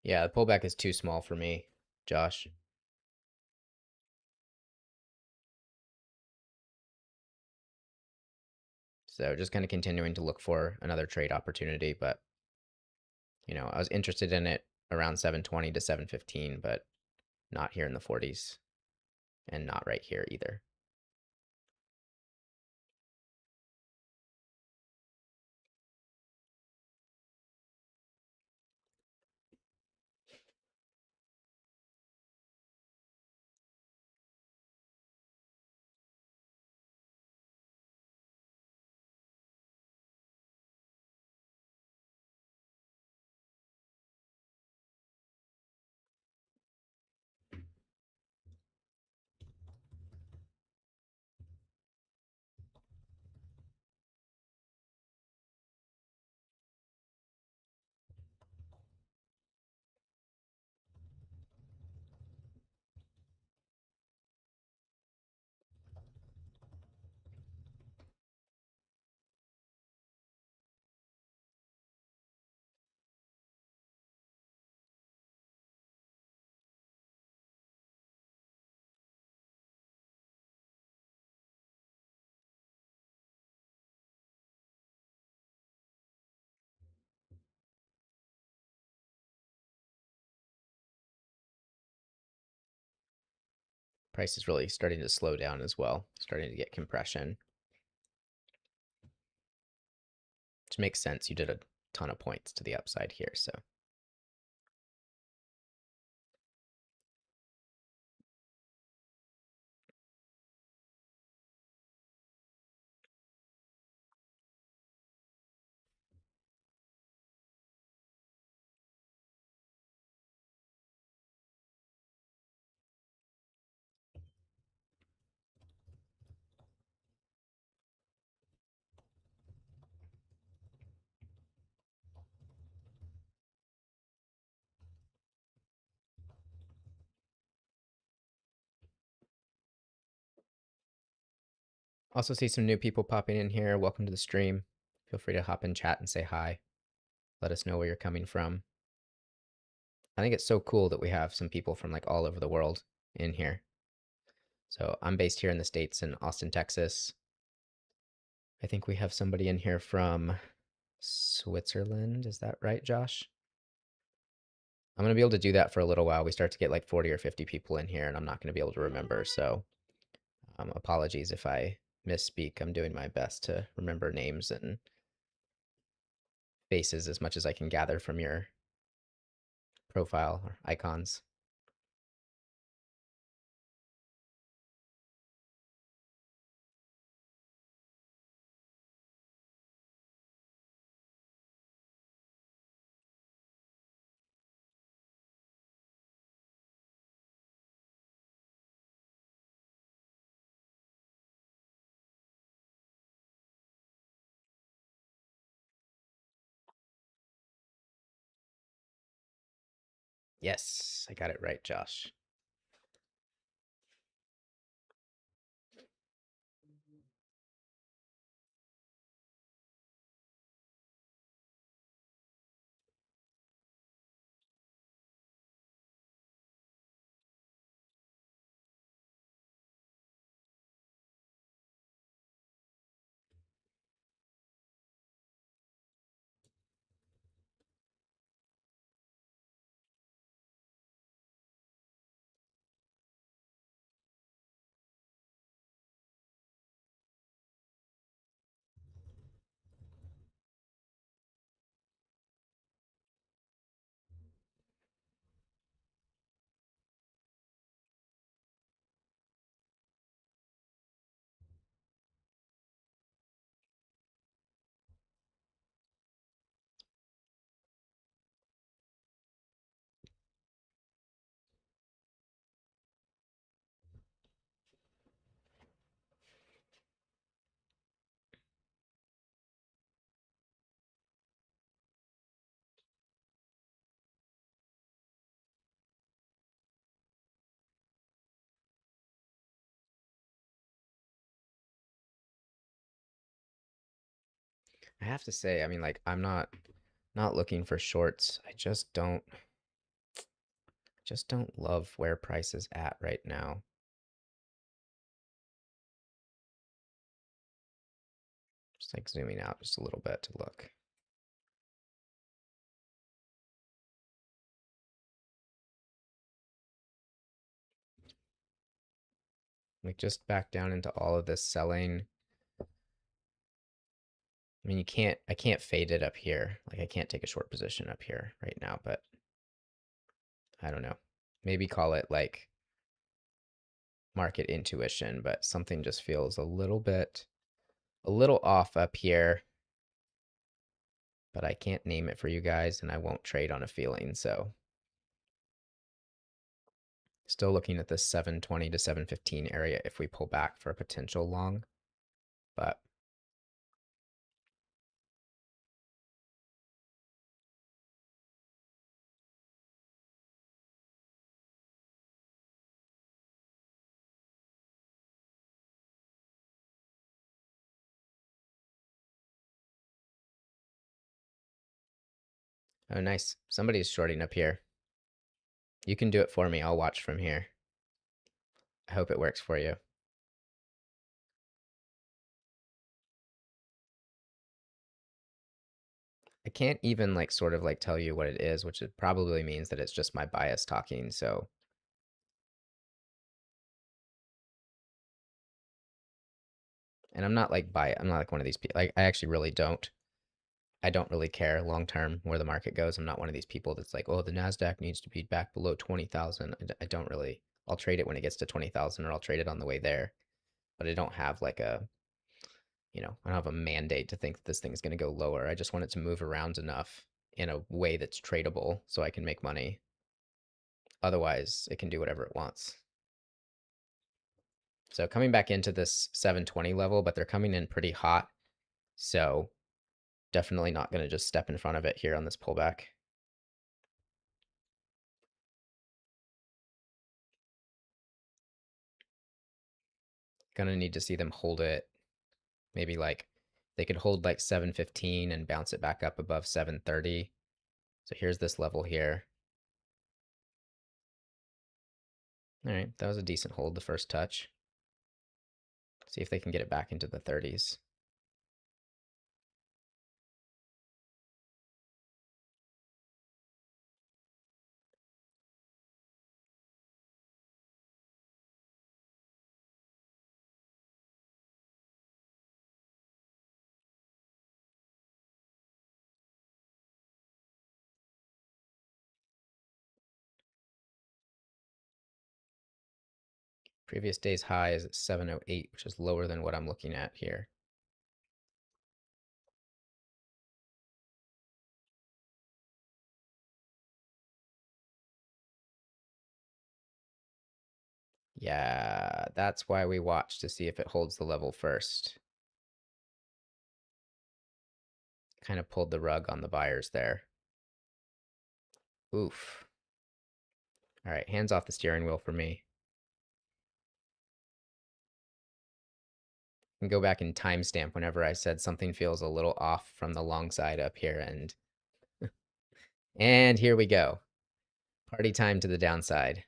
Yeah, the pullback is too small for me, Josh. So just kind of continuing to look for another trade opportunity, but I was interested in it around 720 to 715, but not here in the 40s and not right here either. Price is really starting to slow down as well, starting to get compression, which makes sense. You did a ton of points to the upside here, so. Also see some new people popping in here. Welcome to the stream. Feel free to hop in chat and say hi. Let us know where you're coming from. I think it's so cool that we have some people from like all over the world in here. So I'm based here in the States in Austin, Texas. I think we have somebody in here from Switzerland. Is that right, Josh? I'm going to be able to do that for a little while. We start to get like 40 or 50 people in here, and I'm not going to be able to remember. So apologies if I misspeak. I'm doing my best to remember names and faces as much as I can gather from your profile or icons. Yes, I got it right, Josh. I have to say, I mean, like, I'm not looking for shorts. I just don't love where price is at right now. Just like zooming out just a little bit to look. Like just back down into all of this selling. I mean, I can't fade it up here. Like I can't take a short position up here right now, but I don't know. Maybe call it like market intuition, but something just feels a little off up here. But I can't name it for you guys and I won't trade on a feeling, so still looking at this 720 to 715 area if we pull back for a potential long, but oh, nice. Somebody's shorting up here. You can do it for me. I'll watch from here. I hope it works for you. I can't even like sort of like tell you what it is, which it probably means that it's just my bias talking. So, and I'm not like I'm not like one of these people. Like I actually really don't. I don't really care long term where the market goes. I'm not one of these people that's like, oh, the Nasdaq needs to be back below 20,000. I don't really. I'll trade it when it gets to 20,000, or I'll trade it on the way there. But I don't have like I don't have a mandate to think that this thing's going to go lower. I just want it to move around enough in a way that's tradable so I can make money. Otherwise, it can do whatever it wants. So coming back into this 720 level, but they're coming in pretty hot. So definitely not going to just step in front of it here on this pullback. Gonna need to see them hold it Maybe like they could hold like 715 and bounce it back up above 730. So here's this level here. All right, that was a decent hold the first touch. See if they can get it back into the 30s. Previous day's high is at 708, which is lower than what I'm looking at here. Yeah, that's why we watch to see if it holds the level first. Kind of pulled the rug on the buyers there. Oof. All right, hands off the steering wheel for me. And go back and timestamp whenever I said something feels a little off from the long side up here, and here we go. Party time to the downside.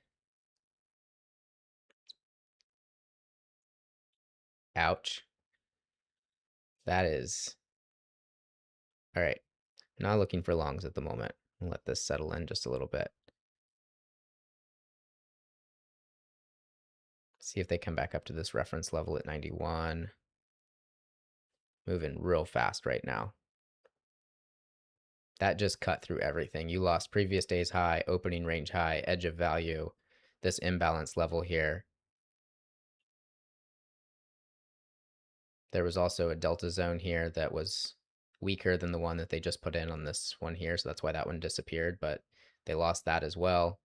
Ouch. That is all right. Not looking for longs at the moment. I'll let this settle in just a little bit. See if they come back up to this reference level at 91. Moving real fast right now. That just cut through everything. You lost previous day's high, opening range high, edge of value, this imbalance level here. There was also a delta zone here that was weaker than the one that they just put in on this one here, so that's why that one disappeared, but they lost that as well.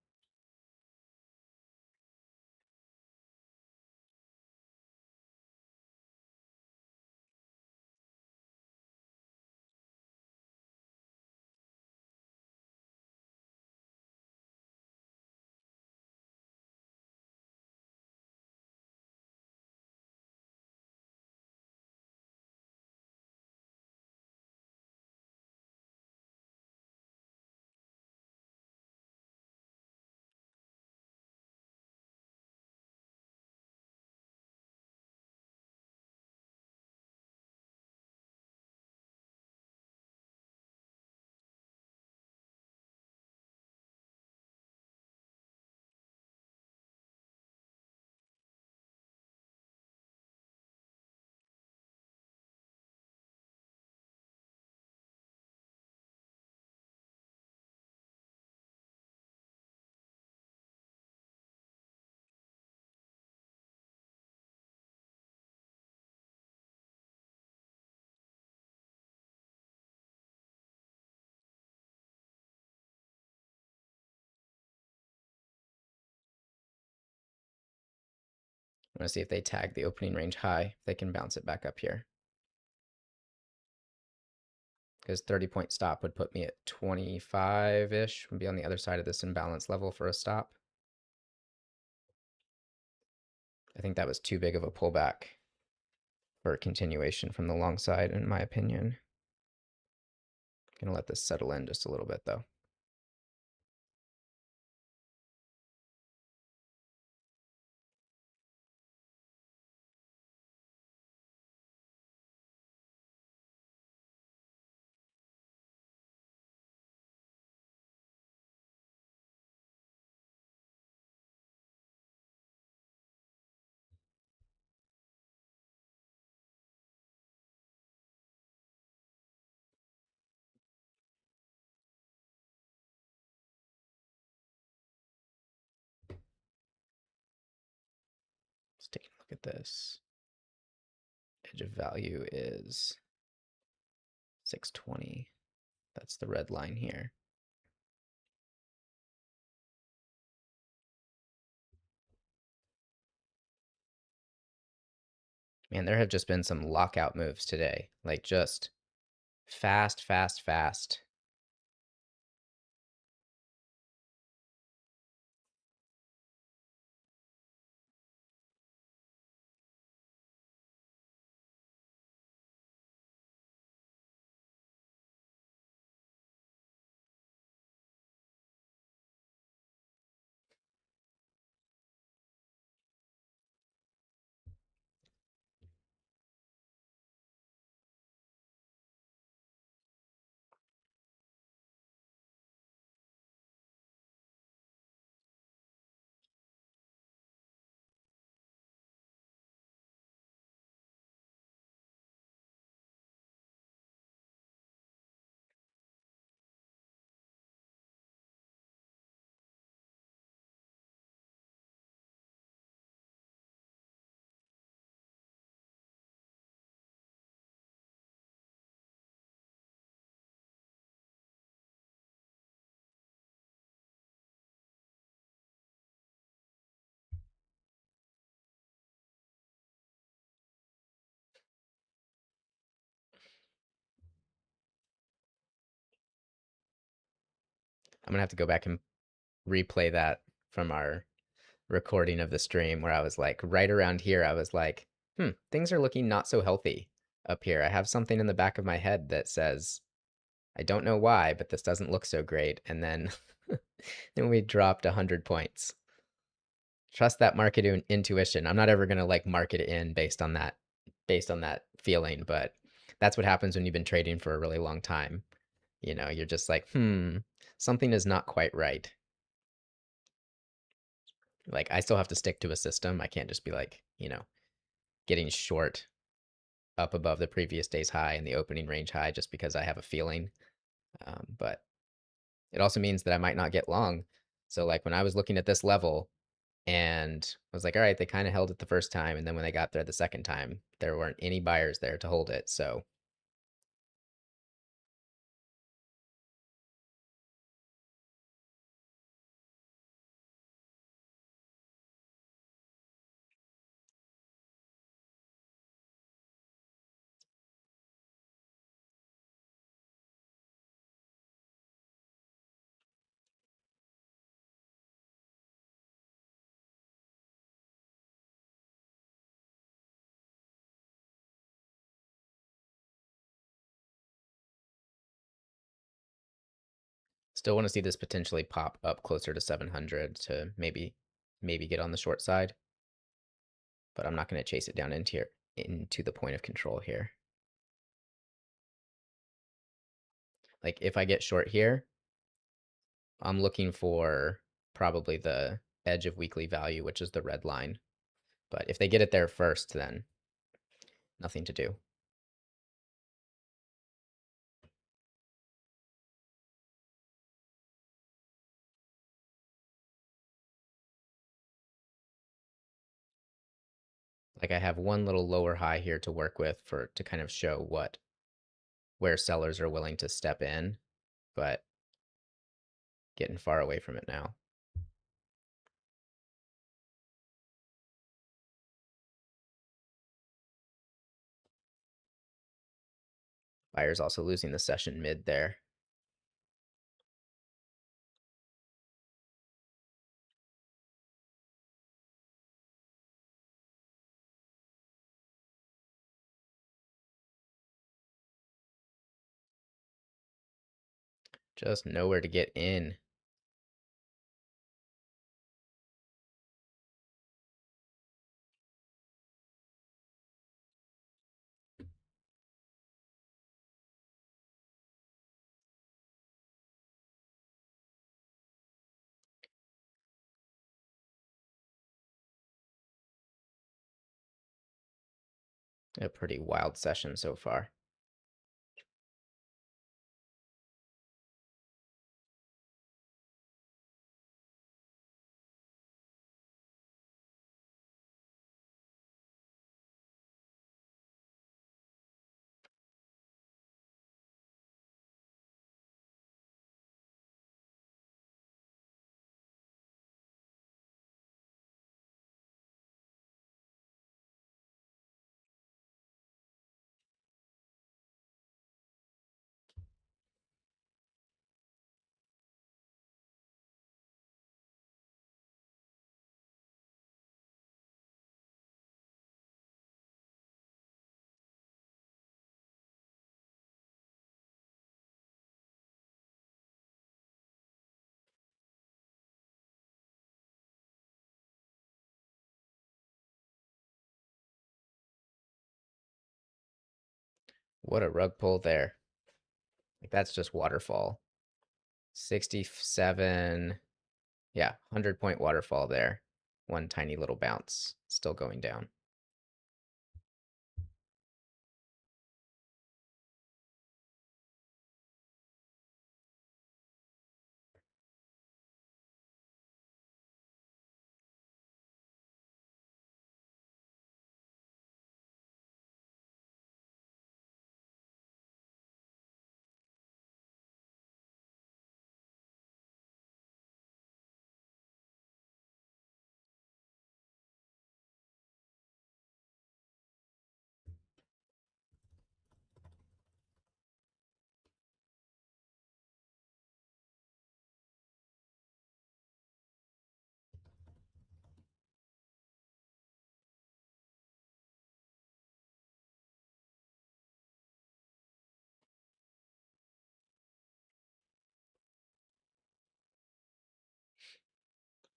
I'm gonna see if they tag the opening range high, if they can bounce it back up here. Because 30-point stop would put me at 25-ish, would be on the other side of this imbalance level for a stop. I think that was too big of a pullback for a continuation from the long side, in my opinion. Gonna let this settle in just a little bit though. Let's take a look at this. Edge of value is 620. That's the red line here. Man, there have just been some lockout moves today. Like just fast, fast, fast. I'm gonna have to go back and replay that from our recording of the stream where I was like, right around here, I was like, things are looking not so healthy up here. I have something in the back of my head that says, I don't know why, but this doesn't look so great. And then, then we dropped 100 points. Trust that market intuition. I'm not ever gonna like market in based on that feeling, but that's what happens when you've been trading for a really long time. You know, you're just like, something is not quite right. Like I still have to stick to a system. I can't just be like, getting short up above the previous day's high and the opening range high just because I have a feeling. But it also means that I might not get long. So like when I was looking at this level and I was like, all right, they kind of held it the first time. And then when they got there the second time, there weren't any buyers there to hold it. So still want to see this potentially pop up closer to 700 to maybe get on the short side, but I'm not going to chase it down into the point of control here. Like if I get short here, I'm looking for probably the edge of weekly value, which is the red line. But if they get it there first, then nothing to do. Like I have one little lower high here to work with to kind of show where sellers are willing to step in, but getting far away from it now. Buyers also losing the session mid there. Just nowhere to get in. A pretty wild session so far. What a rug pull there. Like that's just waterfall. 67, yeah, 100-point waterfall there. One tiny little bounce, still going down.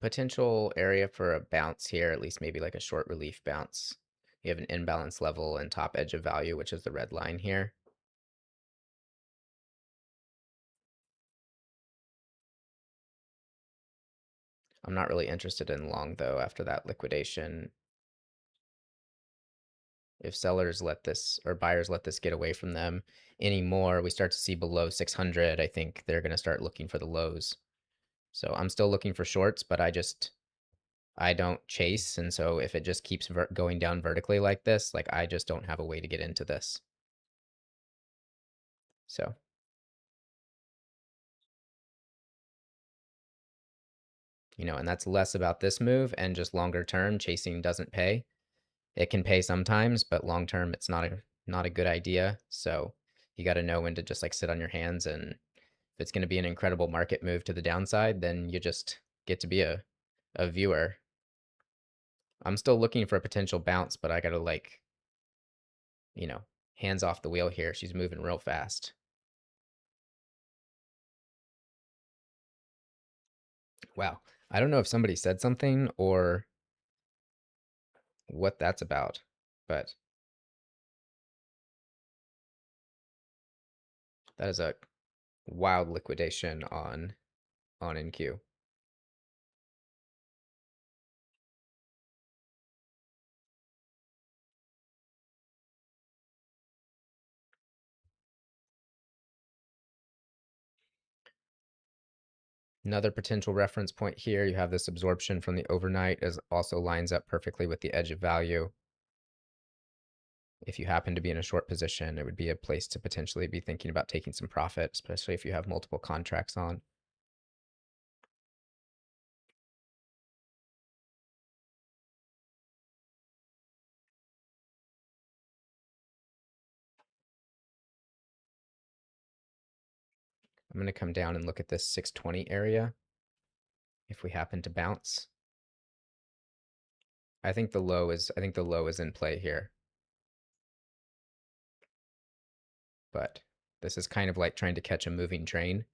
Potential area for a bounce here, at least maybe like a short relief bounce. You have an imbalance level and top edge of value, which is the red line here. I'm not really interested in long though after that liquidation. If sellers let this or buyers let this get away from them anymore, we start to see below 600, I think they're going to start looking for the lows. So I'm still looking for shorts, but I don't chase. And so if it just keeps going down vertically like this, like I just don't have a way to get into this. So, and that's less about this move and just longer term chasing doesn't pay. It can pay sometimes, but long term it's not a good idea. So you got to know when to just like sit on your hands, and if it's going to be an incredible market move to the downside, then you just get to be a viewer. I'm still looking for a potential bounce, but I got to like, you know, hands off the wheel here. She's moving real fast. Wow. I don't know if somebody said something or what that's about, but that is a wild liquidation on NQ. Another potential reference point here, you have this absorption from the overnight as also lines up perfectly with the edge of value. If you happen to be in a short position, it would be a place to potentially be thinking about taking some profit, especially if you have multiple contracts on. I'm going to come down and look at this 620 area if we happen to bounce. I think the low is in play here. But this is kind of like trying to catch a moving train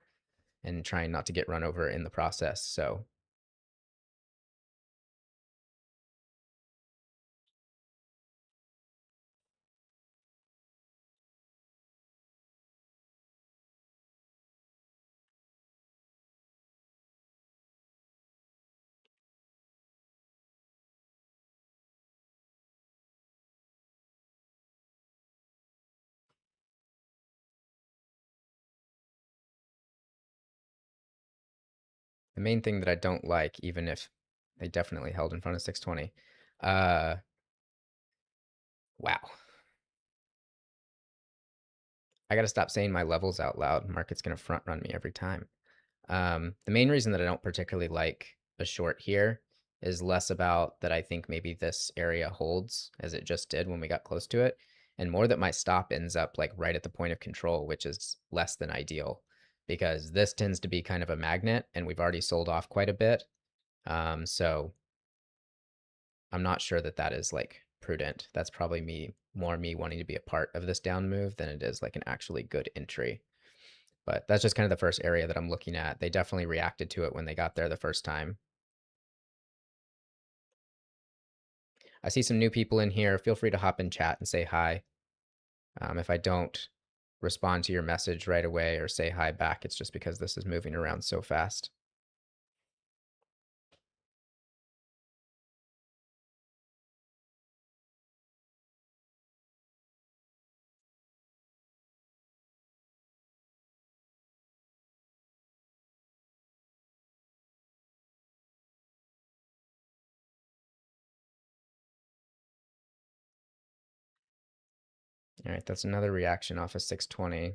and trying not to get run over in the process. So the main thing that I don't like, even if they definitely held in front of 620, wow. I got to stop saying my levels out loud. Market's going to front run me every time. The main reason that I don't particularly like a short here is less about that I think maybe this area holds as it just did when we got close to it, and more that my stop ends up like right at the point of control, which is less than ideal because this tends to be kind of a magnet and we've already sold off quite a bit. So I'm not sure that that is like prudent. That's probably me wanting to be a part of this down move than it is like an actually good entry. But that's just kind of the first area that I'm looking at. They definitely reacted to it when they got there the first time. I see some new people in here. Feel free to hop in chat and say hi. If I don't respond to your message right away or say hi back, it's just because this is moving around so fast. All right, that's another reaction off of 620.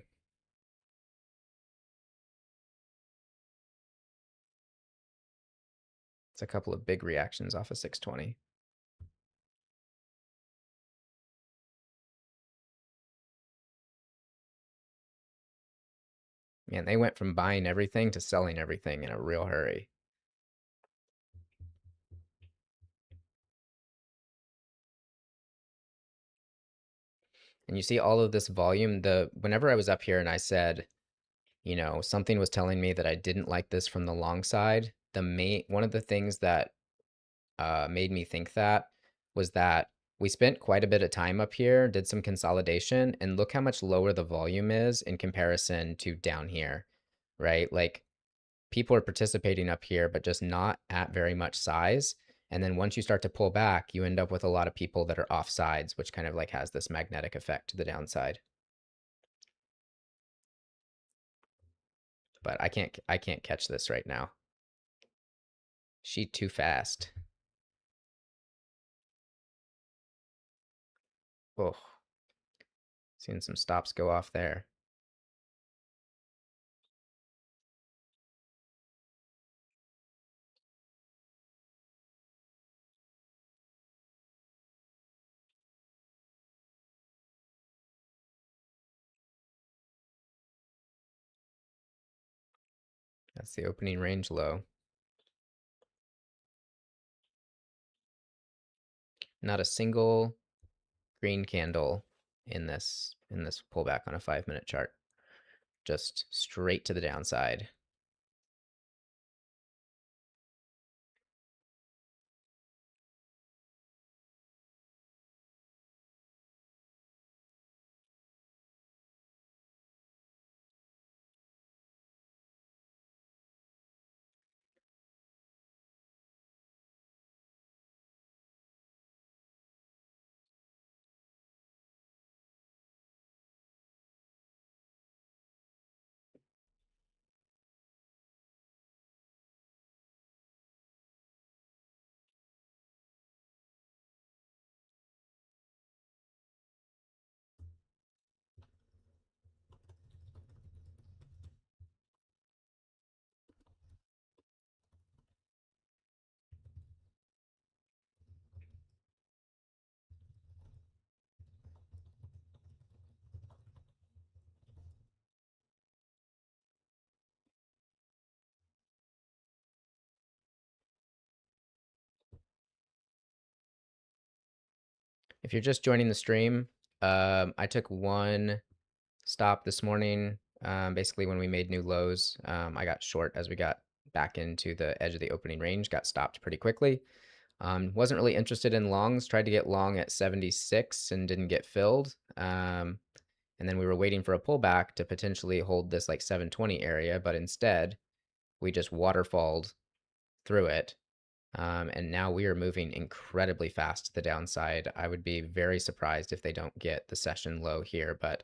It's a couple of big reactions off of 620. Man, they went from buying everything to selling everything in a real hurry. And you see all of this volume. Whenever I was up here and I said, something was telling me that I didn't like this from the long side, one of the things that made me think that was that we spent quite a bit of time up here, did some consolidation, and look how much lower the volume is in comparison to down here, right? Like people are participating up here, but just not at very much size. And then once you start to pull back, you end up with a lot of people that are off sides, which kind of like has this magnetic effect to the downside. But I can't catch this right now. She too fast. Oh, seeing some stops go off there. That's the opening range low. Not a single green candle in this pullback on a 5-minute chart. Just straight to the downside. If you're just joining the stream, I took one stop this morning. Basically, when we made new lows, I got short as we got back into the edge of the opening range, got stopped pretty quickly. Wasn't really interested in longs, tried to get long at 76 and didn't get filled. And then we were waiting for a pullback to potentially hold this like 720 area, but instead we just waterfalled through it. And now we are moving incredibly fast to the downside. I would be very surprised if they don't get the session low here, but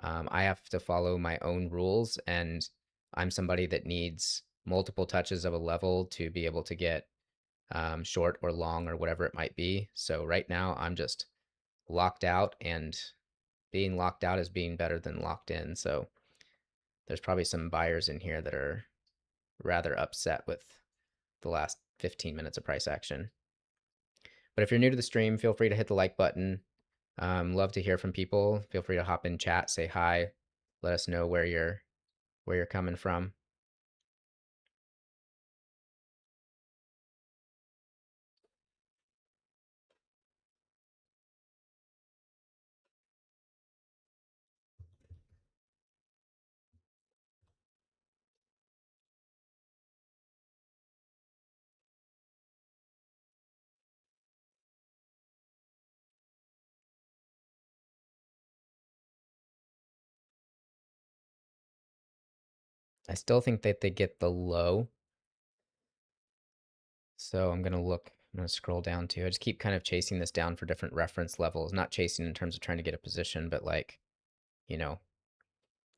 I have to follow my own rules, and I'm somebody that needs multiple touches of a level to be able to get short or long or whatever it might be. So right now I'm just locked out, and being locked out is being better than locked in. So there's probably some buyers in here that are rather upset with the last 15 minutes of price action. But if you're new to the stream, feel free to hit the like button. Love to hear from people. Feel free to hop in chat, say hi, let us know where you're coming from. I still think that they get the low. So I'm gonna scroll down too. I just keep kind of chasing this down for different reference levels. Not chasing in terms of trying to get a position, but like, you know,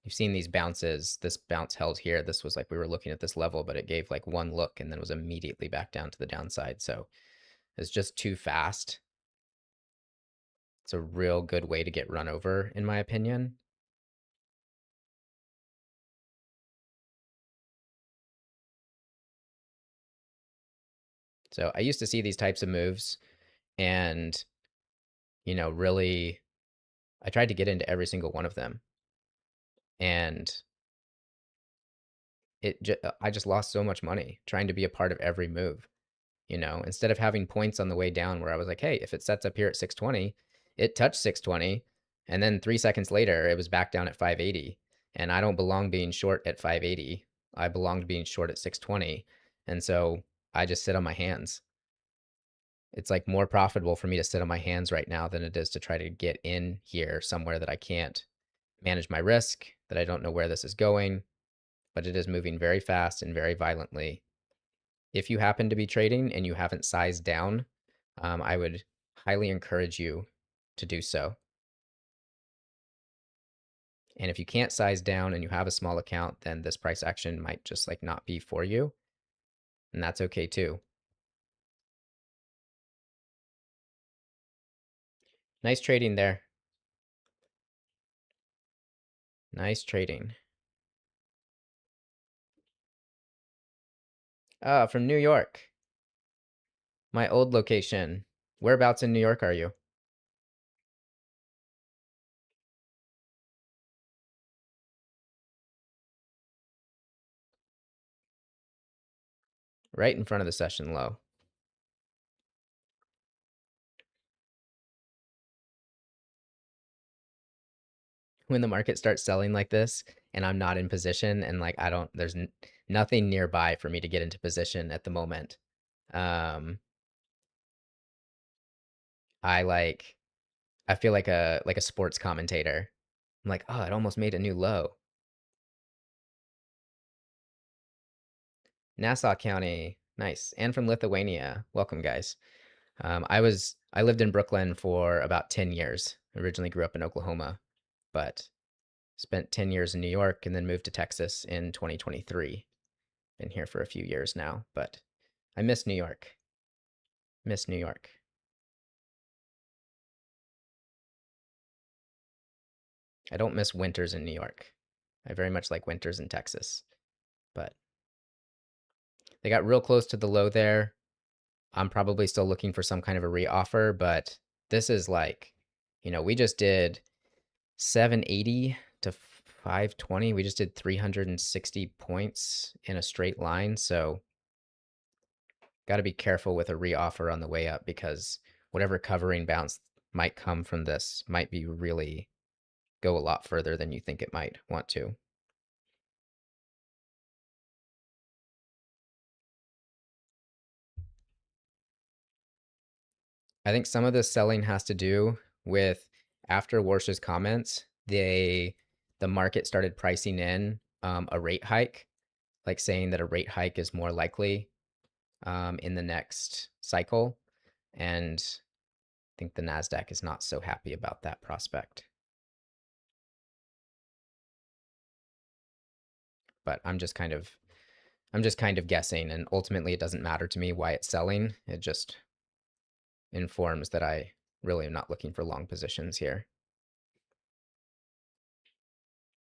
you've seen these bounces. This bounce held here. This was like we were looking at this level, but it gave like one look and then was immediately back down to the downside. So it's just too fast. It's a real good way to get run over, in my opinion. So I used to see these types of moves and, really, I tried to get into every single one of them. And I just lost so much money trying to be a part of every move. Instead of having points on the way down where I was like, hey, if it sets up here at 620, it touched 620, and then 3 seconds later it was back down at 580. And I don't belong being short at 580. I belonged being short at 620. And so I just sit on my hands. It's like more profitable for me to sit on my hands right now than it is to try to get in here somewhere that I can't manage my risk, that I don't know where this is going, but it is moving very fast and very violently. If you happen to be trading and you haven't sized down, I would highly encourage you to do so. And if you can't size down and you have a small account, then this price action might just like not be for you. And that's okay too. Nice trading there. Nice trading. From New York, my old location. Whereabouts in New York are you? Right in front of the session low. When the market starts selling like this and I'm not in position and like I don't, there's nothing nearby for me to get into position at the moment. Um, I like, I feel like a sports commentator. I'm like, oh, it almost made a new low. Nassau County, nice. And from Lithuania. Welcome, guys. I lived in Brooklyn for about 10 years. Originally grew up in Oklahoma, but spent 10 years in New York and then moved to Texas in 2023. Been here for a few years now, but I miss New York. Miss New York. I don't miss winters in New York. I very much like winters in Texas, but they got real close to the low there. I'm probably still looking for some kind of a re-offer, but this is like, we just did 780 to 520. We just did 360 points in a straight line. So got to be careful with a re-offer on the way up because whatever covering bounce might come from this might be really go a lot further than you think it might want to. I think some of this selling has to do with after Warsh's comments, the market started pricing in a rate hike, like saying that a rate hike is more likely in the next cycle. And I think the NASDAQ is not so happy about that prospect. But I'm just kind of guessing, and ultimately it doesn't matter to me why it's selling. It just informs that I really am not looking for long positions here.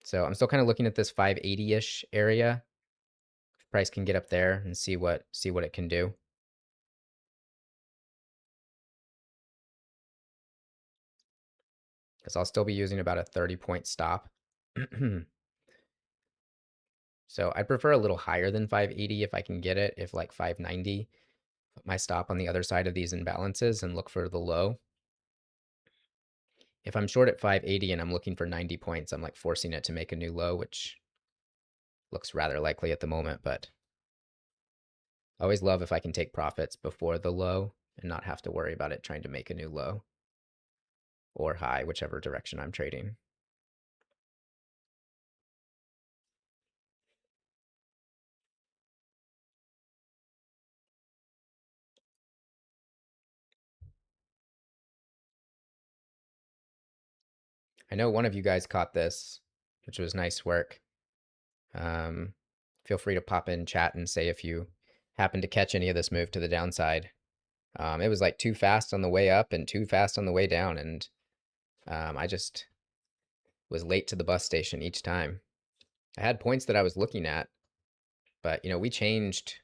So I'm still kind of looking at this 580-ish area. If price can get up there and see what it can do. Because I'll still be using about a 30-point stop. So I prefer a little higher than 580 if I can get it, if like 590. Put my stop on the other side of these imbalances and look for the low. If I'm short at 580 and I'm looking for 90 points, I'm like forcing it to make a new low, which looks rather likely at the moment, but I always love if I can take profits before the low and not have to worry about it trying to make a new low or high, whichever direction I'm trading. I know one of you guys caught this, which was nice work. Um, feel free to pop in chat and say if you happen to catch any of this move to the downside. It was like too fast on the way up and too fast on the way down, and I just was late to the bus station each time. I had points that I was looking at, but we changed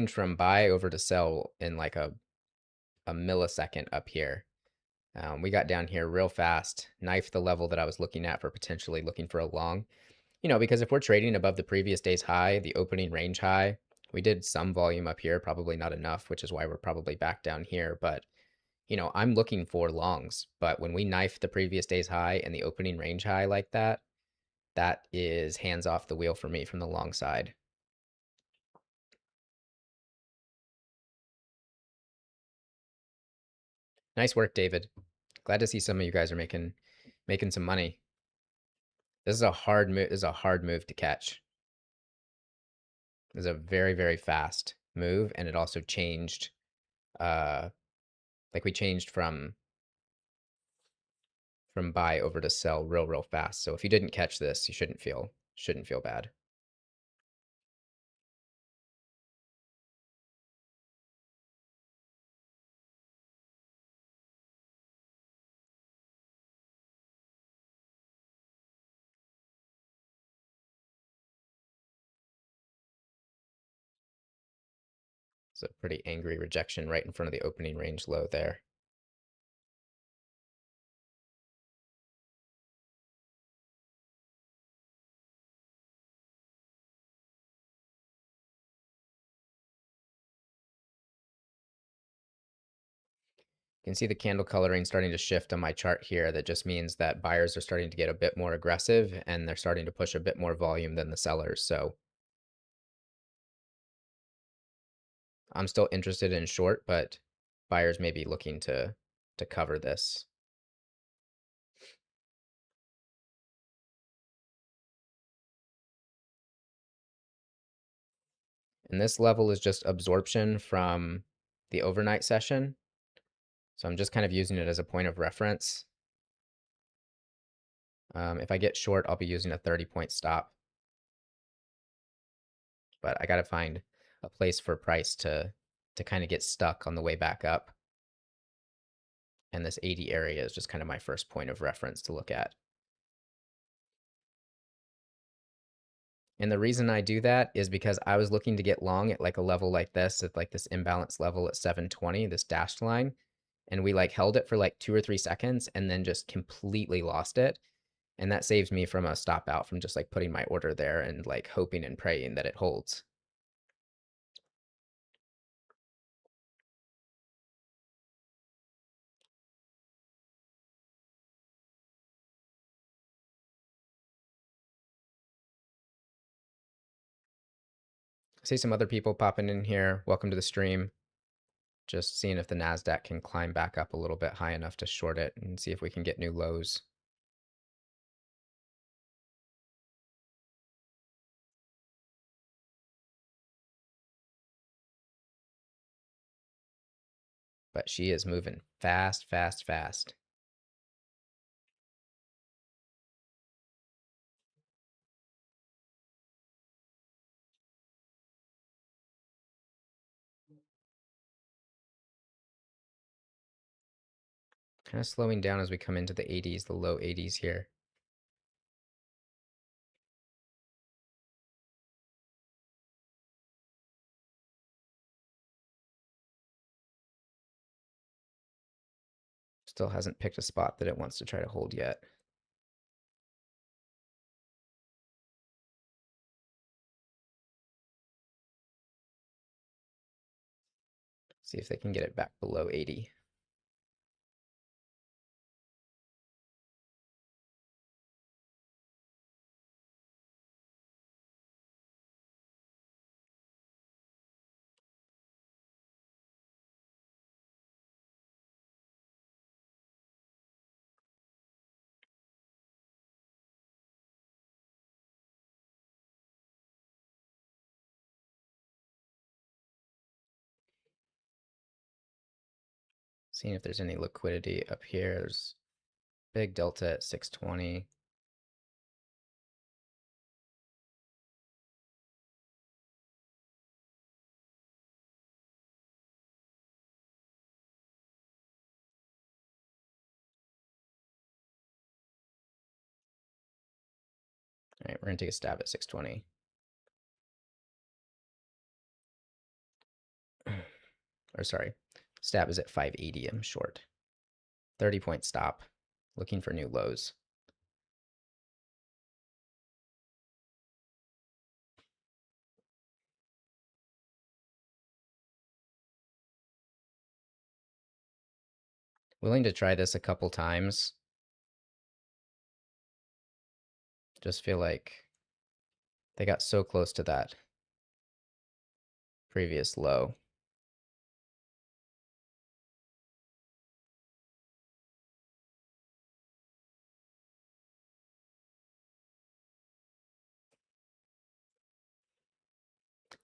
from buy over to sell in like a millisecond up here. We got down here real fast, knifed the level that I was looking at for potentially looking for a long. Because if we're trading above the previous day's high, the opening range high, we did some volume up here, probably not enough, which is why we're probably back down here. But, I'm looking for longs. But when we knife the previous day's high and the opening range high like that, that is hands off the wheel for me from the long side. Nice work, David. Glad to see some of you guys are making some money. This is a hard move. This is a hard move to catch. This is a very, very fast move, and it also changed. Like we changed from buy over to sell real fast. So if you didn't catch this, you shouldn't feel bad. It's a pretty angry rejection right in front of the opening range low there. You can see the candle coloring starting to shift on my chart here. That just means that buyers are starting to get a bit more aggressive and they're starting to push a bit more volume than the sellers. So I'm still interested in short, but buyers may be looking to cover this. And this level is just absorption from the overnight session. So I'm just kind of using it as a point of reference. If I get short, I'll be using a 30-point stop. But I got to find a place for price to kind of get stuck on the way back up. And this 80 area is just kind of my first point of reference to look at. And the reason I do that is because I was looking to get long at like a level like this, at like this imbalance level at 720, this dashed line. And we like held it for like 2 or 3 seconds and then just completely lost it. And that saves me from a stop out from just like putting my order there and like hoping and praying that it holds. I see some other people popping in here. Welcome to the stream. Just seeing if the NASDAQ can climb back up a little bit high enough to short it and see if we can get new lows. But she is moving fast, fast, fast. Kind of slowing down as we come into the 80s, the low 80s here. Still hasn't picked a spot that it wants to try to hold yet. See if they can get it back below 80. Seeing if there's any liquidity up here. There's big delta at 620. All right, we're gonna take a stab at 620. Or sorry, stab is at 580. I'm short. 30-point stop. Looking for new lows. Willing to try this a couple times. Just feel like they got so close to that previous low.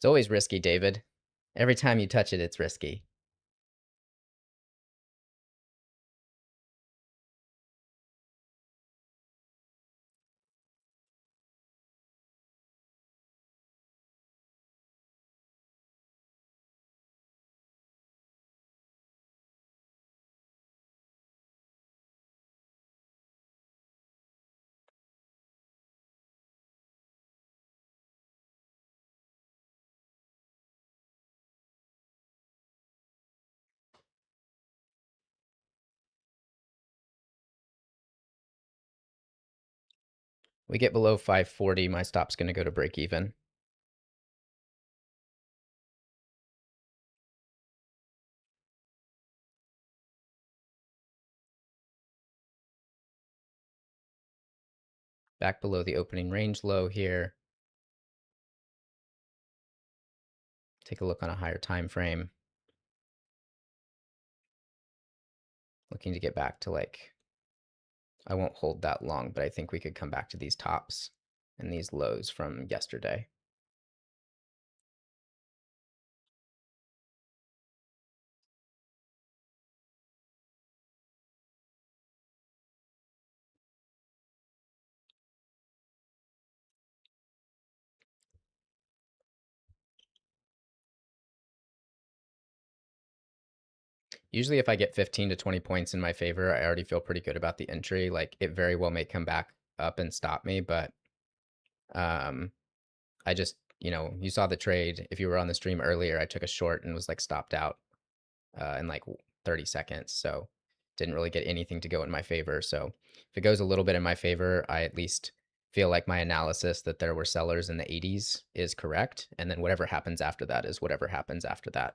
It's always risky, David. Every time you touch it, it's risky. We get below 540, my stop's going to go to break even. Back below the opening range low here. Take a look on a higher time frame. Looking to get back to like, I won't hold that long, but I think we could come back to these tops and these lows from yesterday. Usually if I get 15 to 20 points in my favor, I already feel pretty good about the entry. Like it very well may come back up and stop me, but um, I just, you saw the trade. If you were on the stream earlier, I took a short and was like stopped out in like 30 seconds. So didn't really get anything to go in my favor. So if it goes a little bit in my favor, I at least feel like my analysis that there were sellers in the 80s is correct. And then whatever happens after that is whatever happens after that.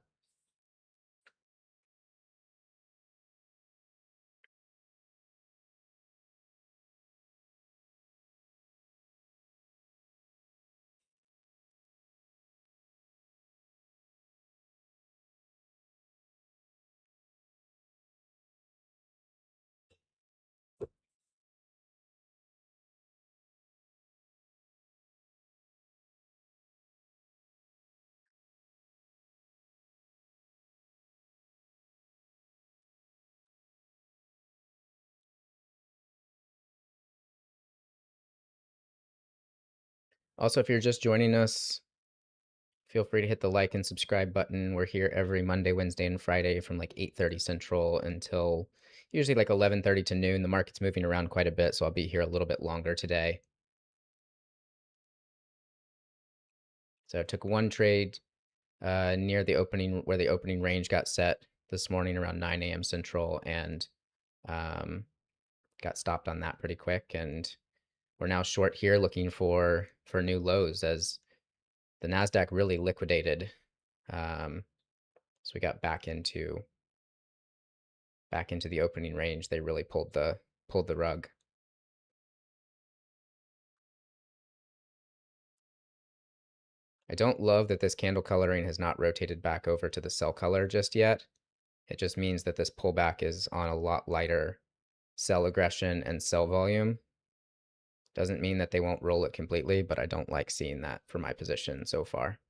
Also, if you're just joining us, feel free to hit the like and subscribe button. We're here every Monday, Wednesday, and Friday from like 8:30 Central until usually like 11:30 to noon. The market's moving around quite a bit, so I'll be here a little bit longer today. So I took one trade near the opening, where the opening range got set this morning around 9 a.m. Central, and um, got stopped on that pretty quick. And we're now short here, looking for new lows as the Nasdaq really liquidated. So we got back into the opening range. They really pulled the rug. I don't love that this candle coloring has not rotated back over to the sell color just yet. It just means that this pullback is on a lot lighter sell aggression and sell volume. Doesn't mean that they won't roll it completely, but I don't like seeing that for my position so far.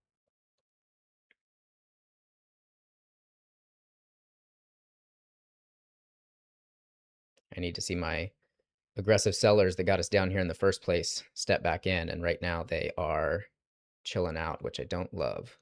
I need to see my aggressive sellers that got us down here in the first place step back in, and right now they are chilling out, which I don't love.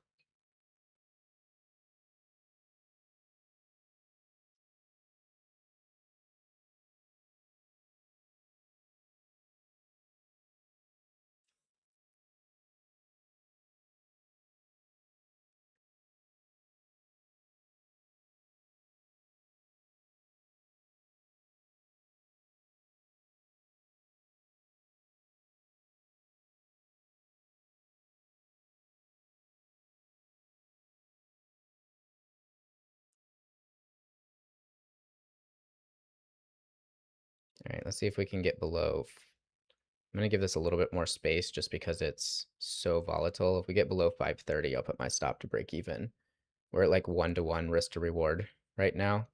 All right, let's see if we can get below. I'm going to give this a little bit more space just because it's so volatile. If we get below 530, I'll put my stop to break even. We're at like 1-to-1 risk to reward right now.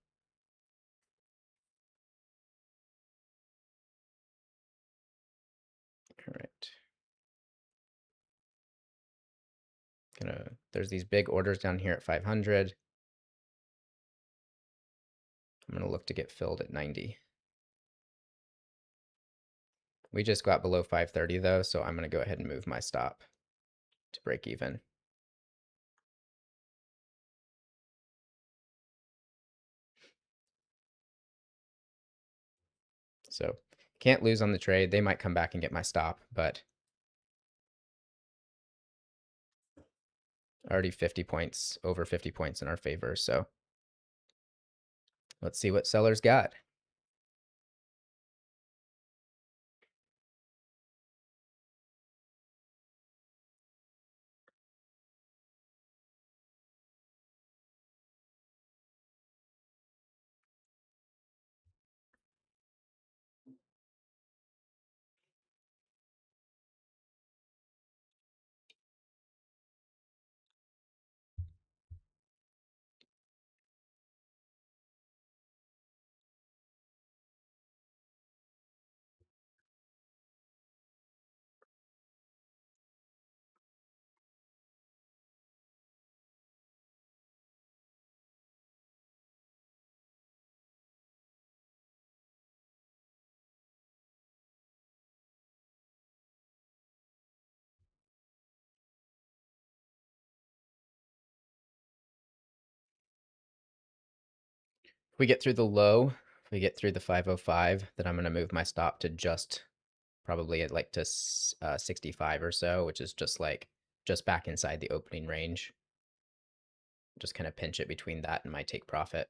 All right. There's these big orders down here at 500. I'm gonna look to get filled at 90. We just got below 530 though, so I'm gonna go ahead and move my stop to break even. So can't lose on the trade. They might come back and get my stop, but already 50 points, over 50 points in our favor. So let's see what sellers got. If we get through the low, if we get through the 505, then I'm going to move my stop to just probably at like to 65 or so, which is just back inside the opening range. Just kind of pinch it between that and my take profit.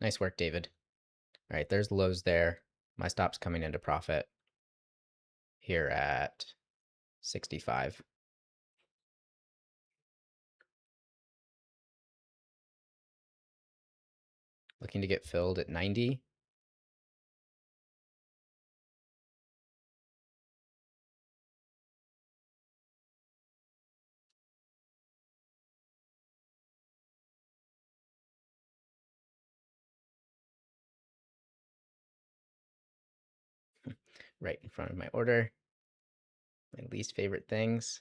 Nice work, David. All right, there's lows there. My stop's coming into profit here at 65. Looking to get filled at 90. Right in front of my order. My least favorite things.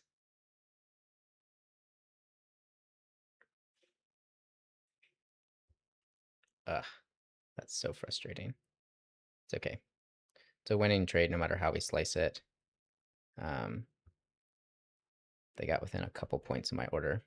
Ugh, that's so frustrating. It's okay. It's a winning trade no matter how we slice it. They got within a couple points of my order.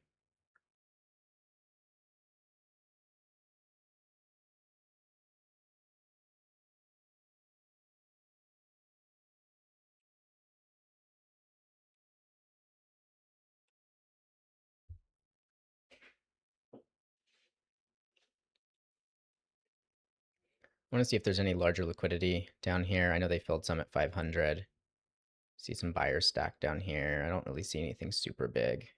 I want to see if there's any larger liquidity down here. I know they filled some at 500. See some buyers stacked down here. I don't really see anything super big.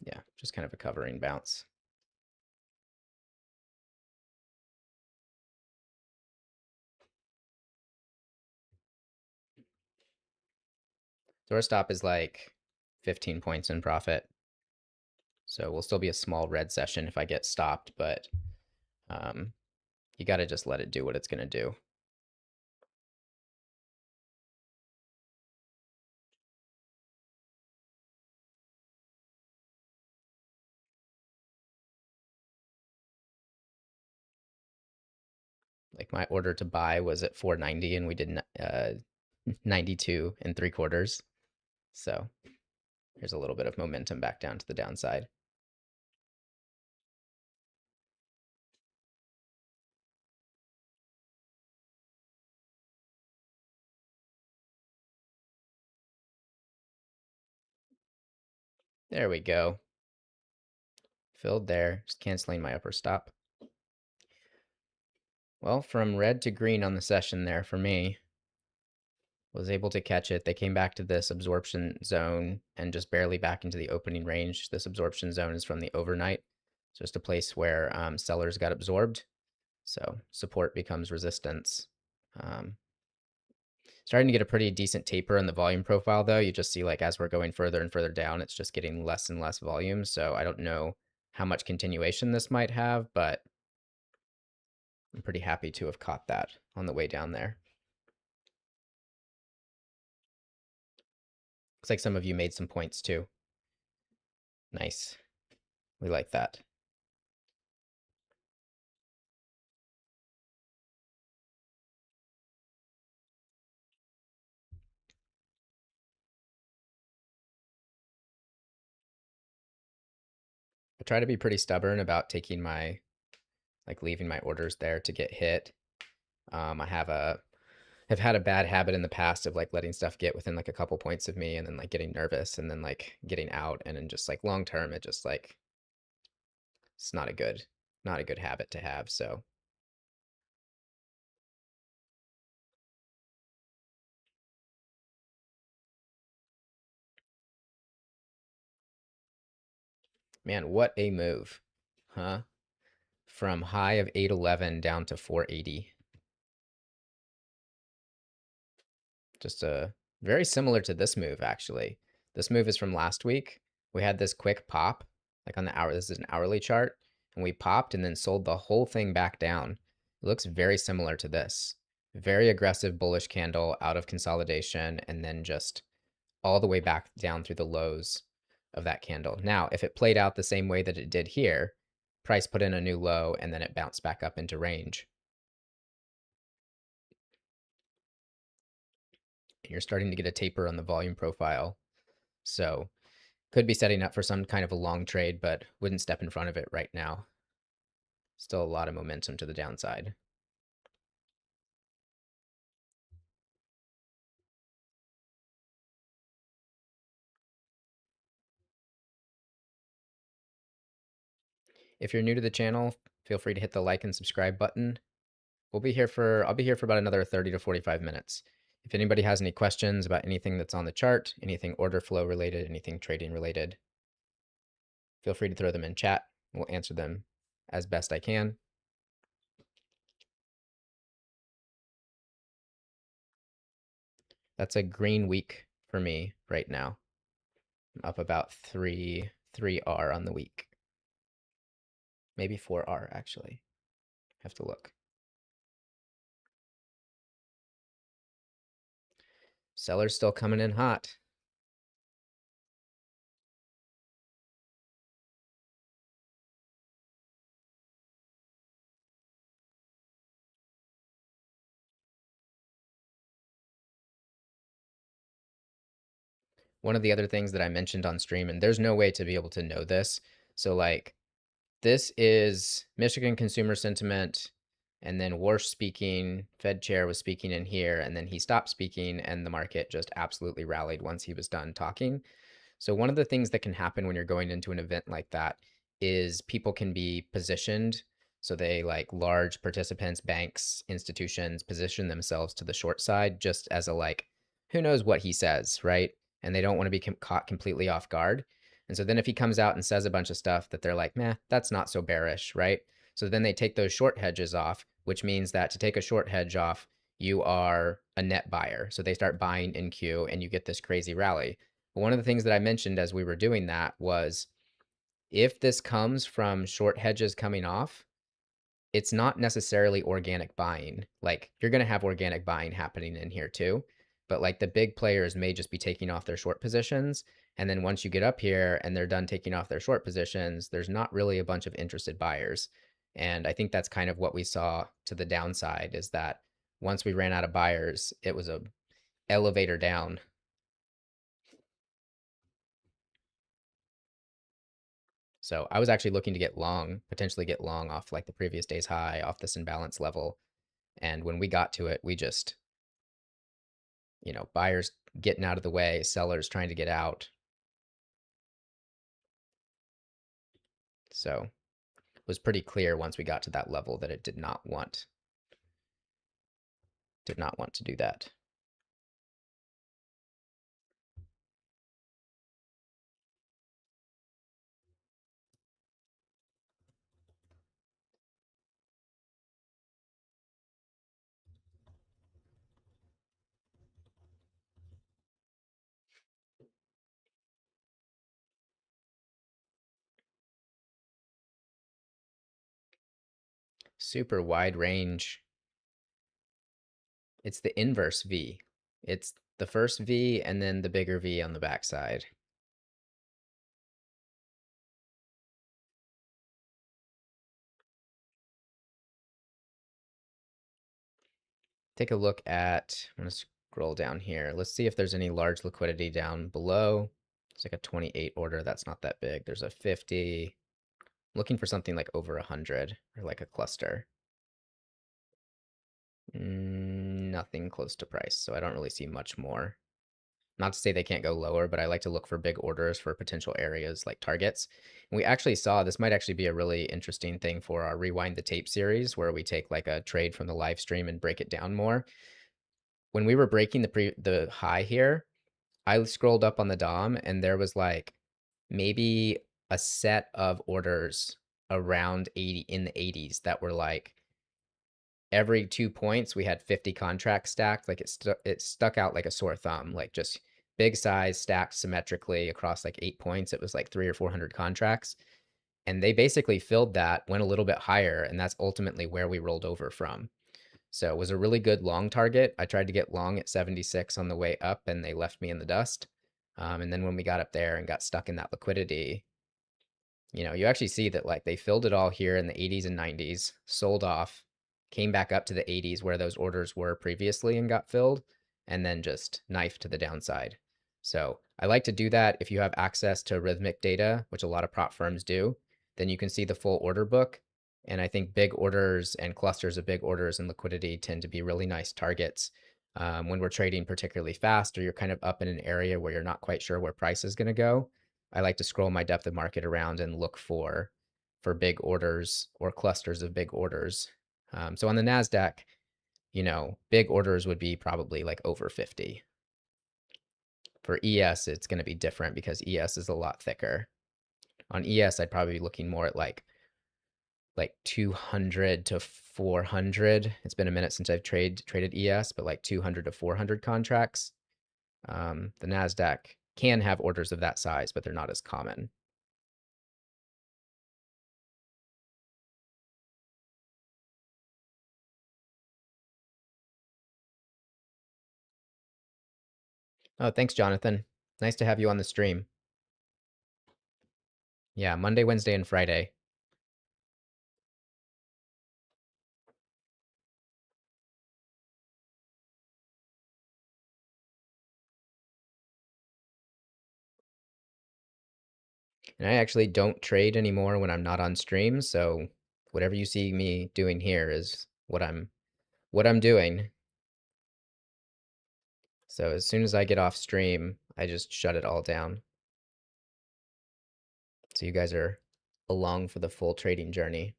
Yeah, just kind of a covering bounce. So our stop is like 15 points in profit. So we'll still be a small red session if I get stopped, but you got to just let it do what it's going to do. Like my order to buy was at 490 and we did 92 and 3/4. So here's a little bit of momentum back down to the downside. There we go. Filled there, just canceling my upper stop. Well, from red to green on the session there for me, was able to catch it. They came back to this absorption zone and just barely back into the opening range. This absorption zone is from the overnight, just a place where sellers got absorbed. So support becomes resistance. Um, Starting to get a pretty decent taper in the volume profile though. You just see like as we're going further and further down, it's just getting less and less volume. So I don't know how much continuation this might have, but I'm pretty happy to have caught that on the way down there. Looks like some of you made some points too. Nice. We like that. I try to be pretty stubborn about taking my, like leaving my orders there to get hit. I have had a bad habit in the past of like letting stuff get within like a couple points of me and then like getting nervous and then like getting out and then just like long term it just like it's not a good habit to have. So man, what a move, huh? From high of 811 down to 480. Just very similar to this move actually. This move is from last week. We had this quick pop like on the hour. This is an hourly chart, and we popped and then sold the whole thing back down. It looks very similar to this. Very aggressive bullish candle out of consolidation and then just all the way back down through the lows of that candle. Now, if it played out the same way that it did here, price put in a new low and then it bounced back up into range. And you're starting to get a taper on the volume profile. So could be setting up for some kind of a long trade, but wouldn't step in front of it right now. Still a lot of momentum to the downside. If you're new to the channel, feel free to hit the like and subscribe button. I'll be here for about another 30 to 45 minutes. If anybody has any questions about anything that's on the chart, anything order flow related, anything trading related, feel free to throw them in chat. We'll answer them as best I can. That's a green week for me right now. I'm up about 3R on the week. Maybe 4R actually. Have to look. Sellers still coming in hot. One of the other things that I mentioned on stream, and there's no way to be able to know this. So like this is Michigan consumer sentiment, and then Warsh speaking, Fed chair was speaking in here, and then he stopped speaking, and the market just absolutely rallied once he was done talking. So one of the things that can happen when you're going into an event like that is people can be positioned. So they like large participants, banks, institutions position themselves to the short side just as a like, who knows what he says, right? And they don't want to be caught completely off guard. And so then if he comes out and says a bunch of stuff that they're like, meh, that's not so bearish, right? So then they take those short hedges off, which means that to take a short hedge off, you are a net buyer. So they start buying in queue and you get this crazy rally. But one of the things that I mentioned as we were doing that was if this comes from short hedges coming off, it's not necessarily organic buying. Like you're going to have organic buying happening in here too. But like the big players may just be taking off their short positions. And then once you get up here and they're done taking off their short positions, there's not really a bunch of interested buyers. And I think that's kind of what we saw to the downside is that once we ran out of buyers, it was a elevator down. So I was actually looking to get long, potentially get long off like the previous day's high, off this imbalance level. And when we got to it, we just, buyers getting out of the way, sellers trying to get out. So it was pretty clear once we got to that level that it did not want Did not want to do that. Super wide range. It's the inverse V. It's the first V and then the bigger V on the backside. Take a look at, I'm going to scroll down here. Let's see if there's any large liquidity down below. It's like a 28 order. That's not that big. There's a 50. Looking for something like over 100 or like a cluster. Nothing close to price, so I don't really see much more. Not to say they can't go lower, but I like to look for big orders for potential areas like targets. And we actually saw this might actually be a really interesting thing for our Rewind the Tape series, where we take like a trade from the live stream and break it down more. When we were breaking the high here, I scrolled up on the DOM and there was like maybe a set of orders around 80 in the 80s that were like every 2 points we had 50 contracts stacked. Like it stuck out like a sore thumb, like just big size stacked symmetrically across like 8 points. It was like 300 or 400 contracts. And they basically filled that, went a little bit higher, and that's ultimately where we rolled over from. So it was a really good long target. I tried to get long at 76 on the way up, and they left me in the dust. And then when we got up there and got stuck in that liquidity, you actually see that like they filled it all here in the 80s and 90s, sold off, came back up to the 80s where those orders were previously and got filled, and then just knifed to the downside. So I like to do that if you have access to Rhythmic data, which a lot of prop firms do, then you can see the full order book. And I think big orders and clusters of big orders and liquidity tend to be really nice targets when we're trading particularly fast or you're kind of up in an area where you're not quite sure where price is going to go. I like to scroll my depth of market around and look for big orders or clusters of big orders. So on the NASDAQ, big orders would be probably like over 50. For ES, it's going to be different because ES is a lot thicker. On ES, I'd probably be looking more at like 200 to 400. It's been a minute since I've traded ES, but like 200 to 400 contracts. The NASDAQ can have orders of that size, but they're not as common. Oh, thanks, Jonathan. Nice to have you on the stream. Yeah, Monday, Wednesday, and Friday. And I actually don't trade anymore when I'm not on stream, so whatever you see me doing here is what I'm doing. So as soon as I get off stream, I just shut it all down. So you guys are along for the full trading journey.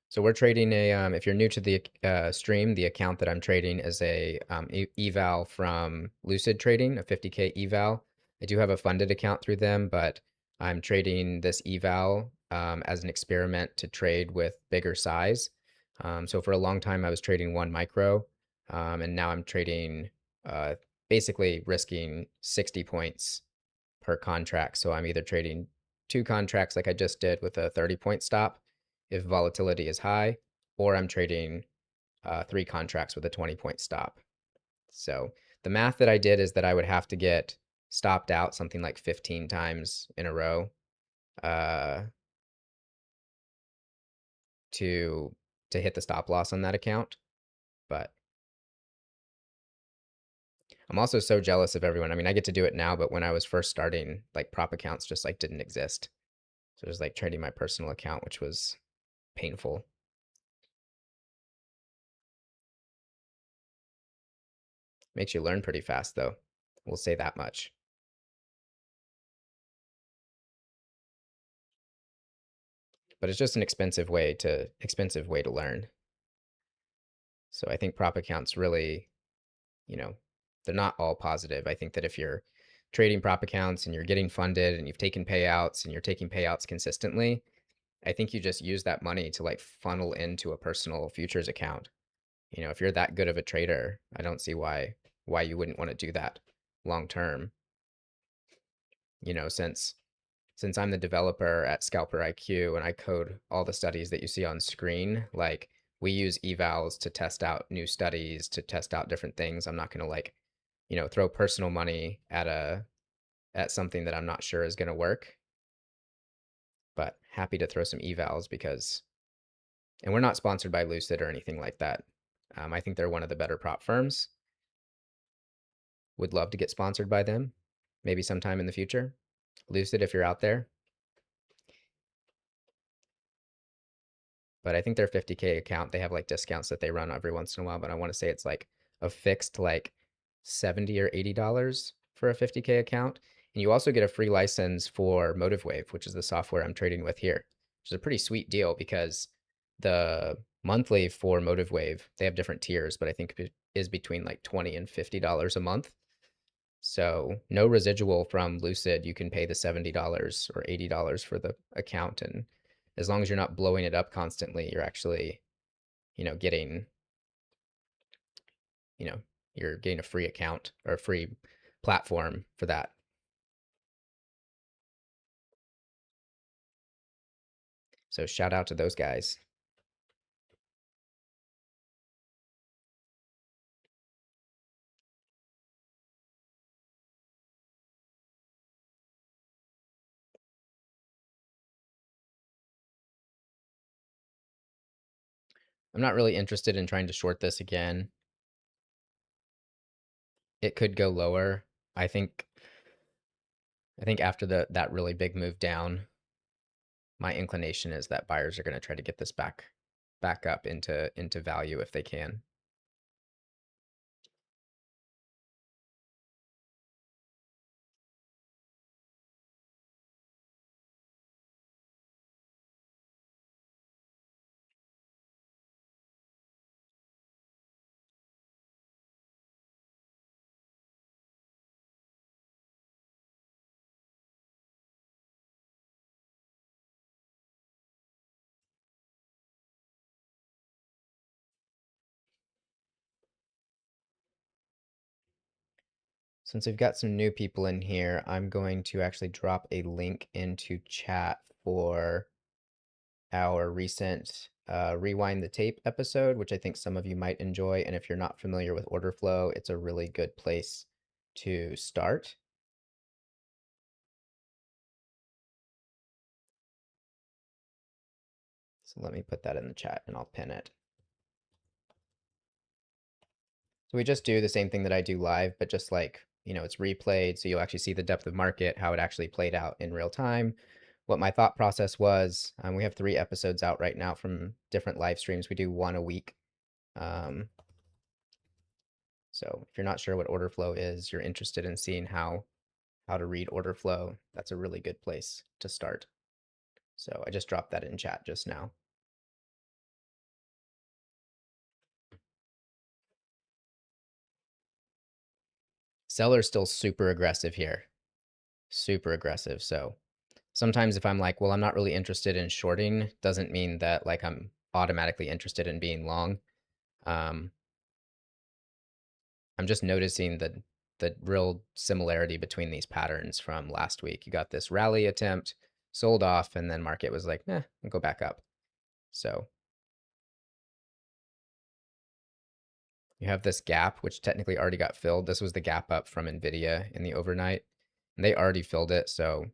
So we're trading if you're new to the stream, the account that I'm trading is a eval from Lucid Trading, a 50K eval. I do have a funded account through them, but I'm trading this eval as an experiment to trade with bigger size. So for a long time, I was trading 1 micro, and now I'm trading uh, basically risking 60 points per contract. So I'm either trading 2 contracts like I just did with a 30-point stop if volatility is high, or I'm trading 3 contracts with a 20-point stop. So the math that I did is that I would have to get stopped out something like 15 times in a row uh, to hit the stop loss on that account. But I'm also so jealous of everyone. I mean, I get to do it now, but when I was first starting, like prop accounts just like didn't exist. So it was like trading my personal account, which was painful. Makes you learn pretty fast, though. We'll say that much. but it's just an expensive way to learn. So I think prop accounts really, you know, they're not all positive. I think that if you're trading prop accounts and you're getting funded and you've taken payouts and you're taking payouts consistently, I think you just use that money to like funnel into a personal futures account. You know, if you're that good of a trader, I don't see why you wouldn't want to do that long term. You know, since I'm the developer at ScalperIQ and I code all the studies that you see on screen, like we use evals to test out new studies, to test out different things. I'm not going to like, throw personal money at something that I'm not sure is going to work, but happy to throw some evals because, and we're not sponsored by Lucid or anything like that. I think they're one of the better prop firms. Would love to get sponsored by them, maybe sometime in the future. Lucid, if you're out there. But I think their 50K account, they have like discounts that they run every once in a while, but I want to say it's like a fixed like $70 or $80 for a 50K account. And you also get a free license for MotiveWave, which is the software I'm trading with here, which is a pretty sweet deal because the monthly for MotiveWave, they have different tiers, but I think it is between like $20 and $50 a month. So no residual from Lucid. You can pay the $70 or $80 for the account, and as long as you're not blowing it up constantly, you're actually, getting, you know, you're getting a free account or a free platform for that. So shout out to those guys. I'm not really interested in trying to short this again. It could go lower. I think I think after that really big move down, my inclination is that buyers are going to try to get this back up into value if they can. Since we've got some new people in here, I'm going to actually drop a link into chat for our recent Rewind the Tape episode, which I think some of you might enjoy. And if you're not familiar with order flow, it's a really good place to start. So let me put that in the chat and I'll pin it. So we just do the same thing that I do live, but just like, it's replayed. So you'll actually see the depth of market, how it actually played out in real time, what my thought process was. We have 3 episodes out right now from different live streams. We do one a week. So if you're not sure what order flow is, you're interested in seeing how to read order flow, that's a really good place to start. So I just dropped that in chat just now. Seller's still super aggressive here. Super aggressive. So sometimes if I'm like, well, I'm not really interested in shorting, doesn't mean that like I'm automatically interested in being long. I'm just noticing the real similarity between these patterns from last week. You got this rally attempt, sold off, and then market was like, I'll go back up. So you have this gap, which technically already got filled. This was the gap up from NVIDIA in the overnight, and they already filled it. So,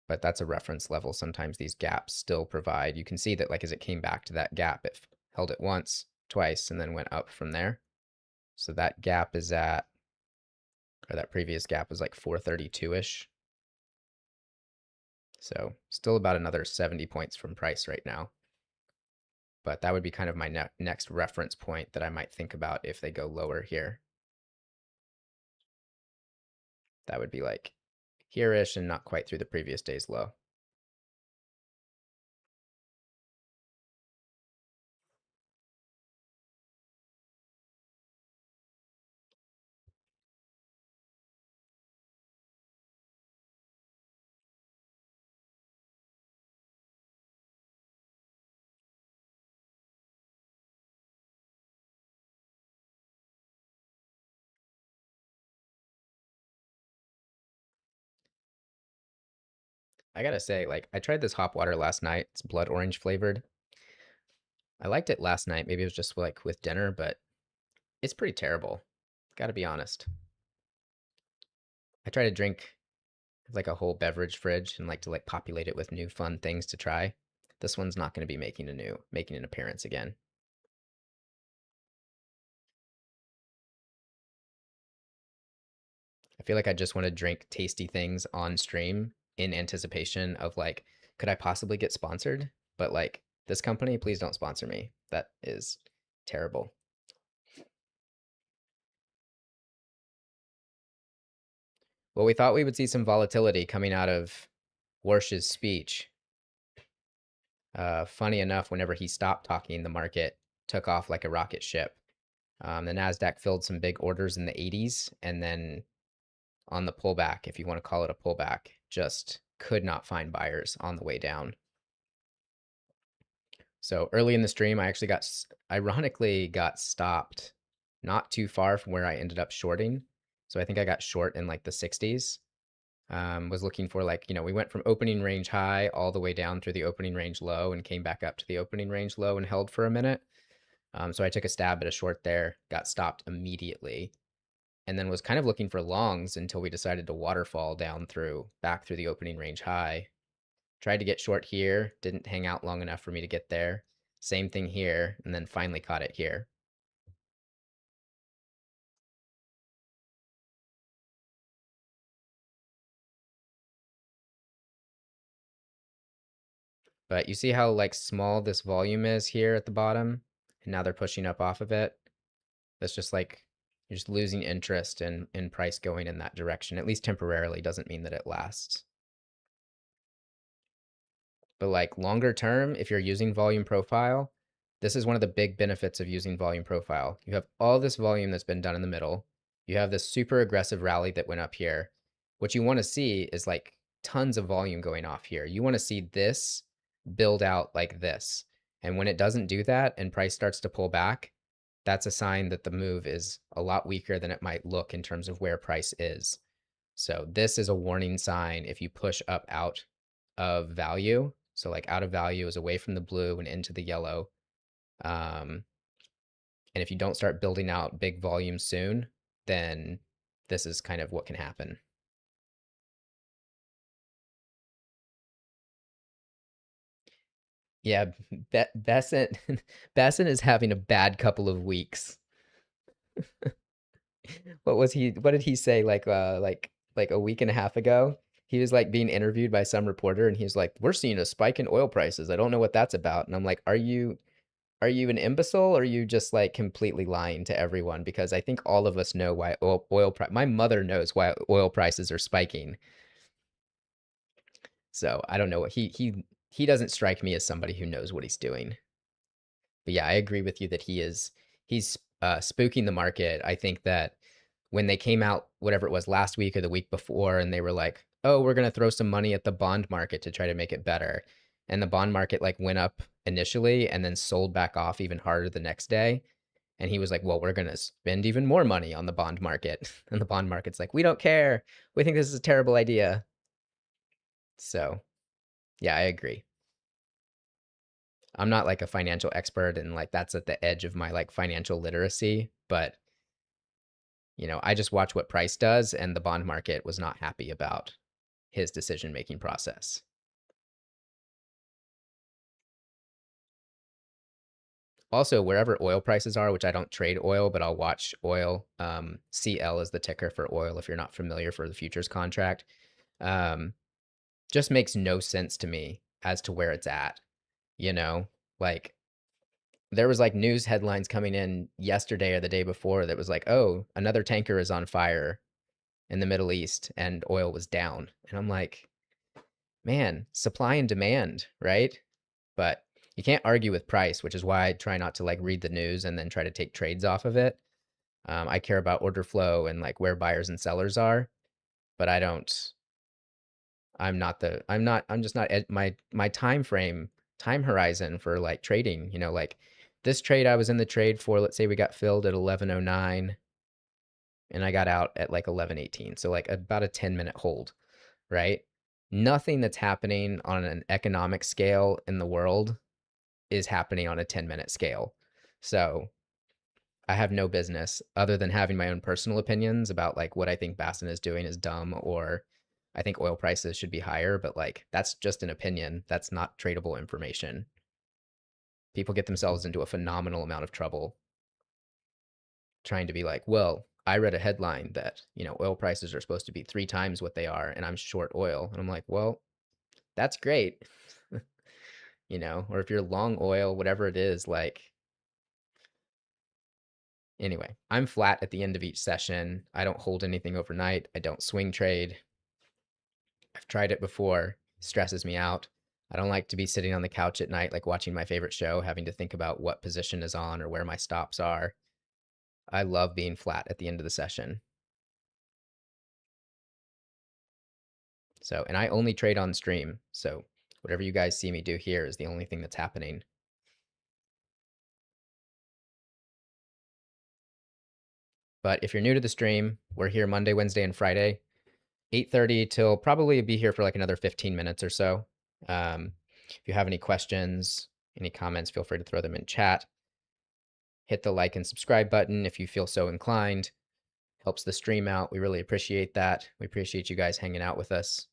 but that's a reference level. Sometimes these gaps still provide. You can see that like as it came back to that gap, it held it once, twice, and then went up from there. So that gap is at, or that previous gap was like 432-ish. So still about another 70 points from price right now. But that would be kind of my next reference point that I might think about if they go lower here. That would be like here-ish and not quite through the previous day's low. I gotta say, like, I tried this hop water last night. It's blood orange flavored. I liked it last night. Maybe it was just like with dinner, but it's pretty terrible. Gotta be honest. I try to drink like a whole beverage fridge and like to like populate it with new fun things to try. This one's not going to be making an appearance again. I feel like I just want to drink tasty things on stream in anticipation of like, could I possibly get sponsored? But like this company, please don't sponsor me. That is terrible. Well, we thought we would see some volatility coming out of Warsh's speech. Funny enough, whenever he stopped talking, the market took off like a rocket ship. The NASDAQ filled some big orders in the 80s, and then on the pullback, if you want to call it a pullback, just could not find buyers on the way down. So early in the stream, I actually ironically got stopped not too far from where I ended up shorting. So I think I got short in like the 60s. Was looking for like, we went from opening range high all the way down through the opening range low and came back up to the opening range low and held for a minute. So I took a stab at a short there, got stopped immediately, and then was kind of looking for longs until we decided to waterfall back through the opening range high. Tried to get short here, didn't hang out long enough for me to get there. Same thing here, and then finally caught it here. But you see how like small this volume is here at the bottom, and now they're pushing up off of it. That's just like you're just losing interest in price going in that direction. At least temporarily, doesn't mean that it lasts. But like longer term, if you're using volume profile, this is one of the big benefits of using volume profile. You have all this volume that's been done in the middle. You have this super aggressive rally that went up here. What you want to see is like tons of volume going off here. You want to see this build out like this. And when it doesn't do that and price starts to pull back, that's a sign that the move is a lot weaker than it might look in terms of where price is. So this is a warning sign if you push up out of value. So like out of value is away from the blue and into the yellow. And if you don't start building out big volume soon, then this is kind of what can happen. Yeah, Besant Besant is having a bad couple of weeks. What did he say like a week and a half ago? He was like being interviewed by some reporter and he was like, "We're seeing a spike in oil prices. I don't know what that's about." And I'm like, "Are you an imbecile or are you just like completely lying to everyone?" Because I think all of us know why my mother knows why oil prices are spiking. So I don't know what he doesn't strike me as somebody who knows what he's doing. But yeah, I agree with you that he's spooking the market. I think that when they came out, whatever it was last week or the week before, and they were like, "Oh, we're gonna throw some money at the bond market to try to make it better," and the bond market like went up initially and then sold back off even harder the next day. And he was like, "Well, we're gonna spend even more money on the bond market," and the bond market's like, "We don't care. We think this is a terrible idea." So yeah, I agree. I'm not like a financial expert and like that's at the edge of my like financial literacy, but I just watch what Price does and the bond market was not happy about his decision-making process. Also, wherever oil prices are, which I don't trade oil, but I'll watch oil. CL is the ticker for oil if you're not familiar for the futures contract. Um, just makes no sense to me as to where it's at. You know, like there was like news headlines coming in yesterday or the day before that was like, oh, another tanker is on fire in the Middle East and oil was down. And I'm like, man, supply and demand, right? But you can't argue with price, which is why I try not to like read the news and then try to take trades off of it. I care about order flow and like where buyers and sellers are, but I don't. I'm not the. I'm not. I'm just not my time horizon for like trading. Like this trade I was in the trade for. Let's say we got filled at 11:09, and I got out at like 11:18. So like about a 10-minute hold, right? Nothing that's happening on an economic scale in the world is happening on a 10-minute scale. So I have no business other than having my own personal opinions about like what I think Bassin is doing is dumb, or I think oil prices should be higher, but like that's just an opinion. That's not tradable information. People get themselves into a phenomenal amount of trouble trying to be like, well, I read a headline that, oil prices are supposed to be 3 times what they are and I'm short oil. And I'm like, well, that's great. Or if you're long oil, whatever it is, like, anyway, I'm flat at the end of each session. I don't hold anything overnight. I don't swing trade. I've tried it before. It stresses me out. I don't like to be sitting on the couch at night, like watching my favorite show, having to think about what position is on or where my stops are. I love being flat at the end of the session. So, and I only trade on stream. So, whatever you guys see me do here is the only thing that's happening. But if you're new to the stream, we're here Monday, Wednesday, and Friday, 8:30 till probably be here for like another 15 minutes or so. If you have any questions, any comments, feel free to throw them in chat. Hit the like and subscribe button if you feel so inclined. Helps the stream out. We really appreciate that. We appreciate you guys hanging out with us.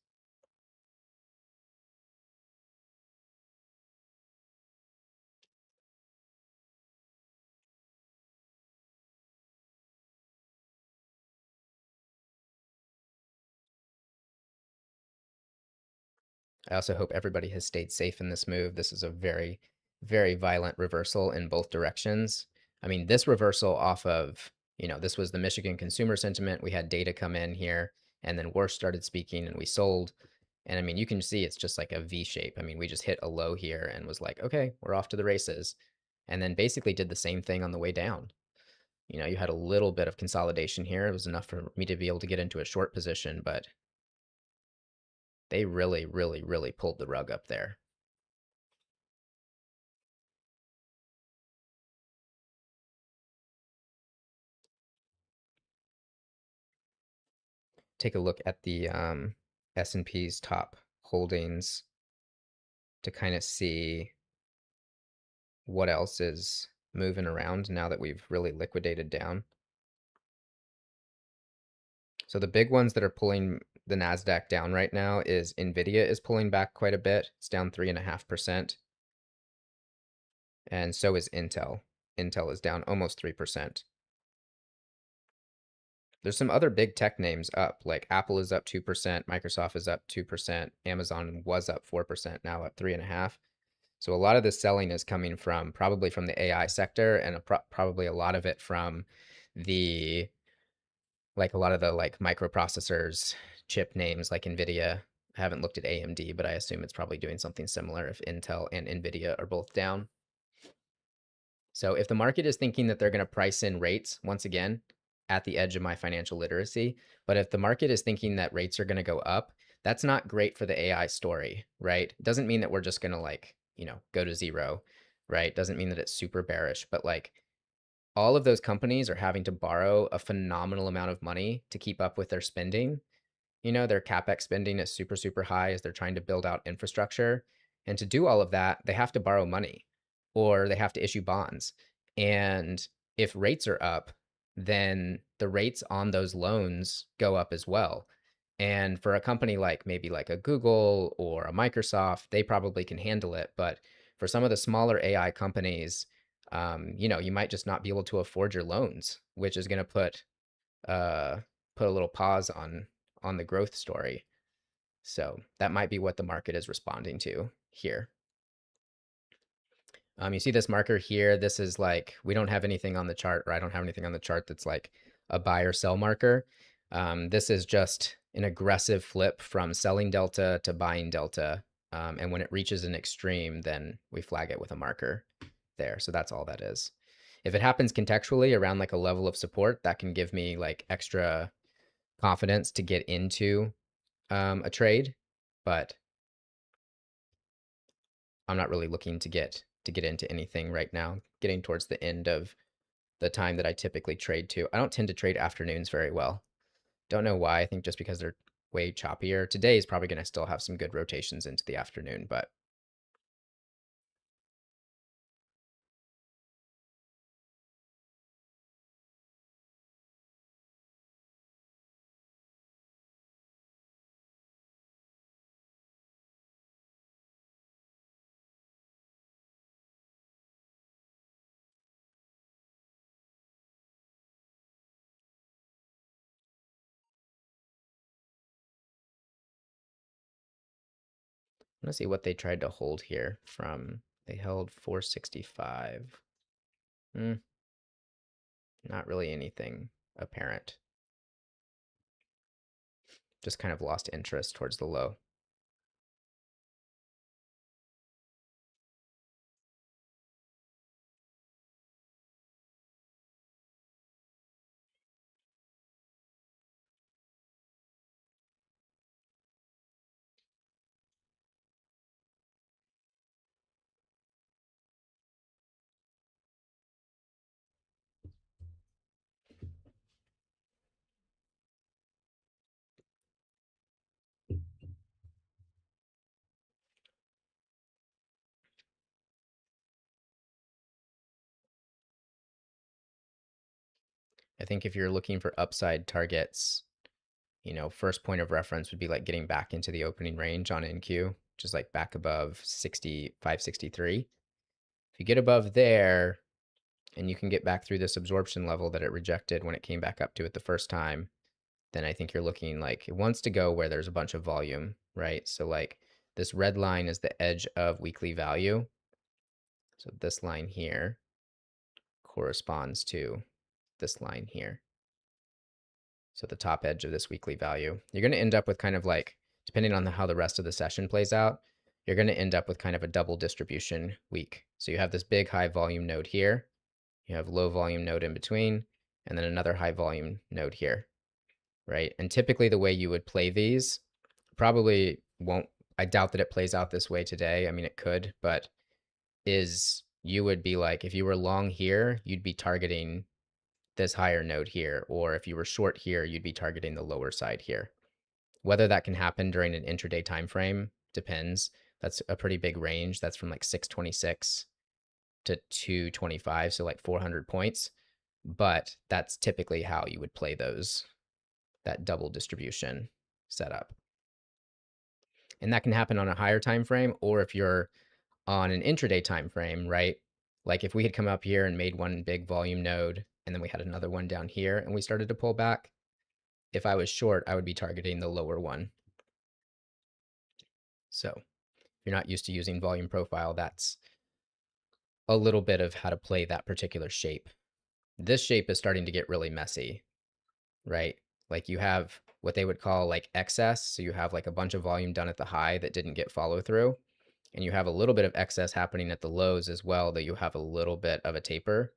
I also hope everybody has stayed safe in this move. This is a very, very violent reversal in both directions. I mean, this reversal off of, this was the Michigan consumer sentiment. We had data come in here, and then Worse started speaking, and we sold. And I mean, you can see it's just like a V shape. I mean, we just hit a low here and was like, okay, we're off to the races. And then basically did the same thing on the way down. You had a little bit of consolidation here. It was enough for me to be able to get into a short position, but they really, really, really pulled the rug up there. Take a look at the S&P's top holdings to kind of see what else is moving around now that we've really liquidated down. So the big ones that are pulling the NASDAQ down right now is NVIDIA is pulling back quite a bit. It's down 3.5%. And so is Intel. Intel is down almost 3%. There's some other big tech names up, like Apple is up 2%, Microsoft is up 2%, Amazon was up 4%, now up 3.5%. So a lot of this selling is coming from probably from the AI sector, and probably a lot of it from the a lot of the like microprocessors, chip names like NVIDIA. I haven't looked at AMD, but I assume it's probably doing something similar if Intel and NVIDIA are both down. So if the market is thinking that they're going to price in rates, once again, at the edge of my financial literacy, but if the market is thinking that rates are going to go up, that's not great for the AI story, right? Doesn't mean that we're just going to go to zero, right? Doesn't mean that it's super bearish, but like all of those companies are having to borrow a phenomenal amount of money to keep up with their spending. Their CapEx spending is super, super high as they're trying to build out infrastructure. And to do all of that, they have to borrow money or they have to issue bonds. And if rates are up, then the rates on those loans go up as well. And for a company like maybe like a Google or a Microsoft, they probably can handle it. But for some of the smaller AI companies, you might just not be able to afford your loans, which is going to put a little pause on the growth story. So that might be what the market is responding to here. You see this marker here. This is like, we don't have anything on the chart, or I don't have anything on the chart that's like a buy or sell marker. This is just an aggressive flip from selling delta to buying delta. And when it reaches an extreme, then we flag it with a marker there. So that's all that is. If it happens contextually around like a level of support, that can give me like extra confidence to get into a trade, but I'm not really looking to get into anything right now. Getting towards the end of the time that I typically trade to. I don't tend to trade afternoons very well. Don't know why. I think just because they're way choppier. Today is probably going to still have some good rotations into the afternoon, but let's see what they tried to hold here from. They held 465. Not really anything apparent. Just kind of lost interest towards the low. I think if you're looking for upside targets, first point of reference would be like getting back into the opening range on NQ, which is like back above 6563. If you get above there and you can get back through this absorption level that it rejected when it came back up to it the first time, then I think you're looking like it wants to go where there's a bunch of volume, right? So like this red line is the edge of weekly value. So this line here corresponds to this line here. So the top edge of this weekly value. You're going to end up with kind of like, depending on how the rest of the session plays out, you're going to end up with kind of a double distribution week. So you have this big high volume node here, you have low volume node in between, and then another high volume node here, right? And typically the way you would play these probably won't, I doubt that it plays out this way today. I mean, it could, but is you would be like, if you were long here, you'd be targeting this higher node here, or if you were short here, you'd be targeting the lower side here. Whether that can happen during an intraday time frame depends. That's a pretty big range. That's from like 626 to 225, so like 400 points. But that's typically how you would play those, that double distribution setup. And that can happen on a higher time frame, or if you're on an intraday time frame, right? Like if we had come up here and made one big volume node, and then we had another one down here, and we started to pull back, if I was short, I would be targeting the lower one. So if you're not used to using volume profile, that's a little bit of how to play that particular shape. This shape is starting to get really messy, right? Like you have what they would call like excess. So you have like a bunch of volume done at the high that didn't get follow through. And you have a little bit of excess happening at the lows as well, that you have a little bit of a taper.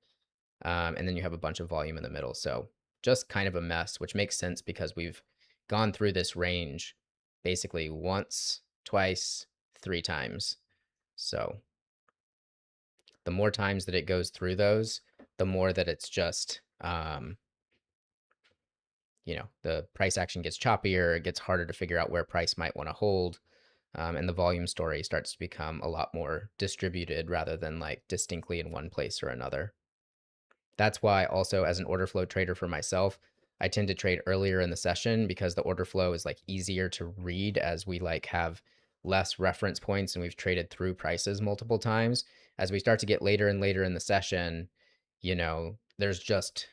And then you have a bunch of volume in the middle. So just kind of a mess, which makes sense because we've gone through this range basically once, twice, 3 times. So the more times that it goes through those, the more that it's just, the price action gets choppier, it gets harder to figure out where price might want to hold. And the volume story starts to become a lot more distributed rather than like distinctly in one place or another. That's why also as an order flow trader for myself, I tend to trade earlier in the session because the order flow is like easier to read as we like have less reference points and we've traded through prices multiple times. As we start to get later and later in the session, there's just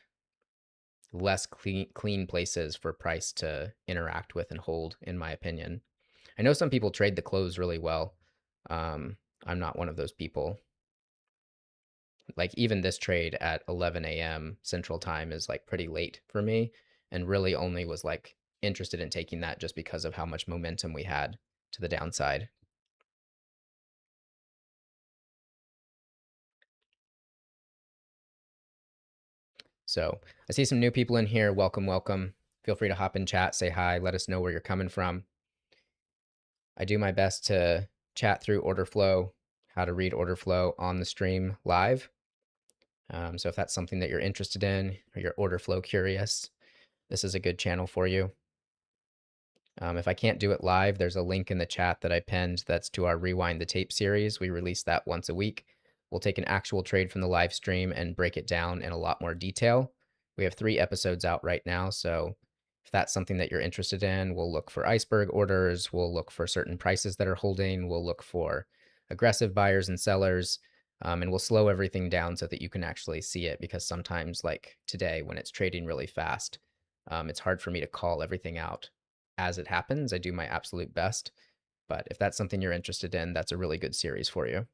less clean places for price to interact with and hold, in my opinion. I know some people trade the close really well. I'm not one of those people. Like even this trade at 11 a.m. Central Time is like pretty late for me, and really only was like interested in taking that just because of how much momentum we had to the downside. So I see some new people in here. Welcome, welcome. Feel free to hop in chat, say hi, let us know where you're coming from. I do my best to chat through order flow, how to read order flow on the stream live. So if that's something that you're interested in or you're order flow curious, this is a good channel for you. If I can't do it live, there's a link in the chat that I pinned that's to our Rewind the Tape series. We release that once a week. We'll take an actual trade from the live stream and break it down in a lot more detail. We have 3 episodes out right now, so if that's something that you're interested in, we'll look for iceberg orders, we'll look for certain prices that are holding, we'll look for aggressive buyers and sellers, and we'll slow everything down so that you can actually see it, because sometimes, like today, when it's trading really fast, it's hard for me to call everything out as it happens. I do my absolute best, but if that's something you're interested in, that's a really good series for you.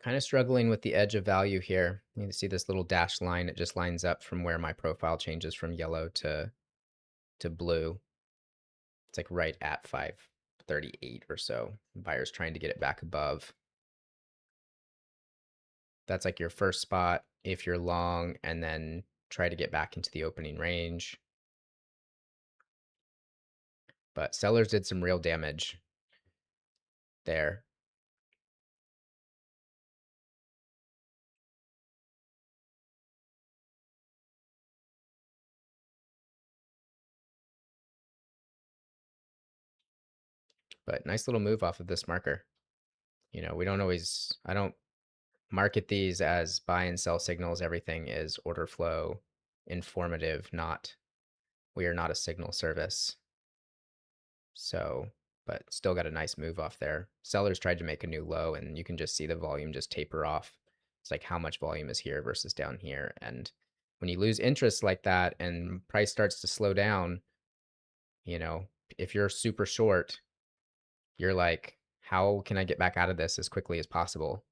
Kind of struggling with the edge of value here. You can see this little dashed line. It just lines up from where my profile changes from yellow to blue. It's like right at 538 or so. Buyer's trying to get it back above. That's like your first spot if you're long, and then try to get back into the opening range. But sellers did some real damage there. But nice little move off of this marker. You know, we don't always, I don't market these as buy and sell signals. Everything is order flow informative, not, we are not a signal service. So, but still got a nice move off there. Sellers tried to make a new low, and you can just see the volume just taper off. It's like how much volume is here versus down here. And when you lose interest like that and price starts to slow down, you know, if you're super short, you're like, how can I get back out of this as quickly as possible?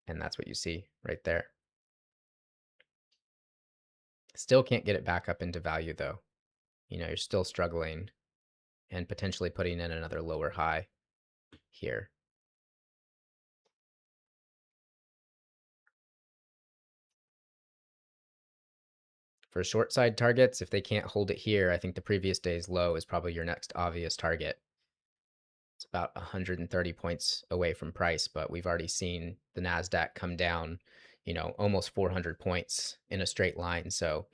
And that's what you see right there. Still can't get it back up into value though. You know, you're still struggling and potentially putting in another lower high here. For short side targets, if they can't hold it here, I think the previous day's low is probably your next obvious target. It's about 130 points away from price, but we've already seen the NASDAQ come down, you know, almost 400 points in a straight line. So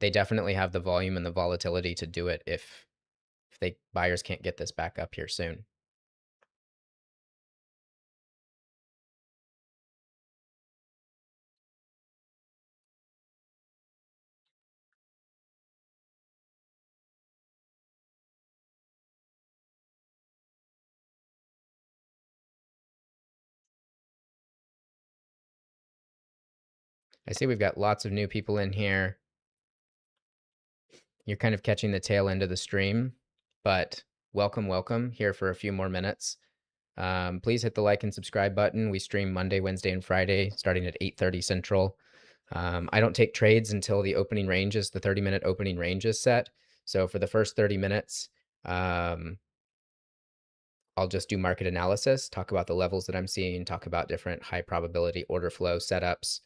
they definitely have the volume and the volatility to do it if they buyers can't get this back up here soon. I see we've got lots of new people in here. You're kind of catching the tail end of the stream, but welcome, welcome here for a few more minutes. Please hit the like and subscribe button. We stream Monday, Wednesday, and Friday starting at 8:30 Central. I don't take trades until the 30-minute opening range is set. So for the first 30 minutes, I'll just do market analysis, talk about the levels that I'm seeing, talk about different high probability order flow setups.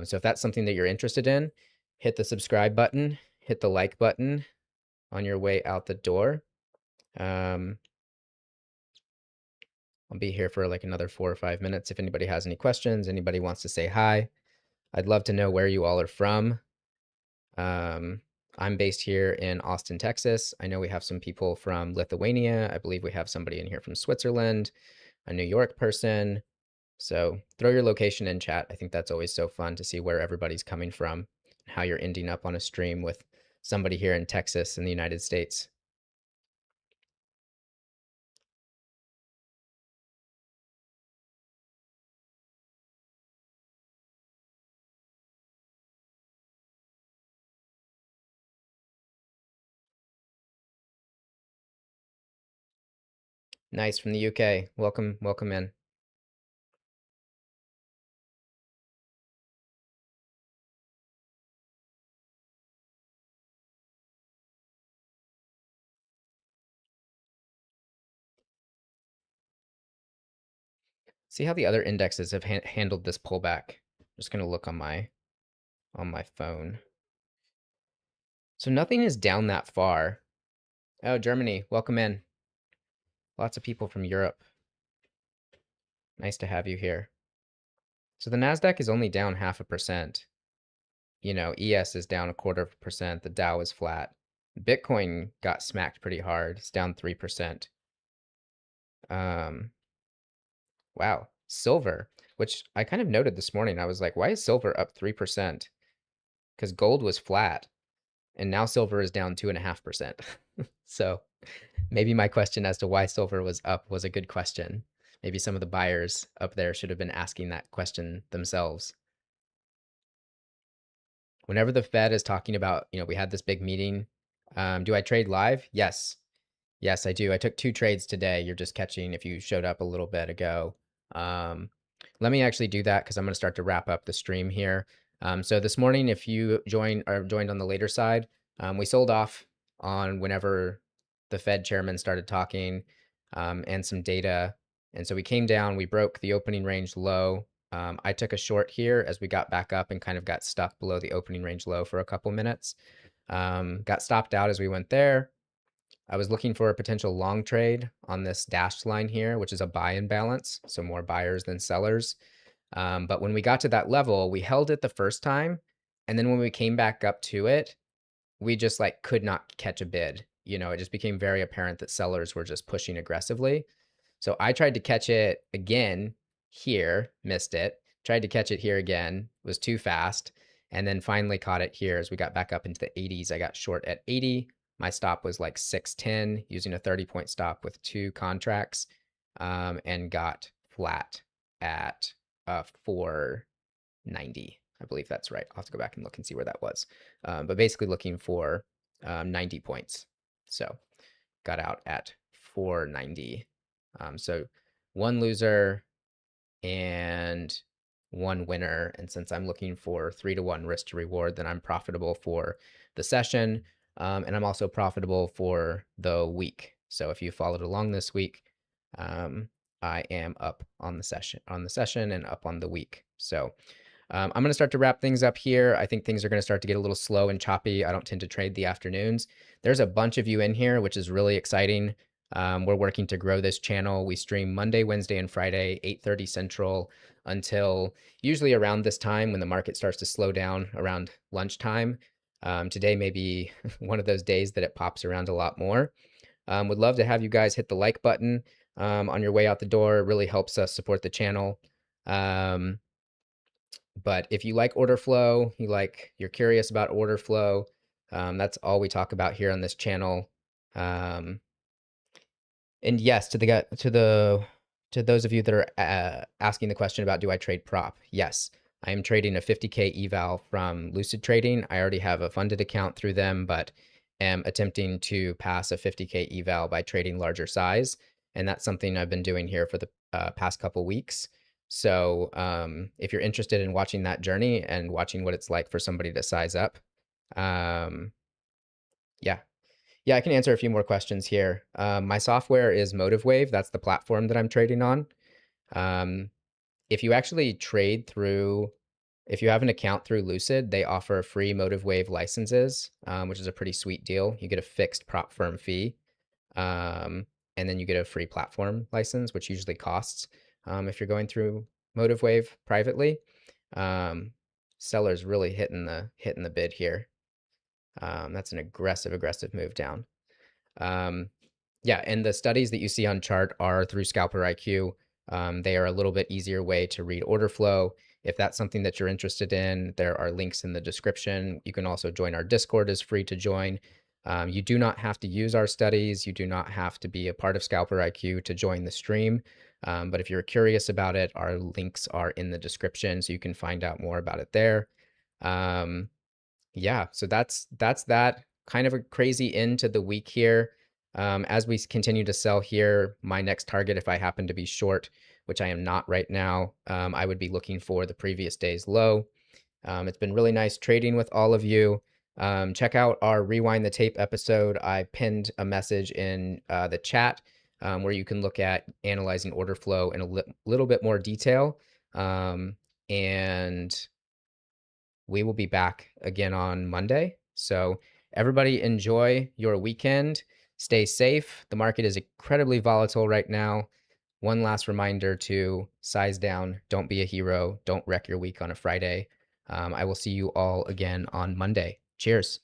So if that's something that you're interested in, hit the subscribe button, hit the like button on your way out the door. I'll be here for like another 4 or 5 minutes. If anybody has any questions, anybody wants to say hi, I'd love to know where you all are from. I'm based here in Austin, Texas. I know we have some people from Lithuania. I believe we have somebody in here from Switzerland, a New York person. So throw your location in chat. I think that's always so fun to see where everybody's coming from, how you're ending up on a stream with somebody here in Texas in the United States. Nice, from the UK. Welcome, welcome in. See how the other indexes have handled this pullback. I'm just gonna look on my phone. So nothing is down that far. Oh, Germany, welcome in. Lots of people from Europe. Nice to have you here. So the Nasdaq is only down 0.5%. You know, ES is down 0.25%. The Dow is flat. Bitcoin got smacked pretty hard. It's down 3%. Wow, silver, which I kind of noted this morning. I was like, why is silver up 3%? Because gold was flat, and now silver is down 2.5%. So maybe my question as to why silver was up was a good question. Maybe some of the buyers up there should have been asking that question themselves. Whenever the Fed is talking about, we had this big meeting. Do I trade live? Yes. Yes, I do. I took 2 trades today. You're just catching if you showed up a little bit ago. Um, Let me actually do that because I'm going to start to wrap up the stream here. So this morning, if you joined on the later side, we sold off on whenever the Fed chairman started talking and some data. And so we came down, we broke the opening range low. I took a short here as we got back up and kind of got stuck below the opening range low for a couple minutes. Got stopped out as we went there. I was looking for a potential long trade on this dashed line here, which is a buy imbalance, so more buyers than sellers. But when we got to that level, we held it the first time, and then when we came back up to it, we just like could not catch a bid. It just became very apparent that sellers were just pushing aggressively. So I tried to catch it again here, missed it. Tried to catch it here again, was too fast, and then finally caught it here as we got back up into the 80s. I got short at 80. My stop was like 610 using a 30-point stop with 2 contracts, and got flat at 490. I believe that's right. I'll have to go back and look and see where that was. But basically looking for 90 points. So got out at 490. So 1 loser and 1 winner. And since I'm looking for 3-to-1 risk to reward, then I'm profitable for the session. And I'm also profitable for the week. So if you followed along this week, I am up on the session and up on the week. So I'm going to start to wrap things up here. I think things are going to start to get a little slow and choppy. I don't tend to trade the afternoons. There's a bunch of you in here, which is really exciting. We're working to grow this channel. We stream Monday, Wednesday, and Friday, 8:30 Central until usually around this time when the market starts to slow down around lunchtime. Today may be one of those days that it pops around a lot more. Would love to have you guys hit the like button on your way out the door. It really helps us support the channel. But if you like order flow, you're curious about order flow, that's all we talk about here on this channel. And yes, to those of you that are asking the question about do I trade prop? Yes, I am trading a 50K eval from Lucid Trading. I already have a funded account through them, but am attempting to pass a 50K eval by trading larger size, and that's something I've been doing here for the past couple weeks. So if you're interested in watching that journey and watching what it's like for somebody to size up, yeah. Yeah, I can answer a few more questions here. My software is MotiveWave. That's the platform that I'm trading on. If you actually trade through, if you have an account through Lucid, they offer free MotiveWave licenses, which is a pretty sweet deal. You get a fixed prop firm fee, and then you get a free platform license, which usually costs if you're going through MotiveWave privately. Sellers really hitting the bid here. That's an aggressive move down. Yeah, and the studies that you see on chart are through ScalperIQ. They are a little bit easier way to read order flow. If that's something that you're interested in, there are links in the description. You can also join our Discord, is free to join. You do not have to use our studies. You do not have to be a part of ScalperIQ to join the stream. But if you're curious about it, our links are in the description, so you can find out more about it there. Yeah, so that's that. Kind of a crazy end to the week here. As we continue to sell here, my next target, if I happen to be short, which I am not right now, I would be looking for the previous day's low. It's been really nice trading with all of you. Check out our Rewind the Tape episode. I pinned a message in the chat. where you can look at analyzing order flow in a little bit more detail. And we will be back again on Monday. So everybody enjoy your weekend. Stay safe. The market is incredibly volatile right now. One last reminder to size down. Don't be a hero. Don't wreck your week on a Friday. I will see you all again on Monday. Cheers.